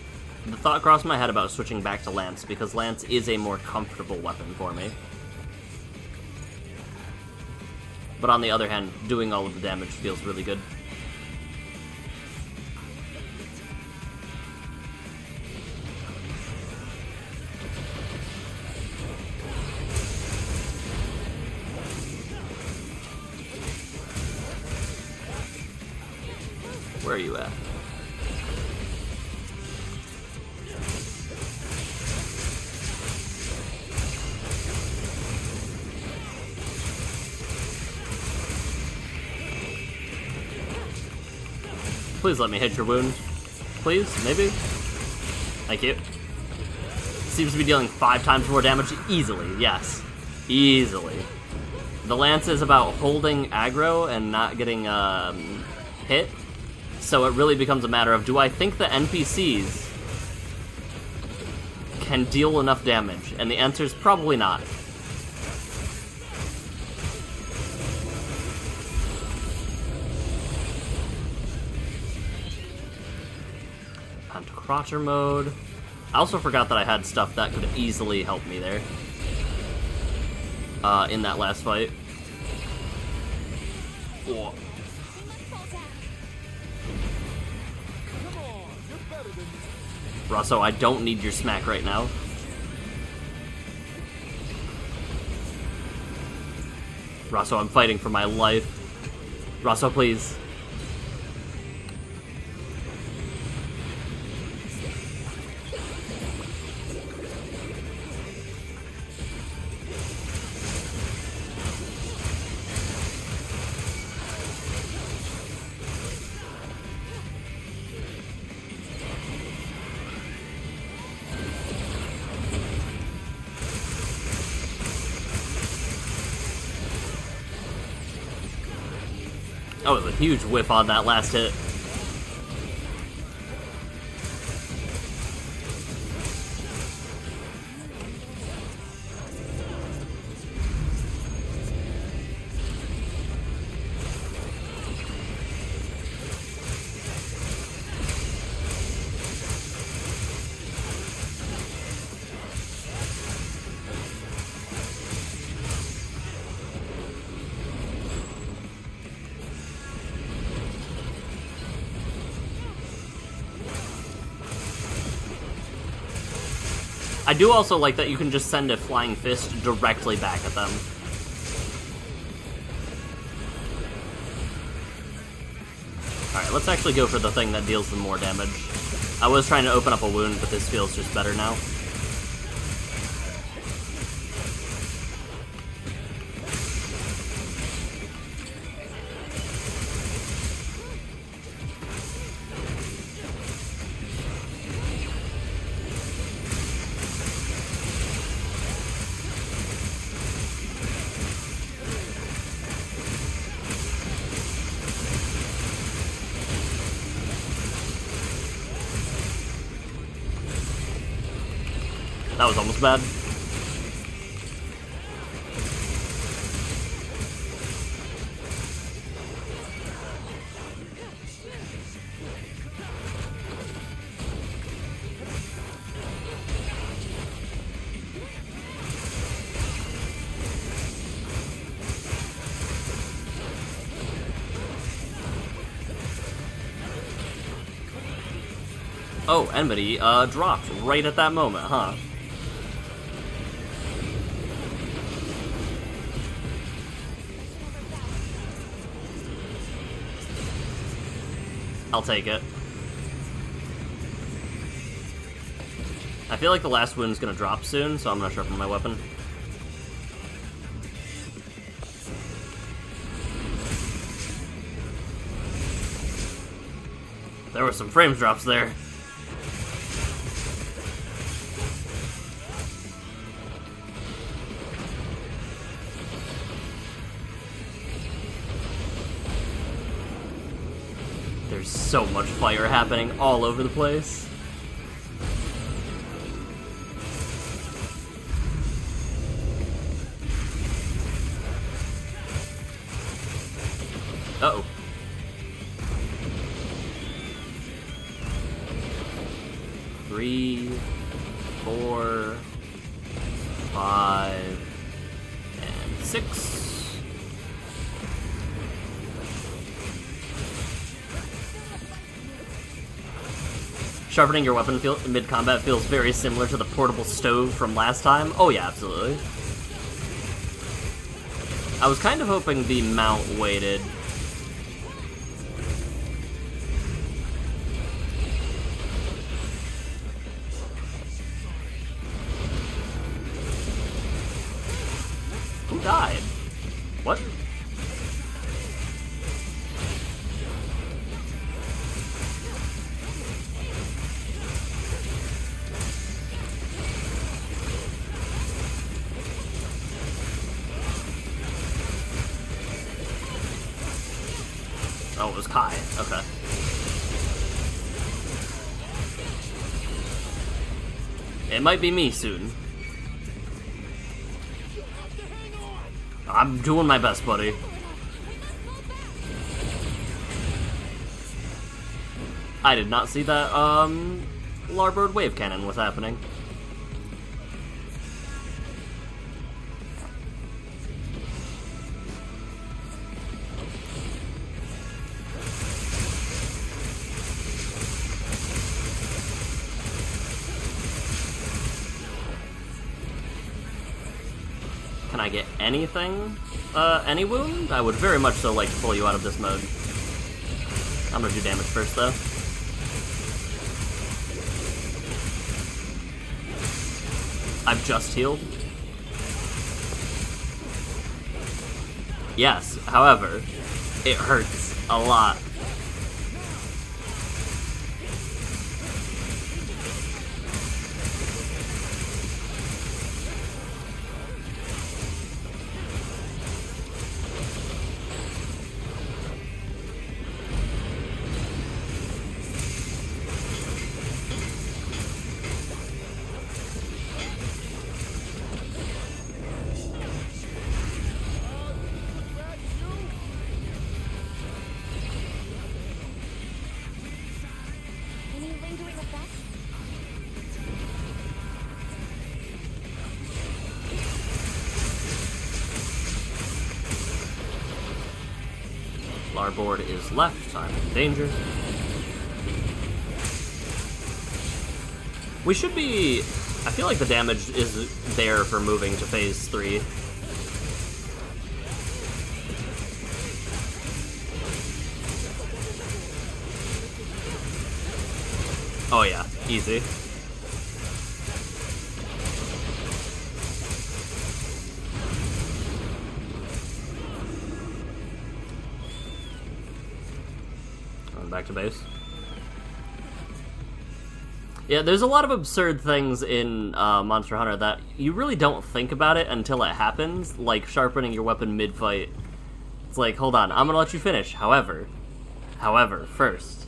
the thought crossed my head about switching back to Lance, because Lance is a more comfortable weapon for me. But on the other hand, doing all of the damage feels really good. Where are you at? Please let me hit your wound. Please, maybe? Thank you. Seems to be dealing 5 times more damage easily, yes. Easily. The Lance is about holding aggro and not getting hit. So it really becomes a matter of, do I think the NPCs can deal enough damage? And the answer is probably not. Pantocrator mode. I also forgot that I had stuff that could easily help me there. In that last fight. Oh. Russo, I don't need your smack right now. Russo, I'm fighting for my life. Rosso, please. Oh, it was a huge whiff on that last hit. I do also like that you can just send a flying fist directly back at them. Alright, let's actually go for the thing that deals them more damage. I was trying to open up a wound, but this feels just better now. That was almost bad. Oh, enmity dropped right at that moment, huh? I'll take it. I feel like the last wound's gonna drop soon, so I'm not sharpening my weapon. There were some frames drops there. There's so much fire happening all over the place. Uh-oh. Three, 4, 5, and 6. Sharpening your weapon mid-combat feels very similar to the portable stove from last time. Oh yeah, absolutely. I was kind of hoping the mount waited. Who died? What? Oh, it was Kai. Okay. It might be me soon. I'm doing my best, buddy. I did not see that, Larbird wave cannon was happening. Can I get anything? Any wound? I would very much so like to pull you out of this mode. I'm gonna do damage first, though. I've just healed. Yes, however, it hurts a lot. Any lingering effects? Larboard is left. I'm in danger. We should be... I feel like the damage is there for moving to phase 3. Oh yeah, easy. Going back to base. Yeah, there's a lot of absurd things in Monster Hunter that you really don't think about it until it happens, like sharpening your weapon mid-fight. It's like, hold on, I'm gonna let you finish. However, first,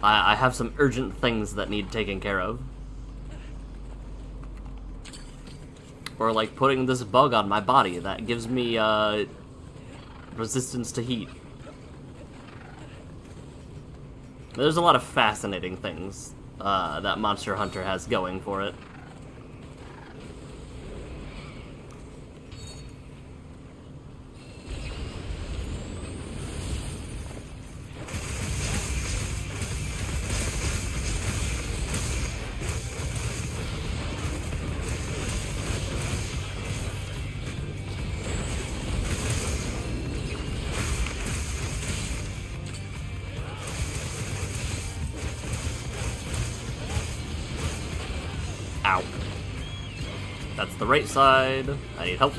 I have some urgent things that need taken care of. Or like putting this bug on my body that gives me resistance to heat. There's a lot of fascinating things that Monster Hunter has going for it. Ow. That's the right side. I need help.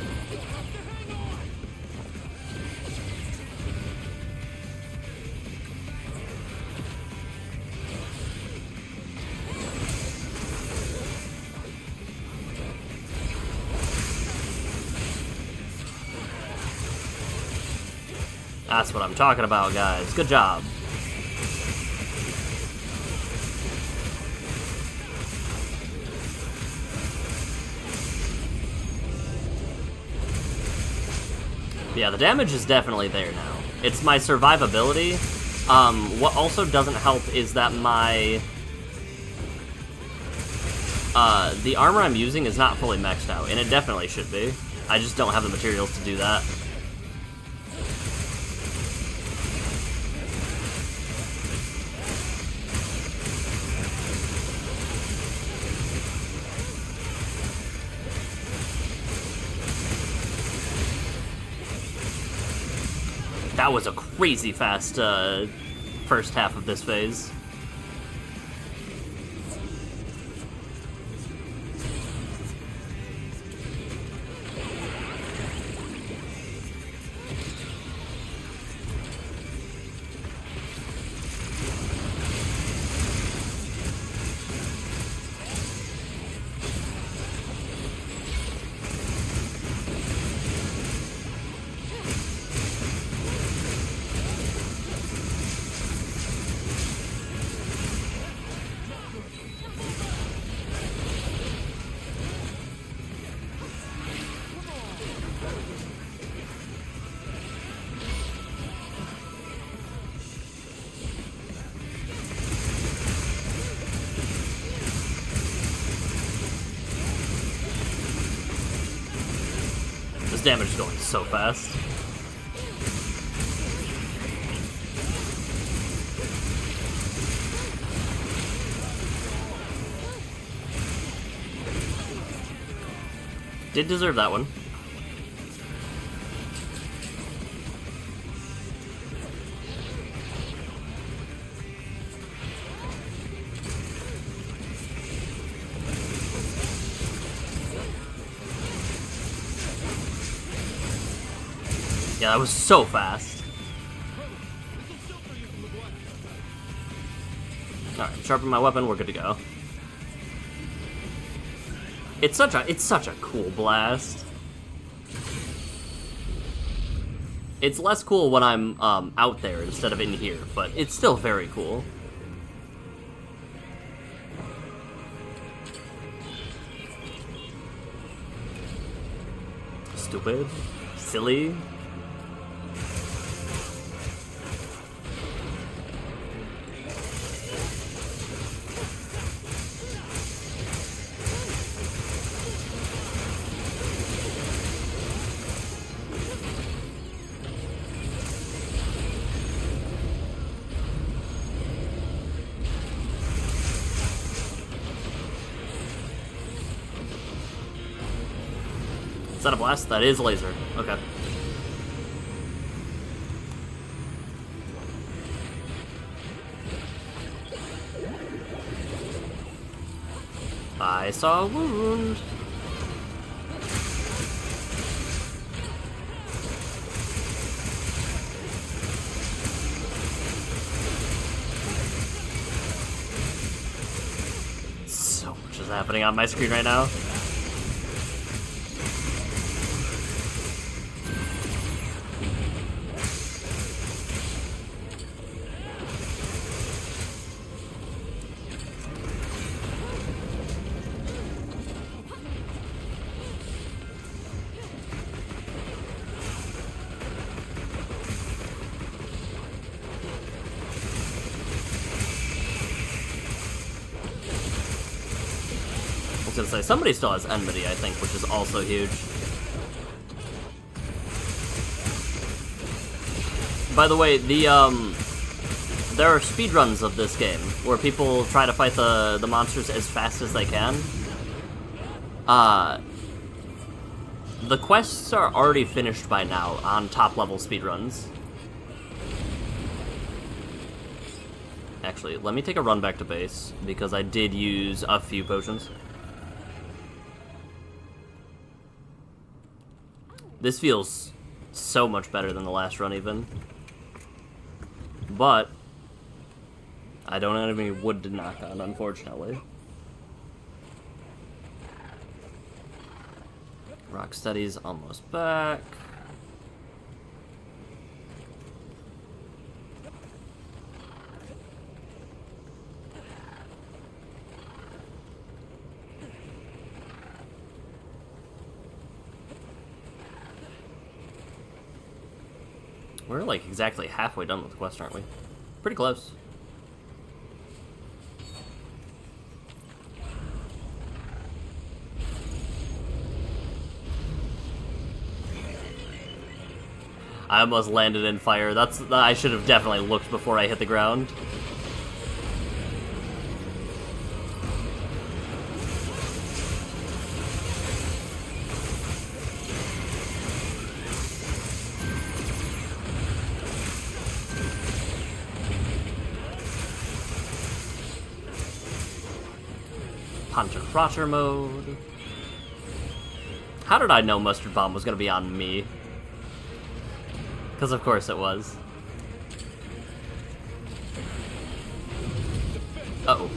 That's what I'm talking about, guys. Good job. Yeah, the damage is definitely there now. It's my survivability. What also doesn't help is that my... the armor I'm using is not fully maxed out, and it definitely should be. I just don't have the materials to do that. That was a crazy fast first half of this phase. This damage is going so fast. Did deserve that one. Yeah, that was so fast. Alright, sharpen my weapon, we're good to go. It's such a cool blast. It's less cool when I'm out there instead of in here, but it's still very cool. Stupid. Silly. Is that a blast? That is laser. Okay. I saw a wound. So much is happening on my screen right now. I was gonna say, somebody still has enmity, I think, which is also huge. By the way, there are speedruns of this game where people try to fight the monsters as fast as they can. The quests are already finished by now on top level speedruns. Actually, let me take a run back to base, because I did use a few potions. This feels so much better than the last run, even. But I don't have any wood to knock on, unfortunately. Rocksteady's almost back. We're like exactly halfway done with the quest, aren't we? Pretty close. I almost landed in fire. I should have definitely looked before I hit the ground. Hunter Rotter mode. How did I know Mustard Bomb was going to be on me? Because of course it was. Uh-oh.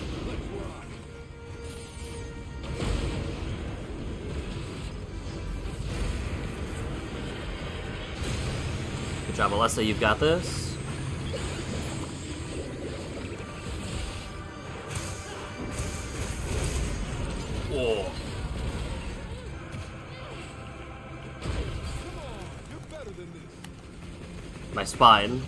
Good job, Alessa, you've got this. Oh. My spine.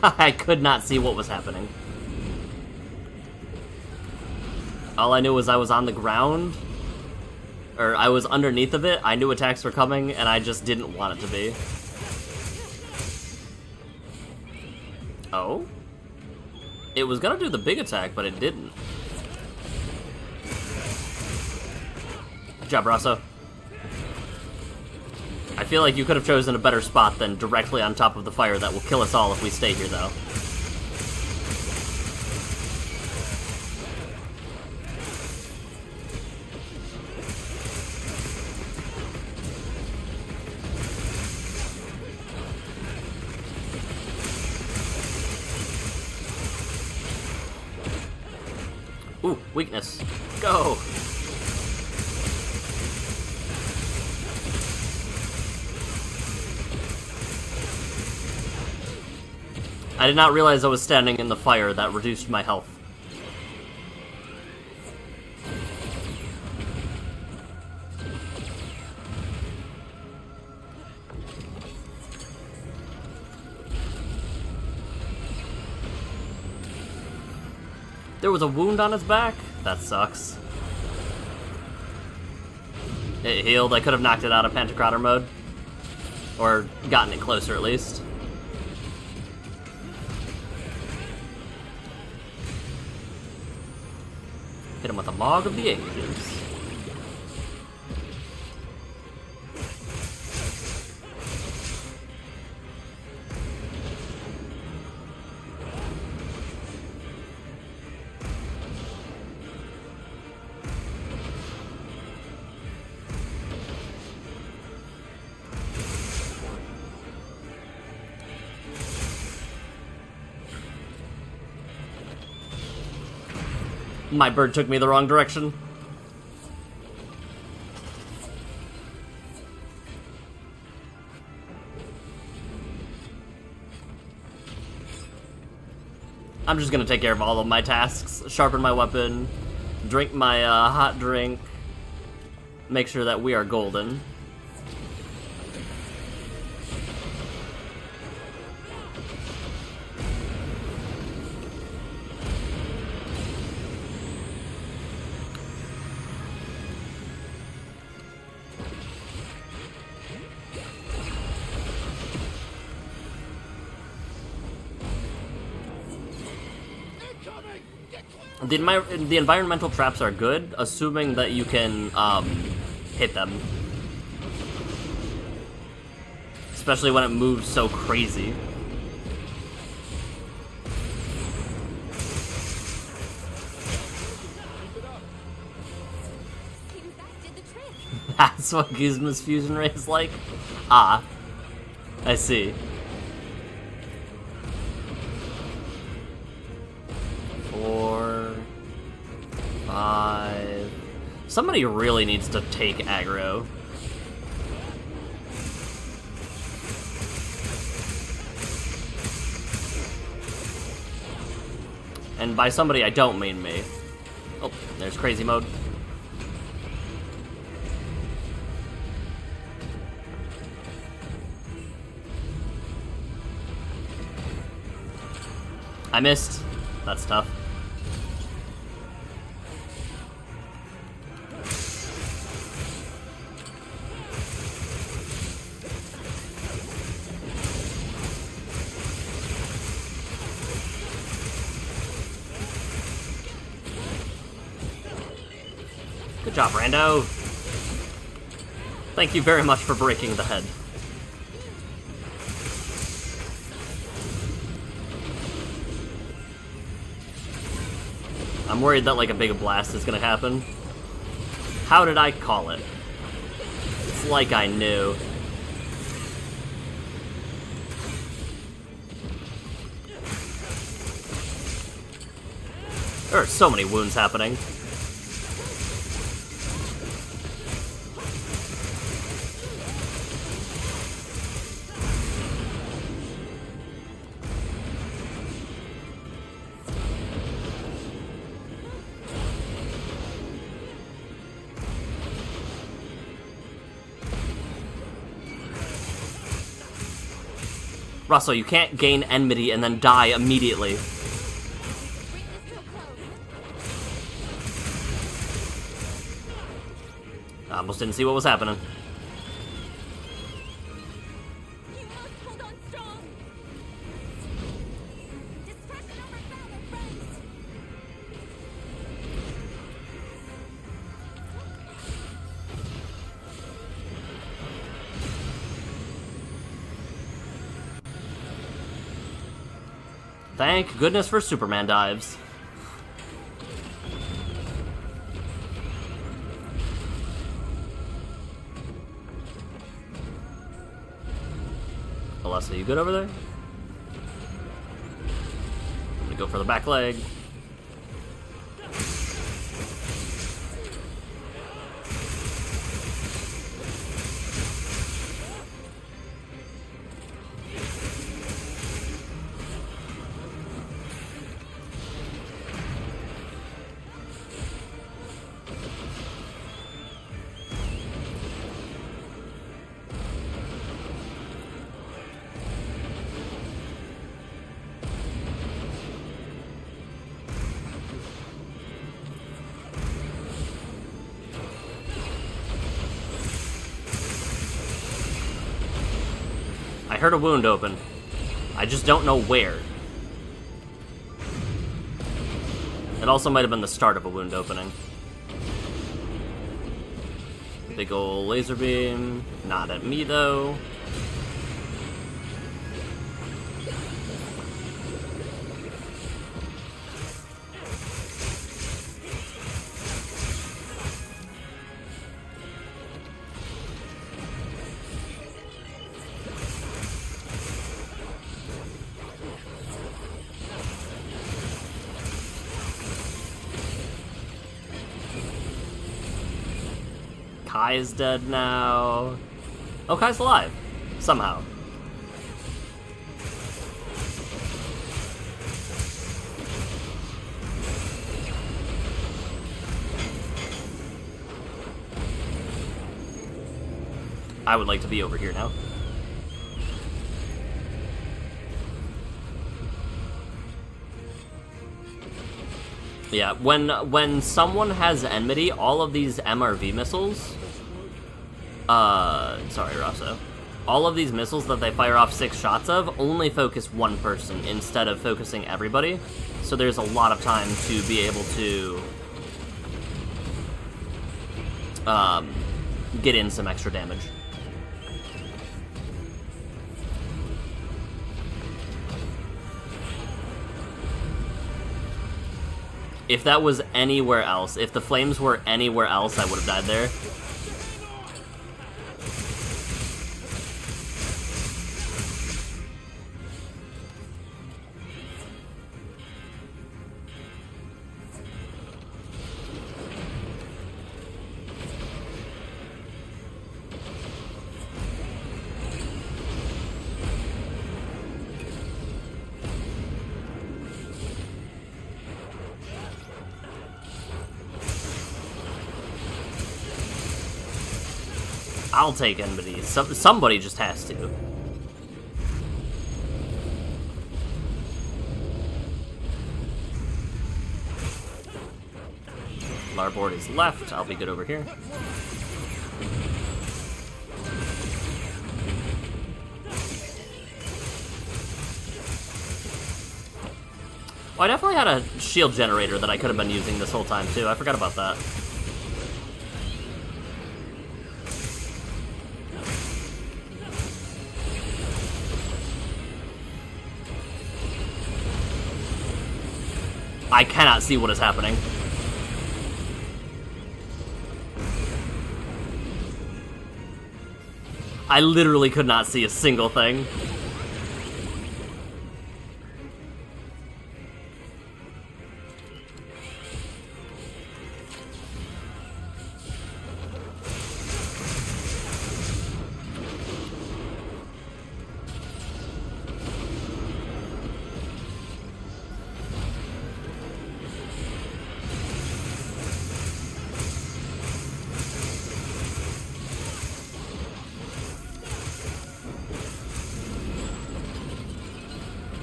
I could not see what was happening. All I knew was I was on the ground, or I was underneath of it. I knew attacks were coming, and I just didn't want it to be. Oh? It was gonna do the big attack, but it didn't. Good job, Rosso. I feel like you could have chosen a better spot than directly on top of the fire that will kill us all if we stay here, though. Ooh, weakness. Go! I did not realize I was standing in the fire. That reduced my health. There was a wound on his back? That sucks. It healed. I could have knocked it out of Pantocrator mode. Or gotten it closer, at least. Hit him with a Mog of the Ages. My bird took me the wrong direction. I'm just gonna take care of all of my tasks. Sharpen my weapon, drink my hot drink, make sure that we are golden. The environmental traps are good, assuming that you can hit them. Especially when it moves so crazy. Seems that did the trick. That's what Gizma's fusion ray is like? Ah. I see. 4, 5. Somebody really needs to take aggro. And by somebody, I don't mean me. Oh, there's crazy mode. I missed. That's tough. Good job, Rando. Thank you very much for breaking the head. I'm worried that like a big blast is gonna happen. How did I call it? It's like I knew. There are so many wounds happening. Russell, you can't gain enmity and then die immediately. Bring this to a close. I almost didn't see what was happening. You must hold on strong. Distraction overfound, my friends. Thank goodness for Superman dives. Alessa, you good over there? I'm gonna go for the back leg. I heard a wound open. I just don't know where. It also might have been the start of a wound opening. Big ol' laser beam. Not at me, though. Kai is dead now. Oh, Kai's alive. Somehow. I would like to be over here now. Yeah, when someone has enmity, all of these MRV missiles... sorry, Rosso. All of these missiles that they fire off 6 shots of only focus one person instead of focusing everybody. So there's a lot of time to be able to... get in some extra damage. If that was anywhere else, if the flames were anywhere else, I would have died there. I'll take enmity. Somebody just has to. Larboard is left. I'll be good over here. Oh, I definitely had a shield generator that I could have been using this whole time, too. I forgot about that. I cannot see what is happening. I literally could not see a single thing.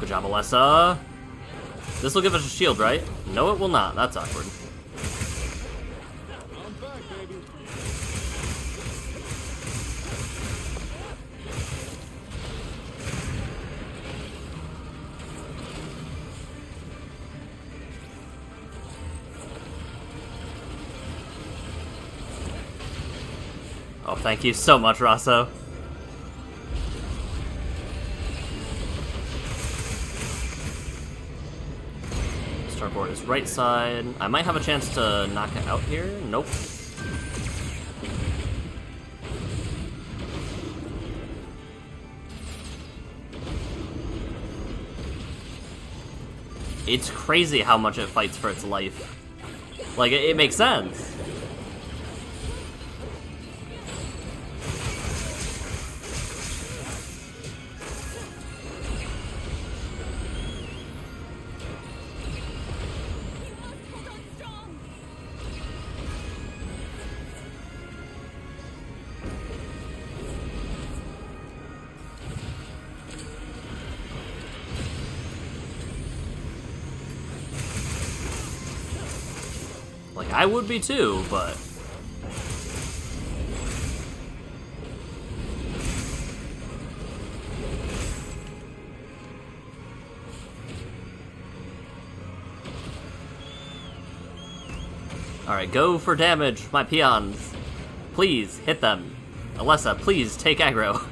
Good job, Alessa. This will give us a shield, right? No, it will not. That's awkward. I'm back, baby. Oh, thank you so much, Rosso. Starboard is right side. I might have a chance to knock it out here. Nope. It's crazy how much it fights for its life. Like, it makes sense. Hold on strong. Like, I would be too, but... Alright, go for damage, my peons. Please, hit them. Alessa, please, take aggro.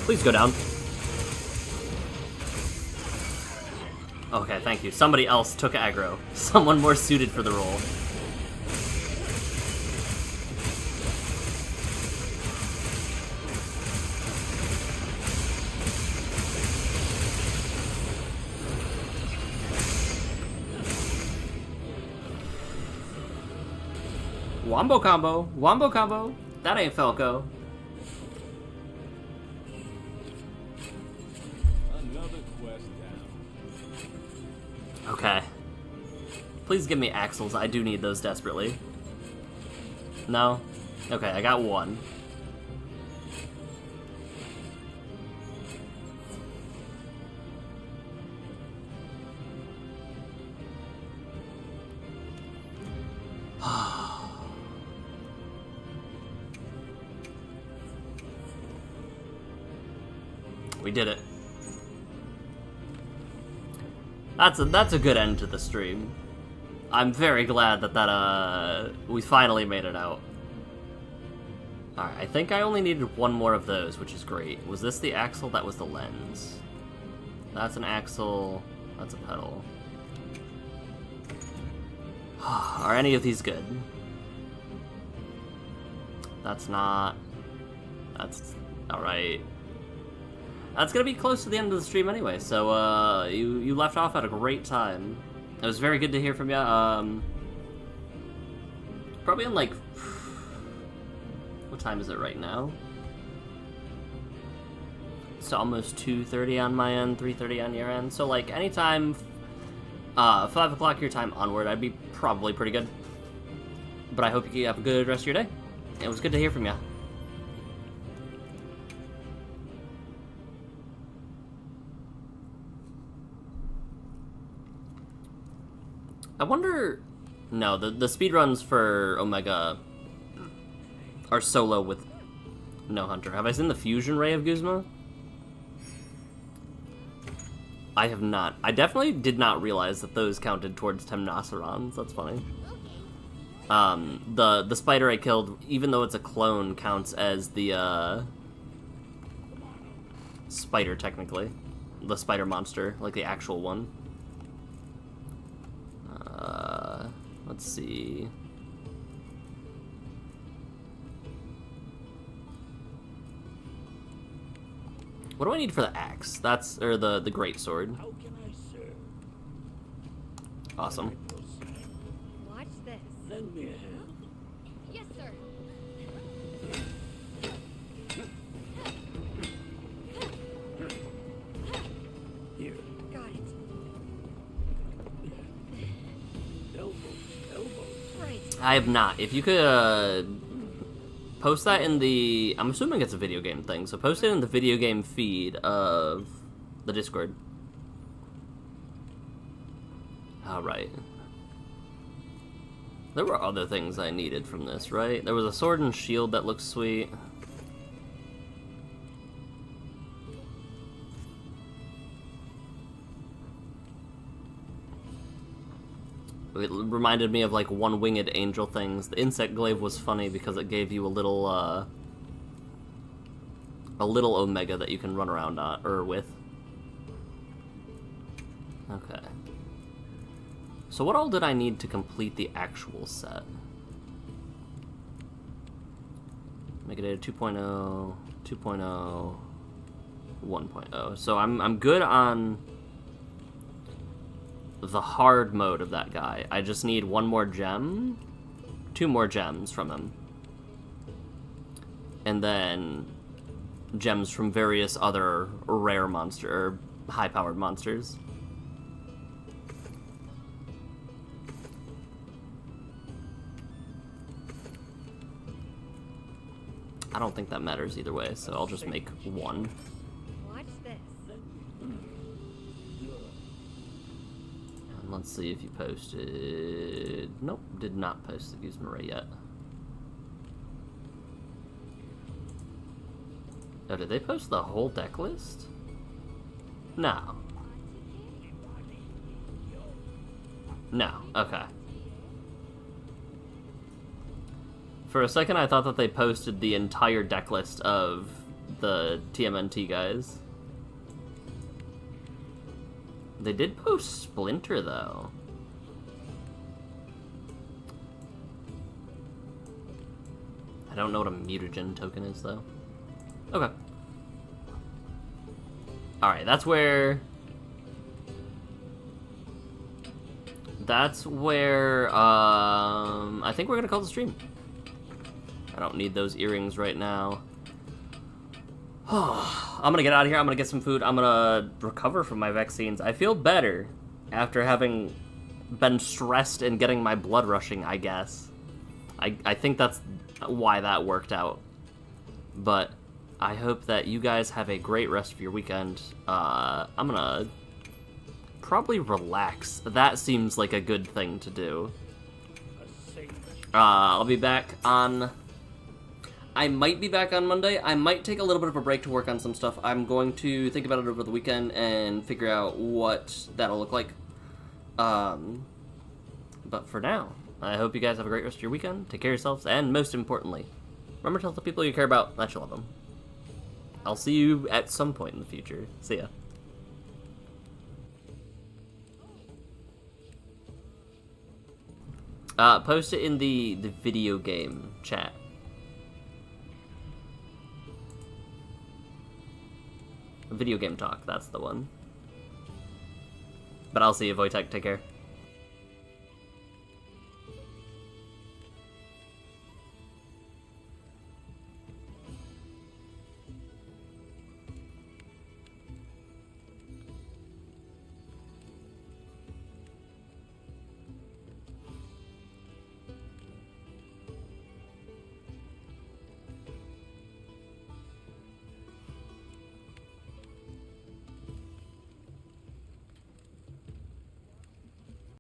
Please go down. Okay, thank you. Somebody else took aggro. Someone more suited for the role. Wombo combo. Wombo combo. That ain't Falco. Another quest down. Okay. Please give me axles. I do need those desperately. No? Okay, I got one. We did it. That's a good end to the stream. I'm very glad that we finally made it out. Alright, I think I only needed one more of those, which is great. Was this the axle? That was the lens. That's an axle. That's a pedal. Are any of these good? That's not. That's alright. That's gonna be close to the end of the stream anyway, so you left off at a great time. It was very good to hear from you. Probably in like, what time is it right now? It's almost 2:30 on my end, 3:30 on your end. So like anytime 5 o'clock your time onward, I'd be probably pretty good. But I hope you have a good rest of your day. It was good to hear from you. I wonder... No, the speedruns for Omega are solo with no Hunter. Have I seen the Fusion Ray of Guzma? I have not. I definitely did not realize that those counted towards Temnocerons. That's funny. The spider I killed, even though it's a clone, counts as the, spider, technically. The spider monster, like the actual one. Let's see. What do I need for the axe? That's, or the great sword. How can I serve? Awesome. Watch this. Lend me a hand. Yes, sir. Here. Got it. Elbows. Right. I have not. If you could, post that in the... I'm assuming it's a video game thing, so post it in the video game feed of the Discord. Alright. There were other things I needed from this, right? There was a sword and shield that looks sweet. It reminded me of like one-winged angel things. The insect glaive was funny because it gave you a little omega that you can run around on or with. Okay. So what all did I need to complete the actual set? Mega Data 2.0, 2.0, 1.0. So I'm good on the hard mode of that guy. I just need one more gem, 2 more gems from him. And then gems from various other rare monster or high-powered monsters. I don't think that matters either way, so I'll just make 1. Watch this. And let's see if you posted... Nope, did not post the Guzman Ray yet. Oh, did they post the whole deck list? No. No, okay. For a second, I thought that they posted the entire deck list of the TMNT guys. They did post Splinter, though. I don't know what a mutagen token is, though. Okay. Alright, that's where... I think we're gonna call the stream. I don't need those earrings right now. I'm gonna get out of here. I'm gonna get some food. I'm gonna recover from my vaccines. I feel better after having been stressed and getting my blood rushing, I guess. I think that's why that worked out. But I hope that you guys have a great rest of your weekend. I'm gonna probably relax. That seems like a good thing to do. I'll be back on... I might be back on Monday. I might take a little bit of a break to work on some stuff. I'm going to think about it over the weekend and figure out what that'll look like. But for now, I hope you guys have a great rest of your weekend. Take care of yourselves, and most importantly, remember to tell the people you care about that you love them. I'll see you at some point in the future. See ya. Post it in the video game chat. Video game talk, that's the one. But I'll see you, Wojtek. Take care.